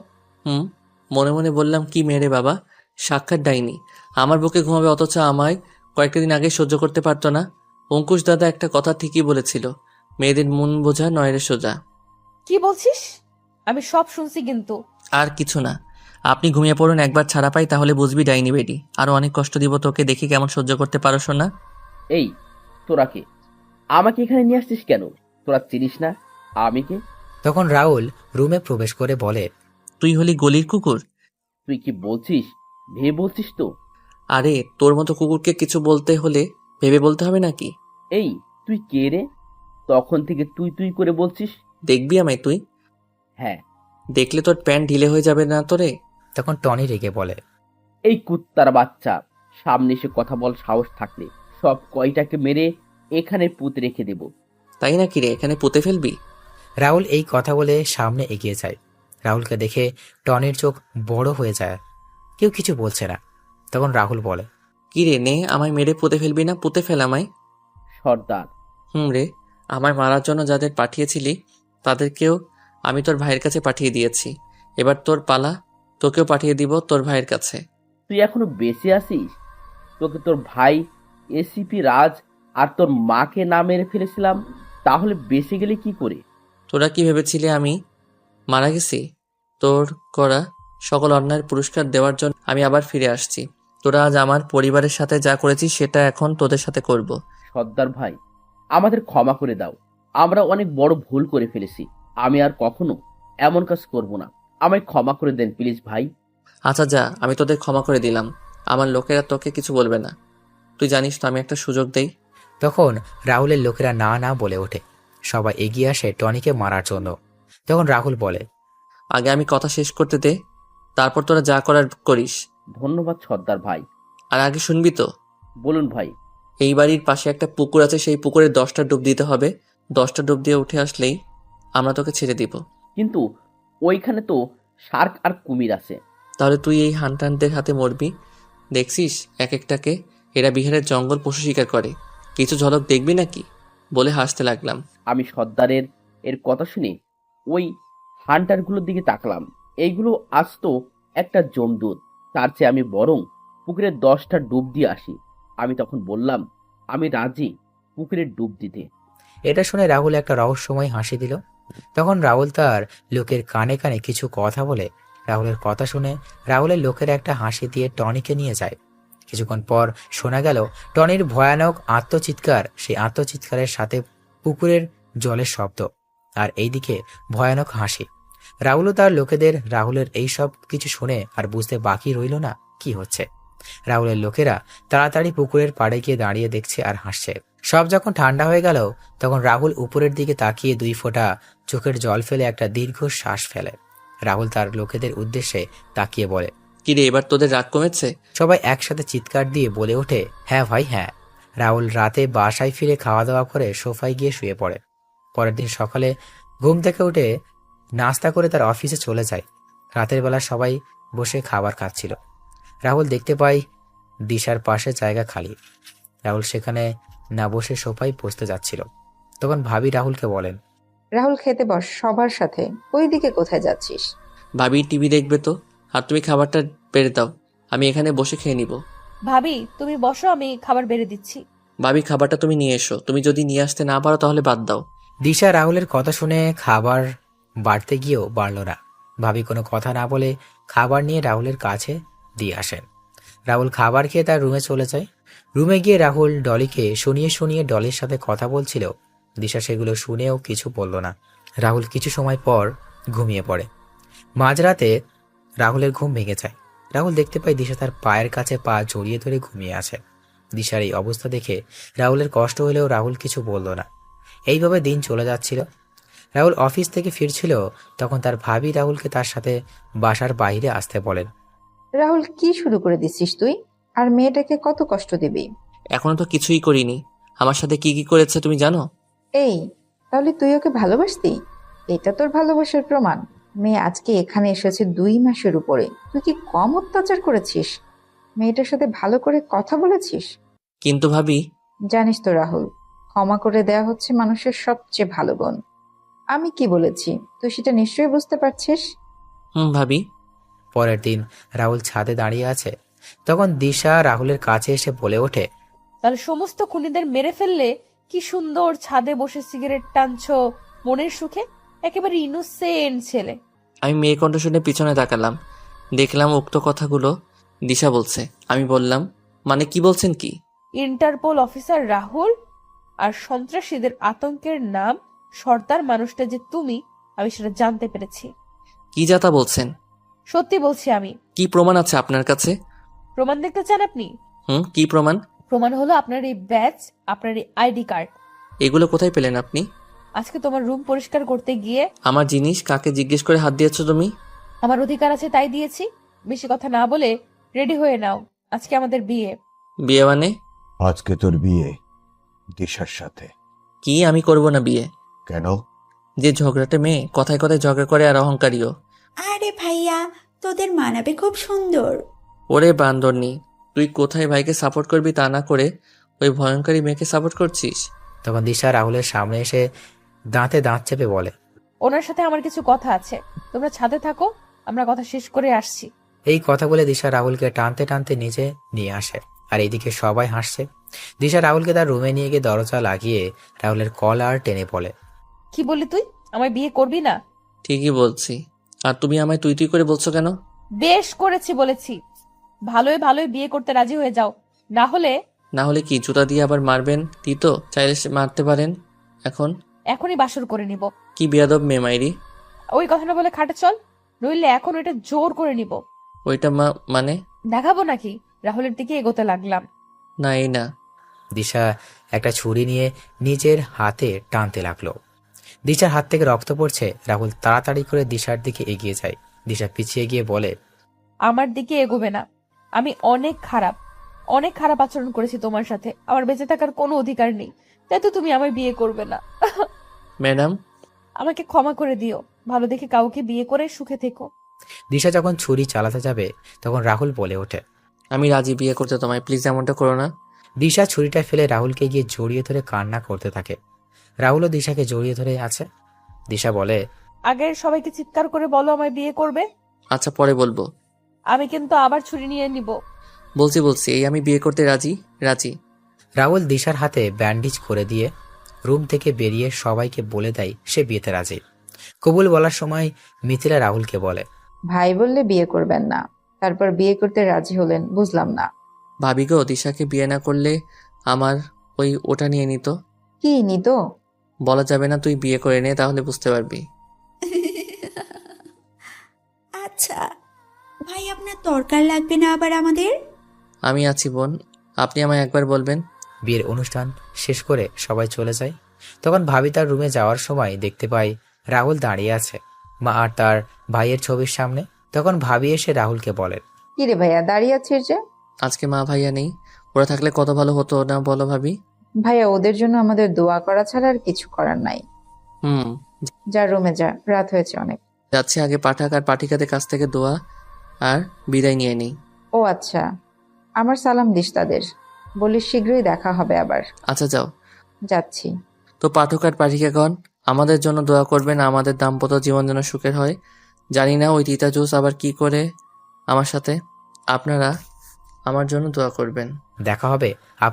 মনে মনে বললাম, কি মেরে বাবা, সাক্ষাৎ ডাইনি আমার বুকে ঘুমাবে, অথচ আমায় কয়েকটা দিন আগে সহ্য করতে পারতো না। অঙ্কুশ দাদা একটা কথা ঠিকই বলেছিল, মেয়েদের মন বোঝা নয় রে সোজা। কি বলছিস? আমি সব শুনছি কিন্তু। আর কিছু না, আপনি ঘুমিয়ে পড়ুন, একবার ছাড়া পাই তাহলে বুঝবি ডাইনি বেডি। আরো অনেক কষ্ট দিব তোকে, দেখি কেমন সহ্য করতে পারো শোনা। এই তোরা কে? আমাকে এখানে নিয়ে আসছিস কেন? তোরা চিনিস না আমি কে? তখন রাহুল রুমে প্রবেশ করে বলে, তুই হলি গলির কুকুর। তুই কি বলছিস ভেবে বলছিস তো? আরে তোর মতো কুকুরকে কিছু বলতে হলে ভেবে বলতে হবে নাকি? এই তুই কে রে? তখন থেকে তুই তুই করে বলছিস। দেখবি আমায় তুই? হ্যাঁ। দেখলে তোর প্যান্ট ঢিলে হয়ে যাবে না তোরে? তখন টনি রেগে বলে, এই কুত্তার বাচ্চা, সামনে এসে কথা বল সাহস থাকলে সব কয়টাকে মেরে এখানে পুঁতে রেখে দেব। তাই নাকি রে, এখানে পুঁতে ফেলবি? রাহুল এই কথা বলে সামনে এগিয়ে যায়। রাহুলকে দেখে টনির চোখ বড় হয়ে যায়। কেউ কিছু বলছে না। তখন রাহুল বলে, কি রে নে, আমায় মেরে পুঁতে ফেলবি না? পুঁতে ফেল আমায়। সর্দার। রে, আমায় মারার জন্য যাদের পাঠিয়েছিলি তাদেরকেও আমি তোর ভাইয়ের কাছে পাঠিয়ে দিয়েছি। এবার তোর পালা, তোকেও পাঠিয়ে দিব তোর ভাইয়ের কাছে। তুই এখনো বেঁচে আছিস? তোকে তোর ভাই এসিপি রাজ আর তোর মাকে না মেরে ফেলেছিলাম, তাহলে বেঁচে গেলে কি করে? তোরা কি ভেবেছিলি আমি মারা গেছি? তোর করা সকল অন্যায়ের পুরস্কার দেওয়ার জন্য আমি আবার ফিরে আসছি। তোরা আজ আমার পরিবারের সাথে যা করেছিস সেটা এখন তোদের সাথে করব। সর্দার ভাই, আমাদের ক্ষমা করে দাও। আমরা অনেক বড় ভুল করে ফেলেছি। আমি আর কখনো এমন কাজ করব না। আমায় ক্ষমা করে দেন প্লিজ ভাই। আচ্ছা যা, আমি তোদের ক্ষমা করে দিলাম। আমার লোকেরা তোকে কিছু বলবে না। তুই জানিস তো আমি একটা সুযোগ দেই। তখন রাহুলের লোকেরা না না বলে ওঠে। সবাই এগিয়ে আসে টনিকে মারার জন্য। তখন রাহুল বলে, আগে আমি কথা শেষ করতে দে, তারপর তোরা যা করার করিস। ধন্যবাদ সর্দার ভাই। আর আগে শুনবি তো? বলুন ভাই। এই বাড়ির পাশে একটা পুকুর আছে, সেই পুকুরে 10টা ডুব দিতে হবে। 10টা ডুব দিয়ে উঠে আসলেই আমরা তোকে ছেড়ে দিব। কিন্তু ওইখানে তো শার্ক আর কুমির আছে। তাহলে তুই এই হান্টারদের হাতে মরবি। দেখছিস এক একটাকে, এরা বিহারের জঙ্গল পশু শিকার করে। কিছু ঝলক দেখবি নাকি? বলে হাসতে লাগলাম। আমি সর্দারের এর কথা শুনে ওই হান্টারগুলোর দিকে তাকলাম। এইগুলো আজ তো একটা জমদূত। তার চেয়ে আমি বরং পুকুরে 10টা ডুব দিয়ে আসি। আমি তখন বললাম, আমি রাজি পুকুরে ডুব দিতে। এটা শুনে রাহুল একটা রহস্যময় হাসি দিল। তখন রাহুল তার লোকের কানে কানে কিছু কথা বলে। রাহুলের কথা শুনে রাহুলের লোকেরা একটা হাসি দিয়ে টনিকে নিয়ে যায়। কিছুক্ষণ পর শোনা গেল টনির ভয়ানক আত্মচিৎকার। সেই আত্মচিৎকারের সাথে পুকুরের জলের শব্দ, আর এইদিকে ভয়ানক হাসি। রাহুলও তার লোকেদের রাহুলের এই সব কিছু শুনে আর বুঝতে বাকি রইল না কি হচ্ছে। রাহুলের লোকেরা তাড়াতাড়ি পুকুরের পাড়ে গিয়ে দাঁড়িয়ে দেখছে আর হাসছে। সব যখন ঠান্ডা হয়ে গেল তখন রাহুল উপরের দিকে তাকিয়ে 2 ফোঁটা চোখের জল ফেলে একটা দীর্ঘ শ্বাস ফেলে। রাহুল তার লোকেদের উদ্দেশ্যে তাকিয়ে বলে, কিরে, এবার তোদের রাগ কমেছে? সবাই একসাথে চিৎকার দিয়ে বলে ওঠে, হ্যাঁ ভাই হ্যাঁ। রাহুল রাতে বাসায় ফিরে খাওয়া দাওয়া করে সোফায় গিয়ে শুয়ে পড়ে। পরের দিন সকালে ঘুম থেকে উঠে নাস্তা করে তার অফিসে চলে যায়। রাতের বেলা সবাই বসে খাবার খাচ্ছিল। রাহুল দেখতে পায় দিশার পাশে জায়গা খালি। রাহুল সেখানে না বসে সোফায় বসতে যাচ্ছিল। তখন ভাবি রাহুলকে বলেন, রাহুল খেতে বস সবার সাথে। ওইদিকে কোথায় যাচ্ছিস? ভাবি টিভি দেখবে তো, আর তুমি খাবারটা বেড়ে দাও, আমি এখানে বসে খেয়ে নিব। ভাবি তুমি বসো, আমি খাবার বেড়ে দিচ্ছি। ভাবি খাবারটা তুমি নিয়ে এসো, তুমি যদি নিয়ে আসতে না পারো তাহলে বাদ দাও। দিশা রাহুলের কথা শুনে খাবার বাড়তে গিয়েও বাড়ল না। ভাবি কোনো কথা না বলে খাবার নিয়ে রাহুলের কাছে দিয়ে আসেন। রাহুল খাবার খেয়ে তার রুমে চলে যায়। রুমে গিয়ে রাহুল ডলিকে শুনিয়ে শুনিয়ে ডলির সাথে কথা বলছিল। দিশা সেগুলো শুনেও কিছু বলল না। রাহুল কিছু সময় পর ঘুমিয়ে পড়ে। মাঝরাতে রাহুলের ঘুম ভেঙে যায়। রাহুল দেখতে পায় দিশা তার পায়ের কাছে পা জড়িয়ে ধরে ঘুমিয়ে আছে। দিশার এই অবস্থা দেখে রাহুলের কষ্ট হলেও রাহুল কিছু বলল না। এইভাবে দিন চলে যাচ্ছিল। রাহুল অফিস থেকে ফিরছিল, তখন তার ভাবি রাহুলকে তার সাথে বাসার বাইরে আসতে বলেন। রাহুল, কি শুরু করে দিচ্ছিস তুই? আর মেয়েটাকে কত কষ্ট দিবি? এখনো তো কিছুই করিনি। আমার সাথে কি কি করেছে তুমি জানো? এই, তাহলে তুই ওকে ভালোবাসতি? এটা তোর ভালোবাসার প্রমাণ? মেয়ে আজকে এখানে এসেছে 2 মাসের উপরে, তুই কি কম অত্যাচার করেছিস? মেয়েটার সাথে ভালো করে কথা বলেছিস? কিন্তু ভাবি, জানিস তো রাহুল, ক্ষমা করে দেয়া হচ্ছে মানুষের সবচেয়ে ভালো গুণ। আমি কি বলেছি তুই সেটা নিশ্চয়ই বুঝতে পারছিস। ভাবি। পরের দিন রাহুল ছাদে দাঁড়িয়ে আছে। তখন দিশা রাহুলের কাছে এসে বলে ওঠে, তাহলে সমস্ত খুনিদের মেরে ফেললে কি সুন্দর ছাদে বসে সিগারেট টানছো মনের সুখে। একেবারে ইনোসেন্ট ছেলে। আমি মেয়ে কণ্ঠ শুনে পিছনে তাকালাম, দেখলাম উক্ত কথাগুলো দিশা বলছে। আমি বললাম, মানে কি বলছেন কি? ইন্টারপোল অফিসার রাহুল আর সন্ত্রাসীদের আতঙ্কের নাম সর্দার মানুষটা যে তুমি, আমি সেটা জানতে পেরেছি। কি যাতা বলছেন? সত্যি বলছি আমি। কি প্রমাণ আছে আপনার কাছে? প্রমাণ দেখতে চান আপনি? কি প্রমাণ? প্রমাণ হলো আপনার এই ব্যাজ, আপনার এই আইডি কার্ড। এগুলো কোথায় পেলেন আপনি? আজকে তোমার রুম পরিষ্কার করতে গিয়ে। আমার জিনিস কাকে জিজ্ঞেস করে হাত দিয়েছো তুমি? আমার অধিকার আছে তাই দিয়েছি। বেশি কথা না বলে রেডি হয়ে নাও, আজকে আমাদের বিয়ে। বিয়ে মানে? আজকে তোর বিয়ে দিশার সাথে। কি, আমি করব না বিয়ে? কেন? যে ঝগড়াটে মেয়ে, কথায় কথায় ঝগড়া করে আর অহংকারীও। আরে ভাইয়া, তোদের মানাবে খুব সুন্দর। ওরে বান্দরনি, তুই কোথায় ভাইকে সাপোর্ট করবি তা না করে ওই ভয়ঙ্করী মেয়েকে সাপোর্ট করছিস? তখন দিশা রাহুলের সামনে এসে দাঁতে দাঁত চেপে বলে, ওনার সাথে আমার কিছু কথা আছে, তোমরা ছাদে থাকো, আমরা কথা শেষ করে আসছি। এই কথা বলে দিশা রাহুলকে টানতে টানতে নিচে নিয়ে আসে। আর এইদিকে সবাই হাসছে। দিশা রাহুলকে তার রুমে নিয়ে গিয়ে দরজা লাগিয়ে রাহুলের কলার টেনে বলে, কি বললি তুই? আমায় বিয়ে করবি না? ঠিকই বলছি। আর তুমি আমায় তুই তুই করে বলছো কেন? বেশ করেছি বলেছি। ভালোই ভালোই বিয়ে করতে রাজি হয়ে যাও, না হলে। না হলে কি জুতা দিয়ে আবার মারবেন? তো চাইলে মারতে পারেন। এখনই বাসর করে নিব। কি বেয়াদব মেয়ে মাইরি। ওই কথা না বলে খাটে চল, নইলে এখন এটা জোর করে নিব। ওইটা মানে? দেখাবো নাকি? রাহুলের দিকে এগোতে লাগলাম। না, এই না। দিশা একটা ছুরি নিয়ে নিজের হাতে টানতে লাগলো। দিশার হাত থেকে রক্ত পড়ছে। রাহুল তাড়াতাড়ি করে দিশার দিকে এগিয়ে যায়। দিশা পিছিয়ে গিয়ে বলে, আমার দিকে এগোবে না। আমি অনেক খারাপ আচরণ করেছি তোমার সাথে। আমার বেঁচে থাকার কোনো অধিকার নেই, তাই তো তুমি আমায় বিয়ে করবে না। ম্যাডাম, আমাকে ক্ষমা করে দিও। ভালো দেখে কাউকে বিয়ে করে সুখে থেকো। দিশা যখন ছুরি চালাতে যাবে তখন রাহুল বলে ওঠে, আমি রাজি বিয়ে করতে তোমায়, প্লিজ এমনটা করো না। দিশা ছুরিটা ফেলে রাহুলকে গিয়ে জড়িয়ে ধরে কান্না করতে থাকে। রাহুলও দিশাকে জড়িয়ে ধরে আছে। দিশা বলে, আগে সবাইকে চিৎকার করে বলো আমায় বিয়ে করবে। আচ্ছা, পরে বলবো। আমি কিন্তু আবার ছুরি নিয়ে নিব। বলছি এই আমি বিয়ে করতে রাজি। রাহুল দিশার হাতে ব্যান্ডেজ করে দিয়ে রুম থেকে বেরিয়ে সবাইকে বলে দেয় সে বিয়েতে রাজি। কবুল বলার সময় মিথিলা রাহুলকে বলে, ভাই বললে বিয়ে করবেন না, তারপর বিয়ে করতে রাজি হলেন, বুঝলাম না। ভাবি গো, দিশাকে বিয়ে না করলে আমার ওটা নিয়ে নিত। কি নিত? বলা যাবে না, তুই বিয়ে করে নে, তাহলে বুঝতে পারবি। আচ্ছা ভাই, আপনার দরকার লাগবে না আবার আমাদের? আমি আছি বোন, আপনি আমায় একবার বলবেন। বিয়ের অনুষ্ঠান শেষ করে সবাই চলে যায়। তখন ভাবি তার রুমে যাওয়ার সময় দেখতে পায় রাহুল দাঁড়িয়ে আছে মা আর তার ভাইয়ের ছবির সামনে। তখন ভাবি এসে রাহুলকে বলেন, কি রে ভাইয়া, দাঁড়িয়ে আছিস যে? আজকে মা ভাইয়া নেই, ওরা থাকলে কত ভালো হতো না বলো ভাবি? ভাইয়া, ওদের জন্য আমাদের দোয়া করা ছাড়া আর কিছু করার নাই। যা রুমে যা, রাত হয়েছে অনেক। যাচ্ছে, আগে পাঠাক আর পাঠিকাদের কাছ থেকে দোয়া আর বিদায় নিয়ে নেই। ও আচ্ছা, আমার সালাম দিস তাদের, বলিস শীঘ্রই দেখা হবে আবার। আচ্ছা যাও। যাচ্ছি। তো পাঠক আর পাঠিকাগণ, আমাদের জন্য দোয়া করবেন, আমাদের দাম্পত্য জীবন যেন সুখের হয়। জানি না ওই তিতা জুস আবার কি করে আমার সাথে। আপনারা আমার জন্য দোয়া করবেন। দেখা হবে